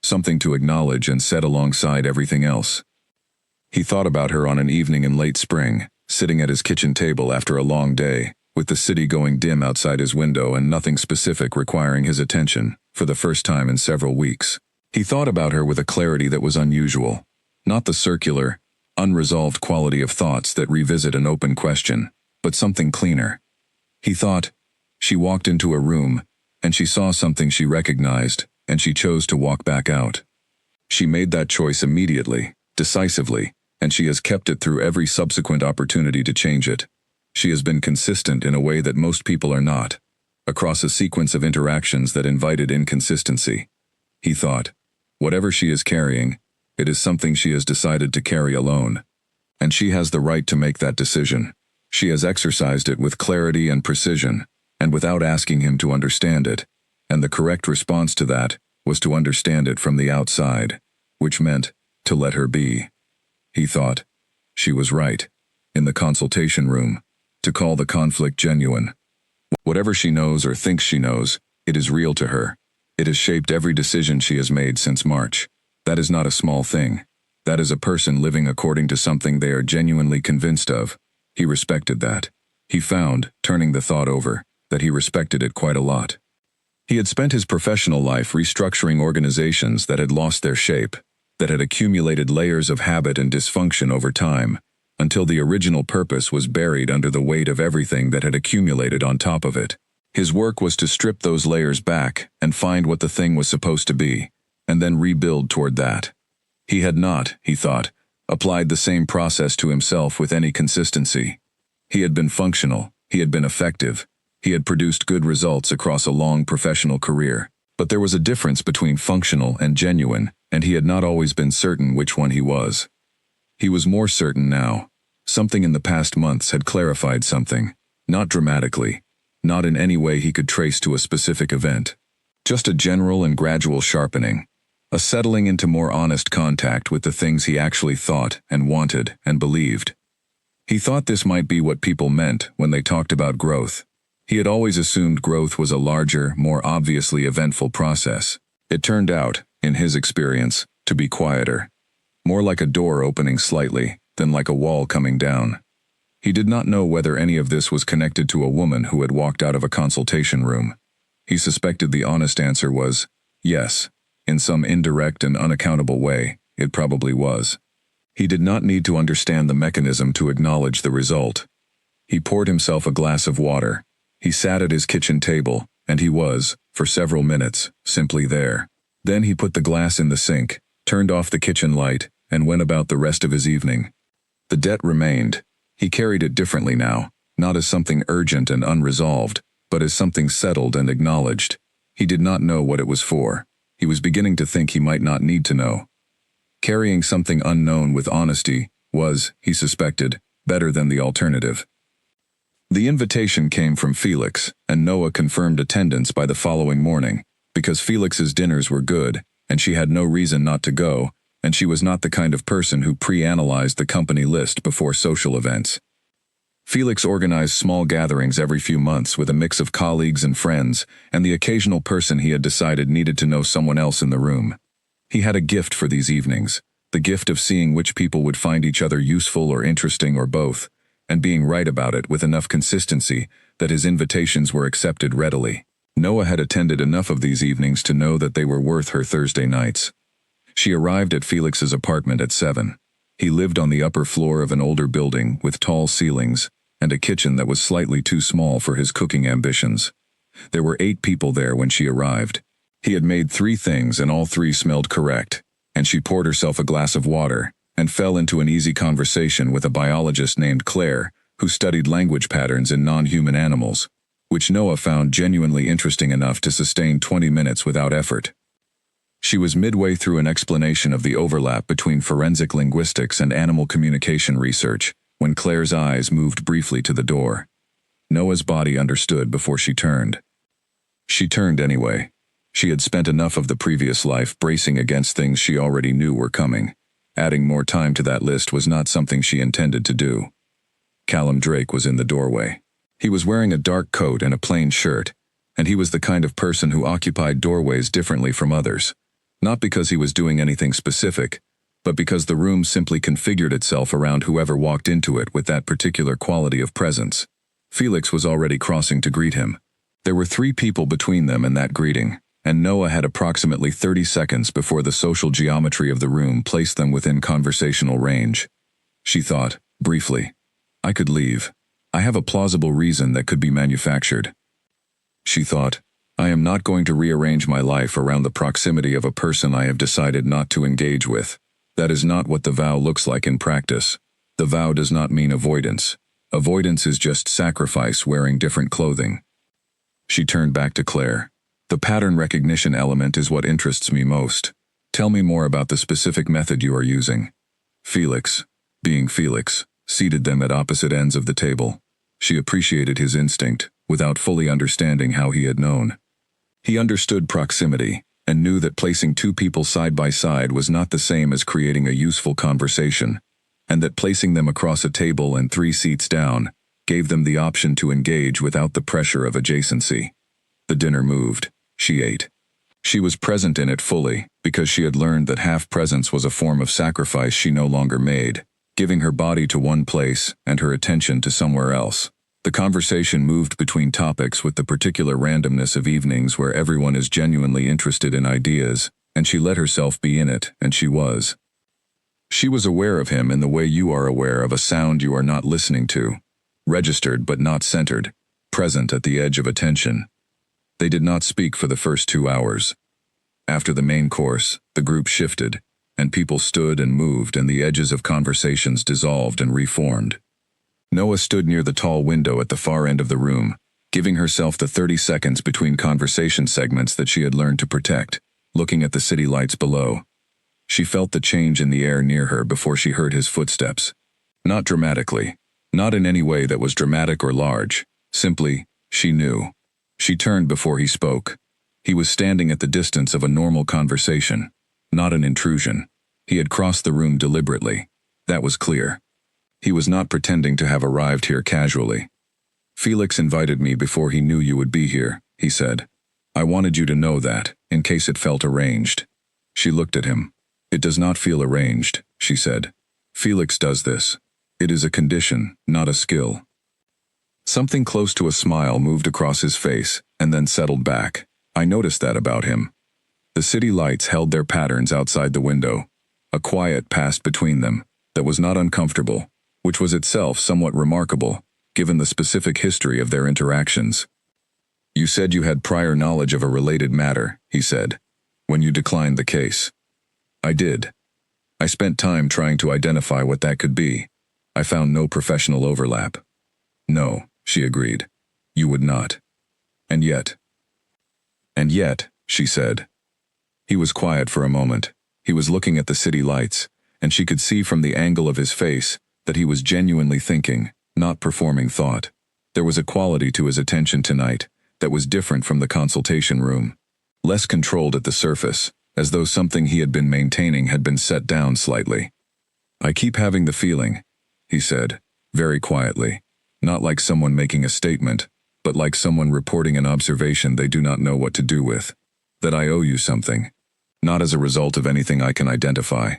something to acknowledge and set alongside everything else. He thought about her on an evening in late spring, sitting at his kitchen table after a long day, with the city going dim outside his window and nothing specific requiring his attention, for the first time in several weeks. He thought about her with a clarity that was unusual, not the circular, unresolved quality of thoughts that revisit an open question, but something cleaner. He thought, she walked into a room, and she saw something she recognized, and she chose to walk back out. She made that choice immediately, decisively, and she has kept it through every subsequent opportunity to change it. She has been consistent in a way that most people are not. across a sequence of interactions that invited inconsistency. He thought, whatever she is carrying, it is something she has decided to carry alone. And she has the right to make that decision. She has exercised it with clarity and precision, and without asking him to understand it. And the correct response to that was to understand it from the outside, which meant to let her be. He thought, she was right, in the consultation room, to call the conflict genuine. Whatever she knows or thinks she knows, it is real to her. It has shaped every decision she has made since March. That is not a small thing. That is a person living according to something they are genuinely convinced of. He respected that. He found, turning the thought over, that he respected it quite a lot. He had spent his professional life restructuring organizations that had lost their shape, that had accumulated layers of habit and dysfunction over time, until the original purpose was buried under the weight of everything that had accumulated on top of it. His work was to strip those layers back and find what the thing was supposed to be, and then rebuild toward that. He had not, he thought, applied the same process to himself with any consistency. He had been functional, he had been effective, he had produced good results across a long professional career. But there was a difference between functional and genuine, and he had not always been certain which one he was. He was more certain now. Something in the past months had clarified something, not dramatically, not in any way he could trace to a specific event. Just a general and gradual sharpening, a settling into more honest contact with the things he actually thought and wanted and believed. He thought this might be what people meant when they talked about growth. He had always assumed growth was a larger, more obviously eventful process. It turned out, in his experience, to be quieter. More like a door opening slightly than like a wall coming down. He did not know whether any of this was connected to a woman who had walked out of a consultation room. He suspected the honest answer was, yes. In some indirect and unaccountable way, it probably was. He did not need to understand the mechanism to acknowledge the result. He poured himself a glass of water. He sat at his kitchen table, and he was, for several minutes, simply there. Then he put the glass in the sink, turned off the kitchen light, and went about the rest of his evening. The debt remained. He carried it differently now, not as something urgent and unresolved, but as something settled and acknowledged. He did not know what it was for. He was beginning to think he might not need to know. Carrying something unknown with honesty was, he suspected, better than the alternative. The invitation came from Felix, and Noah confirmed attendance by the following morning, because Felix's dinners were good, and she had no reason not to go, and she was not the kind of person who pre-analyzed the company list before social events. Felix organized small gatherings every few months with a mix of colleagues and friends, and the occasional person he had decided needed to know someone else in the room. He had a gift for these evenings, the gift of seeing which people would find each other useful or interesting or both, and being right about it with enough consistency that his invitations were accepted readily. Noah had attended enough of these evenings to know that they were worth her Thursday nights. She arrived at Felix's apartment at 7. He lived on the upper floor of an older building with tall ceilings and a kitchen that was slightly too small for his cooking ambitions. There were 8 people there when she arrived. He had made 3 things and all 3 smelled correct, and she poured herself a glass of water and fell into an easy conversation with a biologist named Claire, who studied language patterns in non-human animals, which Noah found genuinely interesting enough to sustain 20 minutes without effort. She was midway through an explanation of the overlap between forensic linguistics and animal communication research, when Claire's eyes moved briefly to the door. Noah's body understood before she turned. She turned anyway. She had spent enough of the previous life bracing against things she already knew were coming. Adding more time to that list was not something she intended to do. Callum Drake was in the doorway. He was wearing a dark coat and a plain shirt, and he was the kind of person who occupied doorways differently from others, not because he was doing anything specific, but because the room simply configured itself around whoever walked into it with that particular quality of presence. Felix was already crossing to greet him. There were 3 people between them and that greeting, and Noah had approximately 30 seconds before the social geometry of the room placed them within conversational range. She thought, briefly, I could leave. I have a plausible reason that could be manufactured. She thought, I am not going to rearrange my life around the proximity of a person I have decided not to engage with. That is not what the vow looks like in practice. The vow does not mean avoidance. Avoidance is just sacrifice wearing different clothing. She turned back to Claire. The pattern recognition element is what interests me most. Tell me more about the specific method you are using. Felix, being Felix, seated them at opposite ends of the table. She appreciated his instinct, without fully understanding how he had known. He understood proximity, and knew that placing two people side by side was not the same as creating a useful conversation, and that placing them across a table and 3 seats down gave them the option to engage without the pressure of adjacency. The dinner moved. She ate. She was present in it fully, because she had learned that half-presence was a form of sacrifice she no longer made, giving her body to one place and her attention to somewhere else. The conversation moved between topics with the particular randomness of evenings where everyone is genuinely interested in ideas, and she let herself be in it, and she was. She was aware of him in the way you are aware of a sound you are not listening to, registered but not centered, present at the edge of attention. They did not speak for the first 2 hours. After the main course, the group shifted, and people stood and moved and the edges of conversations dissolved and reformed. Noah stood near the tall window at the far end of the room, giving herself the 30 seconds between conversation segments that she had learned to protect, looking at the city lights below. She felt the change in the air near her before she heard his footsteps. Not dramatically, not in any way that was dramatic or large, simply, she knew. She turned before he spoke. He was standing at the distance of a normal conversation, not an intrusion. He had crossed the room deliberately. That was clear. He was not pretending to have arrived here casually. Felix invited me before he knew you would be here, he said. I wanted you to know that, in case it felt arranged. She looked at him. It does not feel arranged, she said. Felix does this. It is a condition, not a skill. Something close to a smile moved across his face, and then settled back. I noticed that about him. The city lights held their patterns outside the window. A quiet passed between them, that was not uncomfortable, which was itself somewhat remarkable, given the specific history of their interactions. You said you had prior knowledge of a related matter, he said, when you declined the case. I did. I spent time trying to identify what that could be. I found no professional overlap. No, she agreed. You would not. And yet, she said. He was quiet for a moment. He was looking at the city lights, and she could see from the angle of his face that he was genuinely thinking, not performing thought. There was a quality to his attention tonight that was different from the consultation room, less controlled at the surface, as though something he had been maintaining had been set down slightly. I keep having the feeling, he said, very quietly, not like someone making a statement, but like someone reporting an observation they do not know what to do with, that I owe you something, not as a result of anything I can identify,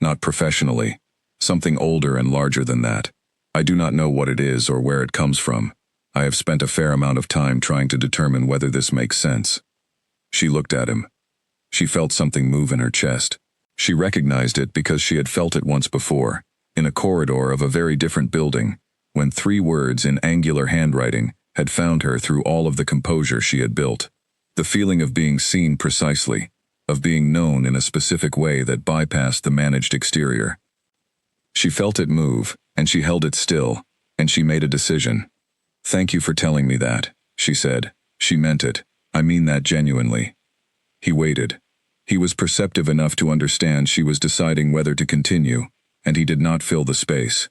not professionally, something older and larger than that. I do not know what it is or where it comes from. I have spent a fair amount of time trying to determine whether this makes sense. She looked at him. She felt something move in her chest. She recognized it because she had felt it once before, in a corridor of a very different building, when 3 words in angular handwriting had found her through all of the composure she had built. The feeling of being seen precisely, of being known in a specific way that bypassed the managed exterior. She felt it move, and she held it still, and she made a decision. Thank you for telling me that, she said. She meant it. I mean that genuinely. He waited. He was perceptive enough to understand she was deciding whether to continue, and he did not fill the space.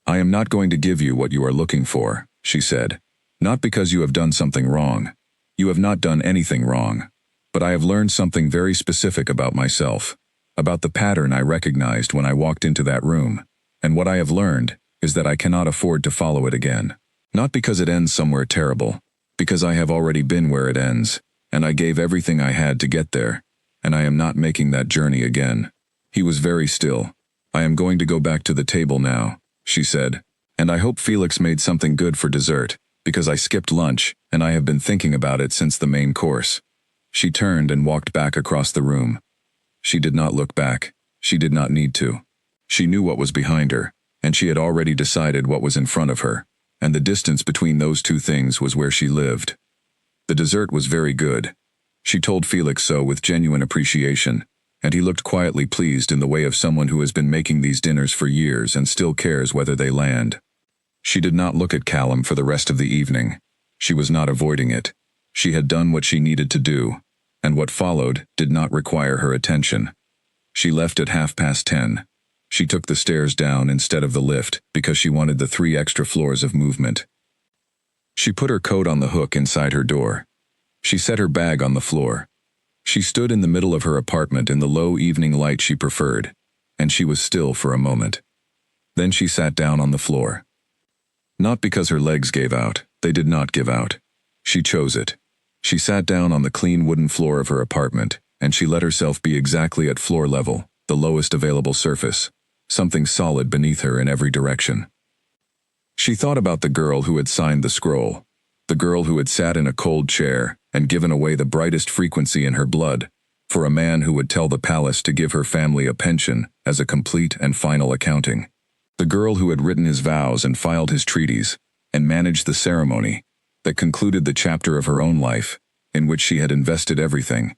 I am not going to give you what you are looking for, she said. Not because you have done something wrong. You have not done anything wrong. But I have learned something very specific about myself, about the pattern I recognized when I walked into that room, and what I have learned is that I cannot afford to follow it again. Not because it ends somewhere terrible, because I have already been where it ends, and I gave everything I had to get there, and I am not making that journey again. He was very still. I am going to go back to the table now, she said, and I hope Felix made something good for dessert, because I skipped lunch, and I have been thinking about it since the main course. She turned and walked back across the room. She did not look back. She did not need to. She knew what was behind her, and she had already decided what was in front of her, and the distance between those two things was where she lived. The dessert was very good. She told Felix so with genuine appreciation, and he looked quietly pleased in the way of someone who has been making these dinners for years and still cares whether they land. She did not look at Callum for the rest of the evening. She was not avoiding it. She had done what she needed to do, and what followed did not require her attention. She left at 10:30. She took the stairs down instead of the lift because she wanted the 3 extra floors of movement. She put her coat on the hook inside her door. She set her bag on the floor. She stood in the middle of her apartment in the low evening light she preferred, and she was still for a moment. Then she sat down on the floor. Not because her legs gave out. They did not give out. She chose it. She sat down on the clean wooden floor of her apartment, and she let herself be exactly at floor level, the lowest available surface, something solid beneath her in every direction. She thought about the girl who had signed the scroll, the girl who had sat in a cold chair and given away the brightest frequency in her blood, for a man who would tell the palace to give her family a pension as a complete and final accounting. The girl who had written his vows and filed his treaties, and managed the ceremony that concluded the chapter of her own life, in which she had invested everything.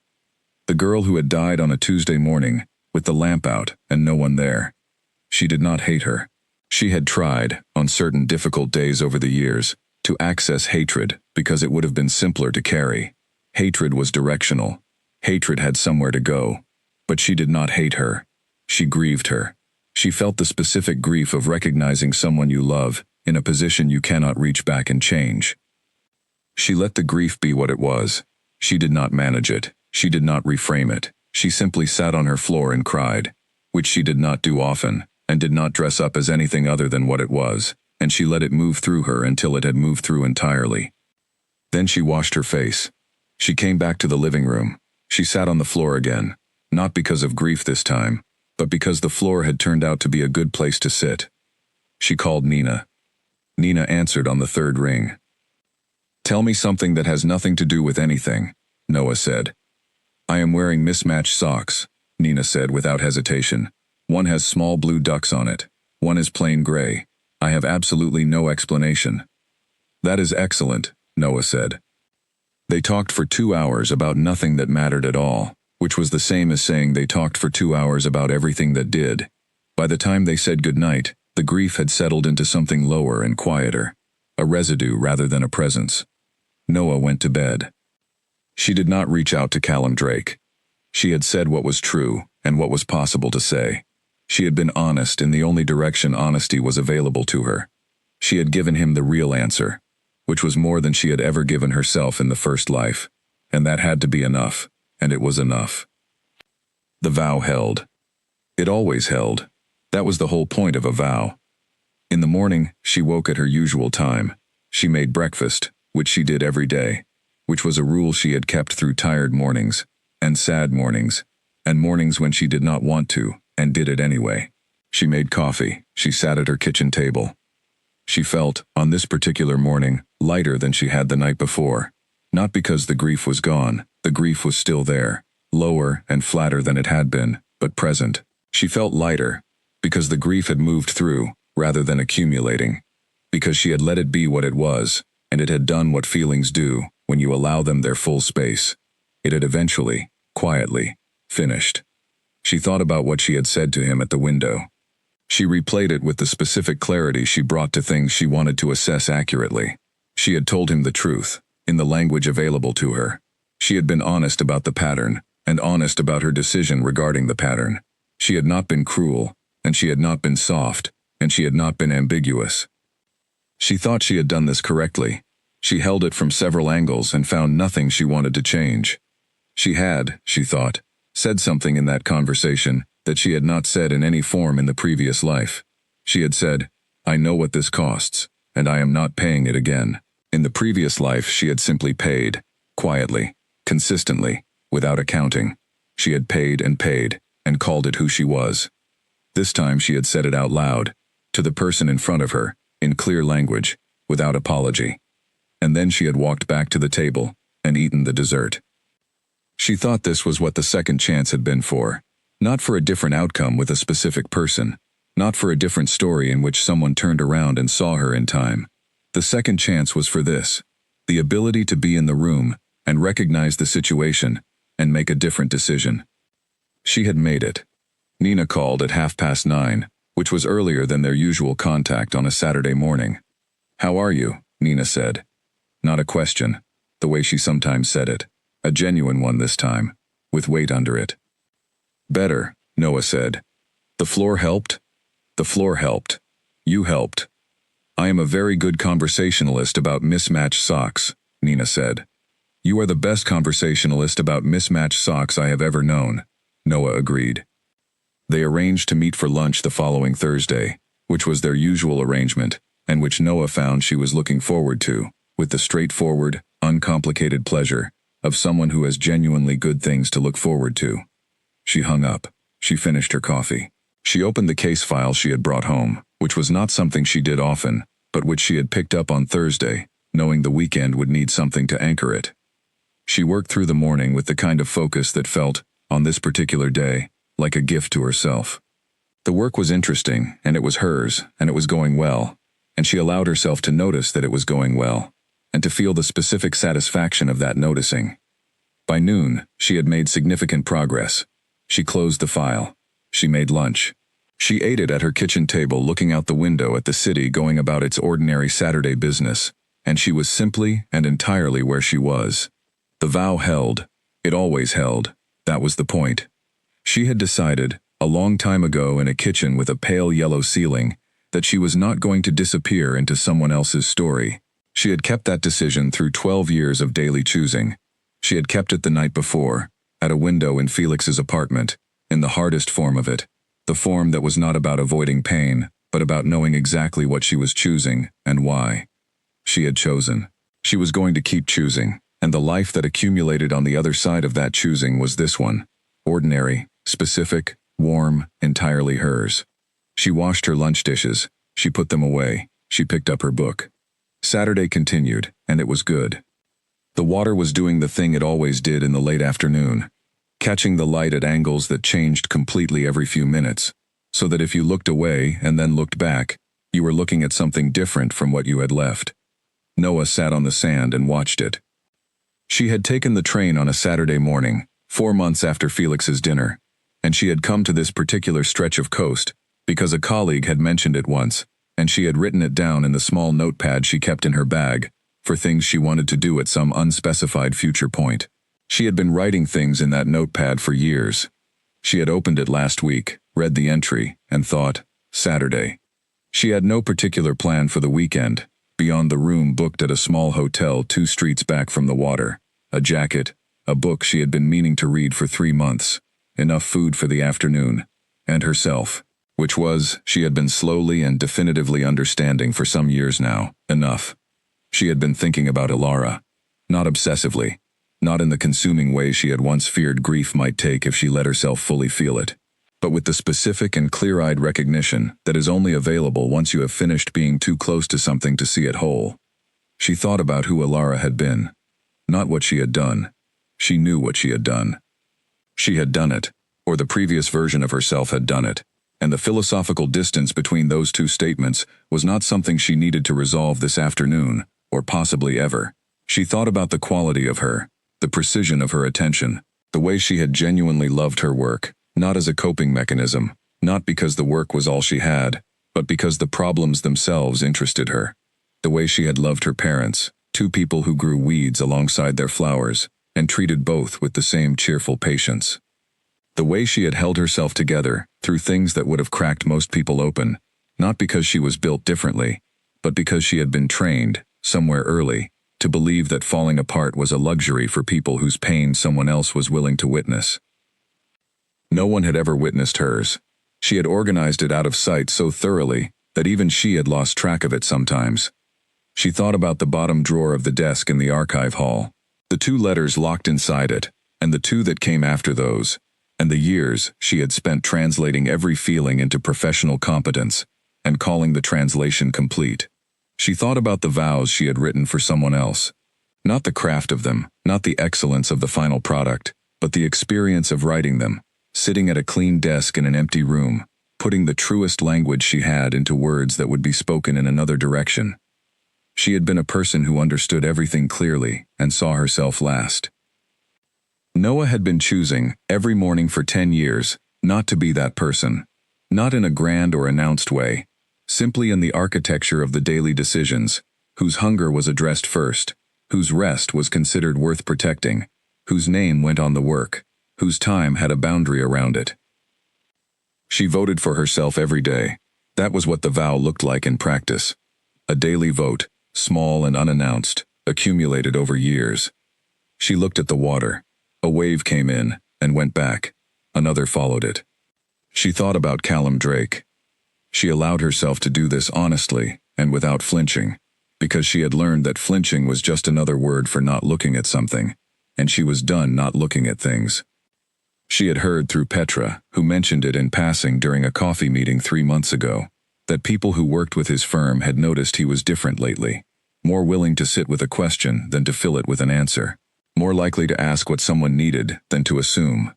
The girl who had died on a Tuesday morning, with the lamp out and no one there. She did not hate her. She had tried, on certain difficult days over the years, to access hatred because it would have been simpler to carry. Hatred was directional. Hatred had somewhere to go. But she did not hate her. She grieved her. She felt the specific grief of recognizing someone you love in a position you cannot reach back and change. She let the grief be what it was. She did not manage it. She did not reframe it. She simply sat on her floor and cried, which she did not do often, and did not dress up as anything other than what it was, and she let it move through her until it had moved through entirely. Then she washed her face. She came back to the living room. She sat on the floor again, not because of grief this time, but because the floor had turned out to be a good place to sit. She called Nina. Nina answered on the 3rd ring. "Tell me something that has nothing to do with anything," Noah said. "I am wearing mismatched socks," Nina said without hesitation. "One has small blue ducks on it. One is plain gray. I have absolutely no explanation." "That is excellent," Noah said. They talked for 2 hours about nothing that mattered at all, which was the same as saying they talked for 2 hours about everything that did. By the time they said goodnight, the grief had settled into something lower and quieter, a residue rather than a presence. Noah went to bed. She did not reach out to Callum Drake. She had said what was true and what was possible to say. She had been honest in the only direction honesty was available to her. She had given him the real answer, which was more than she had ever given herself in the first life, and that had to be enough, and it was enough. The vow held. It always held. That was the whole point of a vow. In the morning, she woke at her usual time. She made breakfast, which she did every day, which was a rule she had kept through tired mornings, and sad mornings, and mornings when she did not want to, and did it anyway. She made coffee. She sat at her kitchen table. She felt, on this particular morning, lighter than she had the night before. Not because the grief was gone. The grief was still there, lower and flatter than it had been, but present. She felt lighter, because the grief had moved through, rather than accumulating. Because she had let it be what it was, and it had done what feelings do when you allow them their full space. It had eventually, quietly, finished. She thought about what she had said to him at the window. She replayed it with the specific clarity she brought to things she wanted to assess accurately. She had told him the truth, in the language available to her. She had been honest about the pattern, and honest about her decision regarding the pattern. She had not been cruel, and she had not been soft, and she had not been ambiguous. She thought she had done this correctly. She held it from several angles and found nothing she wanted to change. She had, she thought, said something in that conversation that she had not said in any form in the previous life. She had said, "I know what this costs, and I am not paying it again." In the previous life she had simply paid, quietly, consistently, without accounting. She had paid, and called it who she was. This time she had said it out loud, to the person in front of her, in clear language, without apology. And then she had walked back to the table, and eaten the dessert. She thought this was what the second chance had been for. Not for a different outcome with a specific person. Not for a different story in which someone turned around and saw her in time. The second chance was for this. The ability to be in the room, and recognize the situation, and make a different decision. She had made it. Nina called at 9:30, which was earlier than their usual contact on a Saturday morning. "How are you?" Nina said. not a question, the way she sometimes said it. A genuine one this time, with weight under it. Better, Noah said. The floor helped? The floor helped. You helped. I am a very good conversationalist about mismatched socks, Nina said. You are the best conversationalist about mismatched socks I have ever known, Noah agreed. They arranged to meet for lunch the following Thursday, which was their usual arrangement, and which Noah found she was looking forward to, with the straightforward, uncomplicated pleasure of someone who has genuinely good things to look forward to. She hung up. She finished her coffee. She opened the case file she had brought home, which was not something she did often, but which she had picked up on Thursday, knowing the weekend would need something to anchor it. She worked through the morning with the kind of focus that felt, on this particular day, like a gift to herself. The work was interesting, and it was hers, and it was going well, and she allowed herself to notice that it was going well, and to feel the specific satisfaction of that noticing. By noon, she had made significant progress. She closed the file. She made lunch. She ate it at her kitchen table, looking out the window at the city going about its ordinary Saturday business, and she was simply and entirely where she was. The vow held. It always held. That was the point. She had decided, a long time ago in a kitchen with a pale yellow ceiling, that she was not going to disappear into someone else's story. She had kept that decision through 12 years of daily choosing. She had kept it the night before, at a window in Felix's apartment, in the hardest form of it, the form that was not about avoiding pain, but about knowing exactly what she was choosing and why. She had chosen. She was going to keep choosing, and the life that accumulated on the other side of that choosing was this one. Ordinary, specific, warm, entirely hers. She washed her lunch dishes. She put them away. She picked up her book. Saturday continued, and it was good. The water was doing the thing it always did in the late afternoon, catching the light at angles that changed completely every few minutes, so that if you looked away and then looked back, you were looking at something different from what you had left. Noah sat on the sand and watched it. She had taken the train on a Saturday morning, 4 months after Felix's dinner, and she had come to this particular stretch of coast because a colleague had mentioned it once, and she had written it down in the small notepad she kept in her bag for things she wanted to do at some unspecified future point. She had been writing things in that notepad for years. She had opened it last week, read the entry, and thought, Saturday. She had no particular plan for the weekend, beyond the room booked at a small hotel 2 streets back from the water, a jacket, a book she had been meaning to read for 3 months, enough food for the afternoon, and herself, which was, she had been slowly and definitively understanding for some years now, enough. She had been thinking about Ilara, not obsessively, not in the consuming way she had once feared grief might take if she let herself fully feel it, but with the specific and clear-eyed recognition that is only available once you have finished being too close to something to see it whole. She thought about who Ilara had been, not what she had done. She knew what she had done. She had done it, or the previous version of herself had done it, and the philosophical distance between those two statements was not something she needed to resolve this afternoon, or possibly ever. She thought about the quality of her, the precision of her attention, the way she had genuinely loved her work, not as a coping mechanism, not because the work was all she had, but because the problems themselves interested her. The way she had loved her parents, 2 people who grew weeds alongside their flowers, and treated both with the same cheerful patience. The way she had held herself together through things that would have cracked most people open, not because she was built differently, but because she had been trained, somewhere early, to believe that falling apart was a luxury for people whose pain someone else was willing to witness. No one had ever witnessed hers. She had organized it out of sight so thoroughly that even she had lost track of it sometimes. She thought about the bottom drawer of the desk in the archive hall, the 2 letters locked inside it, and the 2 that came after those, and the years she had spent translating every feeling into professional competence, and calling the translation complete. She thought about the vows she had written for someone else. Not the craft of them, not the excellence of the final product, but the experience of writing them, sitting at a clean desk in an empty room, putting the truest language she had into words that would be spoken in another direction. She had been a person who understood everything clearly and saw herself last. Noah had been choosing, every morning for 10 years, not to be that person. Not in a grand or announced way, simply in the architecture of the daily decisions, whose hunger was addressed first, whose rest was considered worth protecting, whose name went on the work, whose time had a boundary around it. She voted for herself every day. That was what the vow looked like in practice. A daily vote, small and unannounced, accumulated over years. She looked at the water. A wave came in and went back. Another followed it. She thought about Callum Drake. She allowed herself to do this honestly and without flinching, because she had learned that flinching was just another word for not looking at something, and she was done not looking at things. She had heard through Petra, who mentioned it in passing during a coffee meeting 3 months ago, that people who worked with his firm had noticed he was different lately, more willing to sit with a question than to fill it with an answer, more likely to ask what someone needed than to assume,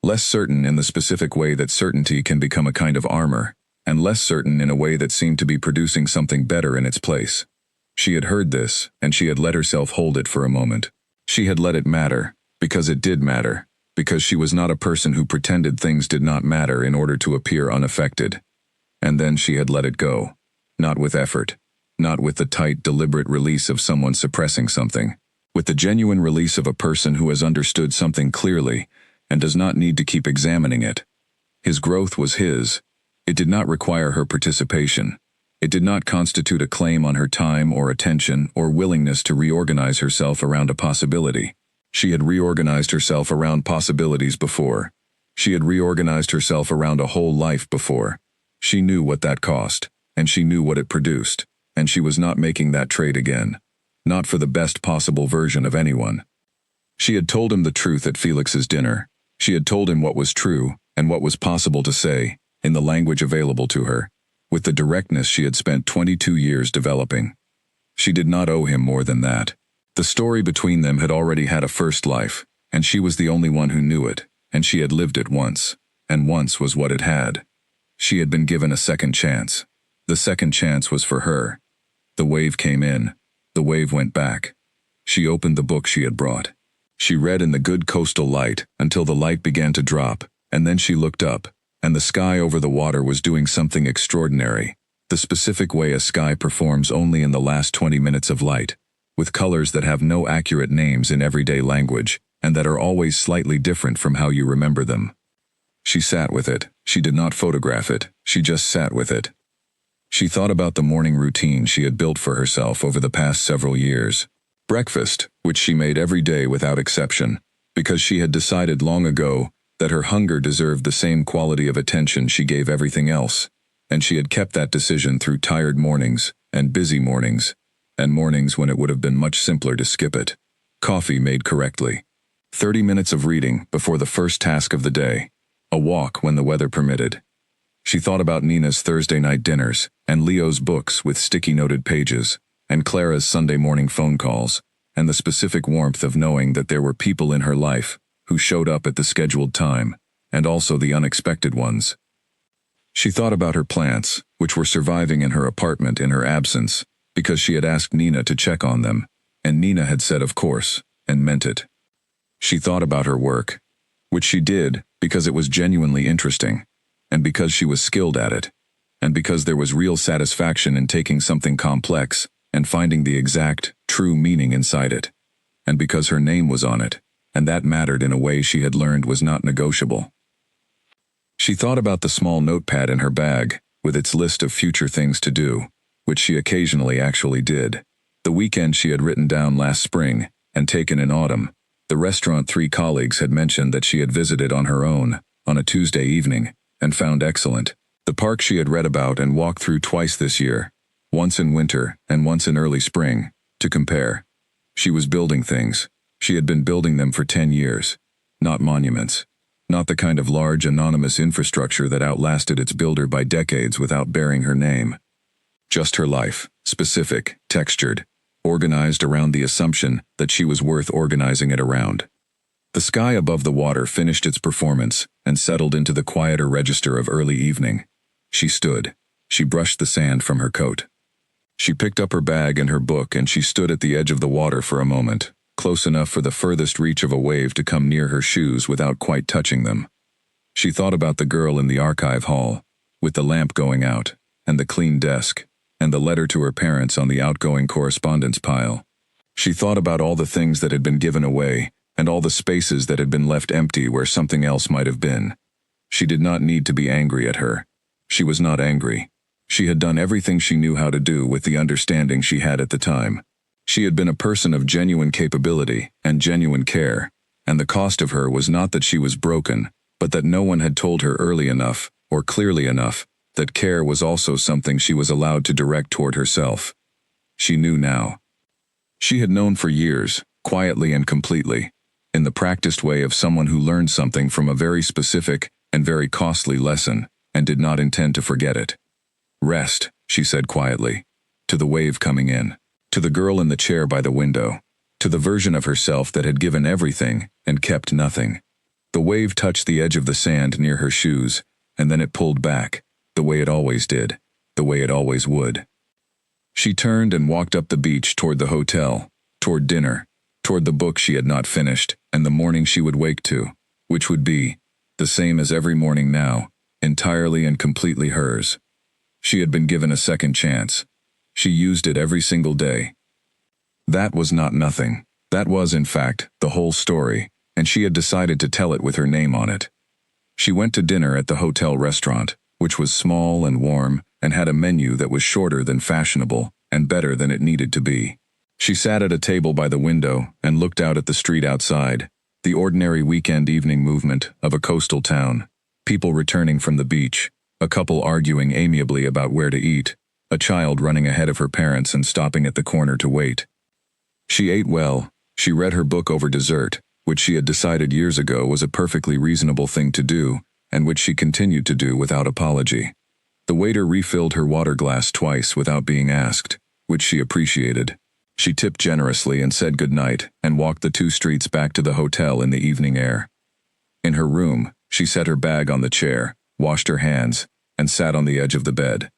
less certain in the specific way that certainty can become a kind of armor, and less certain in a way that seemed to be producing something better in its place. She had heard this, and she had let herself hold it for a moment. She had let it matter, because it did matter, because she was not a person who pretended things did not matter in order to appear unaffected. And then she had let it go. Not with effort. Not with the tight, deliberate release of someone suppressing something. With the genuine release of a person who has understood something clearly and does not need to keep examining it. His growth was his. It did not require her participation. It did not constitute a claim on her time or attention or willingness to reorganize herself around a possibility. She had reorganized herself around possibilities before. She had reorganized herself around a whole life before. She knew what that cost, and she knew what it produced, and she was not making that trade again. Not for the best possible version of anyone. She had told him the truth at Felix's dinner. She had told him what was true and what was possible to say, in the language available to her, with the directness she had spent 22 years developing. She did not owe him more than that. The story between them had already had a first life, and she was the only one who knew it, and she had lived it once, and once was what it had. She had been given a second chance. The second chance was for her. The wave came in. The wave went back. She opened the book she had brought. She read in the good coastal light until the light began to drop, and then she looked up, and the sky over the water was doing something extraordinary, the specific way a sky performs only in the last 20 minutes of light, with colors that have no accurate names in everyday language, and that are always slightly different from how you remember them. She sat with it. She did not photograph it. She just sat with it. She thought about the morning routine she had built for herself over the past several years. Breakfast, which she made every day without exception, because she had decided long ago that her hunger deserved the same quality of attention she gave everything else, and she had kept that decision through tired mornings, and busy mornings, and mornings when it would have been much simpler to skip it. Coffee made correctly. 30 minutes of reading before the first task of the day. A walk when the weather permitted. She thought about Nina's Thursday night dinners, and Leo's books with sticky-noted pages, and Clara's Sunday morning phone calls, and the specific warmth of knowing that there were people in her life who showed up at the scheduled time, and also the unexpected ones. She thought about her plants, which were surviving in her apartment in her absence, because she had asked Nina to check on them, and Nina had said of course, and meant it. She thought about her work, which she did because it was genuinely interesting, and because she was skilled at it, and because there was real satisfaction in taking something complex and finding the exact, true meaning inside it, and because her name was on it, and that mattered in a way she had learned was not negotiable. She thought about the small notepad in her bag, with its list of future things to do, which she occasionally actually did. The weekend she had written down last spring, and taken in autumn. The restaurant 3 colleagues had mentioned that she had visited on her own, on a Tuesday evening, and found excellent. The park she had read about and walked through twice this year, once in winter and once in early spring, to compare. She was building things. She had been building them for 10 years. Not monuments. Not the kind of large anonymous infrastructure that outlasted its builder by decades without bearing her name. Just her life, specific, textured, organized around the assumption that she was worth organizing it around. The sky above the water finished its performance and settled into the quieter register of early evening. She stood. She brushed the sand from her coat. She picked up her bag and her book, and she stood at the edge of the water for a moment, close enough for the furthest reach of a wave to come near her shoes without quite touching them. She thought about the girl in the archive hall, with the lamp going out, and the clean desk, and the letter to her parents on the outgoing correspondence pile. She thought about all the things that had been given away, and all the spaces that had been left empty where something else might have been. She did not need to be angry at her. She was not angry. She had done everything she knew how to do with the understanding she had at the time. She had been a person of genuine capability and genuine care, and the cost of her was not that she was broken, but that no one had told her early enough, or clearly enough, that care was also something she was allowed to direct toward herself. She knew now. She had known for years, quietly and completely, in the practiced way of someone who learned something from a very specific and very costly lesson, and did not intend to forget it. Rest, she said quietly, to the wave coming in, to the girl in the chair by the window, to the version of herself that had given everything and kept nothing. The wave touched the edge of the sand near her shoes, and then it pulled back, the way it always did, the way it always would. She turned and walked up the beach toward the hotel, toward dinner, toward the book she had not finished, and the morning she would wake to, which would be the same as every morning now, entirely and completely hers. She had been given a second chance. She used it every single day. That was not nothing. That was, in fact, the whole story, and she had decided to tell it with her name on it. She went to dinner at the hotel restaurant, which was small and warm, and had a menu that was shorter than fashionable and better than it needed to be. She sat at a table by the window and looked out at the street outside, the ordinary weekend evening movement of a coastal town, people returning from the beach, a couple arguing amiably about where to eat, a child running ahead of her parents and stopping at the corner to wait. She ate well. She read her book over dessert, which she had decided years ago was a perfectly reasonable thing to do, and which she continued to do without apology. The waiter refilled her water glass twice without being asked, which she appreciated. She tipped generously and said goodnight and walked the 2 streets back to the hotel in the evening air. In her room, she set her bag on the chair, washed her hands, and sat on the edge of the bed.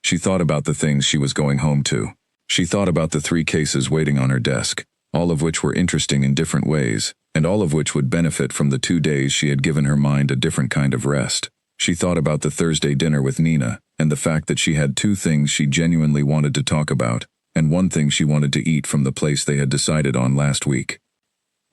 She thought about the things she was going home to. She thought about the 3 cases waiting on her desk, all of which were interesting in different ways, and all of which would benefit from the 2 days she had given her mind a different kind of rest. She thought about the Thursday dinner with Nina, and the fact that she had 2 things she genuinely wanted to talk about, and 1 thing she wanted to eat from the place they had decided on last week.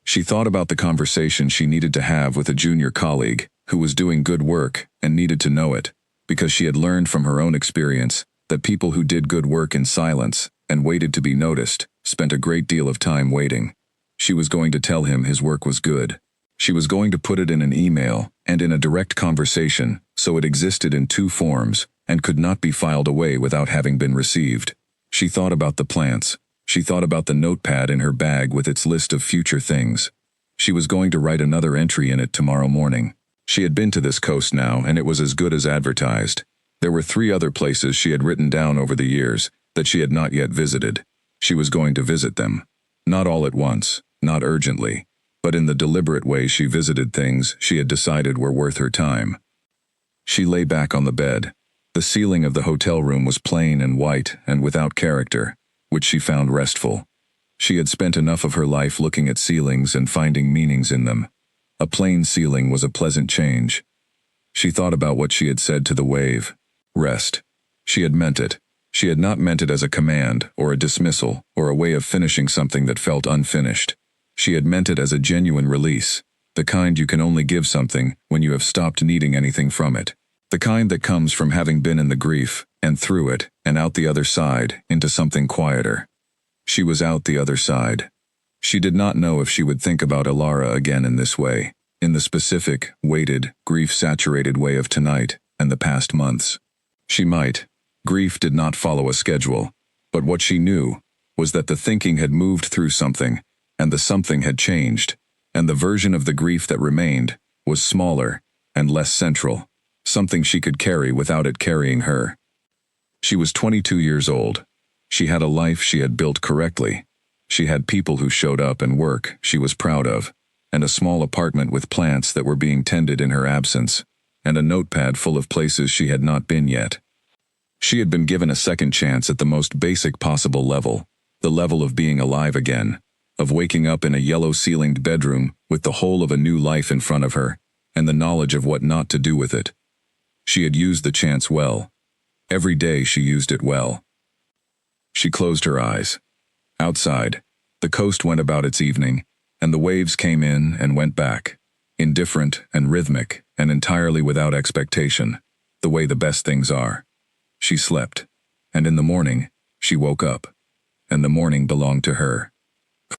She thought about the conversation she needed to have with a junior colleague, who was doing good work and needed to know it, because she had learned from her own experience that people who did good work in silence and waited to be noticed spent a great deal of time waiting. She was going to tell him his work was good. She was going to put it in an email and in a direct conversation, so it existed in 2 forms and could not be filed away without having been received. She thought about the plants. She thought about the notepad in her bag with its list of future things. She was going to write another entry in it tomorrow morning. She had been to this coast now, and it was as good as advertised. There were 3 other places she had written down over the years that she had not yet visited. She was going to visit them. Not all at once, not urgently, but in the deliberate way she visited things she had decided were worth her time. She lay back on the bed. The ceiling of the hotel room was plain and white and without character, which she found restful. She had spent enough of her life looking at ceilings and finding meanings in them. A plain ceiling was a pleasant change. She thought about what she had said to the wave. Rest. She had meant it. She had not meant it as a command or a dismissal or a way of finishing something that felt unfinished. She had meant it as a genuine release, the kind you can only give something when you have stopped needing anything from it. The kind that comes from having been in the grief, and through it, and out the other side, into something quieter. She was out the other side. She did not know if she would think about Alara again in this way, in the specific, weighted, grief-saturated way of tonight and the past months. She might. Grief did not follow a schedule, but what she knew was that the thinking had moved through something, and the something had changed, and the version of the grief that remained was smaller and less central. Something she could carry without it carrying her. She was 22 years old. She had a life she had built correctly. She had people who showed up and work she was proud of, and a small apartment with plants that were being tended in her absence, and a notepad full of places she had not been yet. She had been given a second chance at the most basic possible level, the level of being alive again, of waking up in a yellow-ceilinged bedroom with the whole of a new life in front of her, and the knowledge of what not to do with it. She had used the chance well. Every day she used it well. She closed her eyes. Outside, The coast went about its evening, and the waves came in and went back, indifferent and rhythmic and entirely without expectation, the way the best things are. She slept, and in the morning, she woke up, and the morning belonged to her.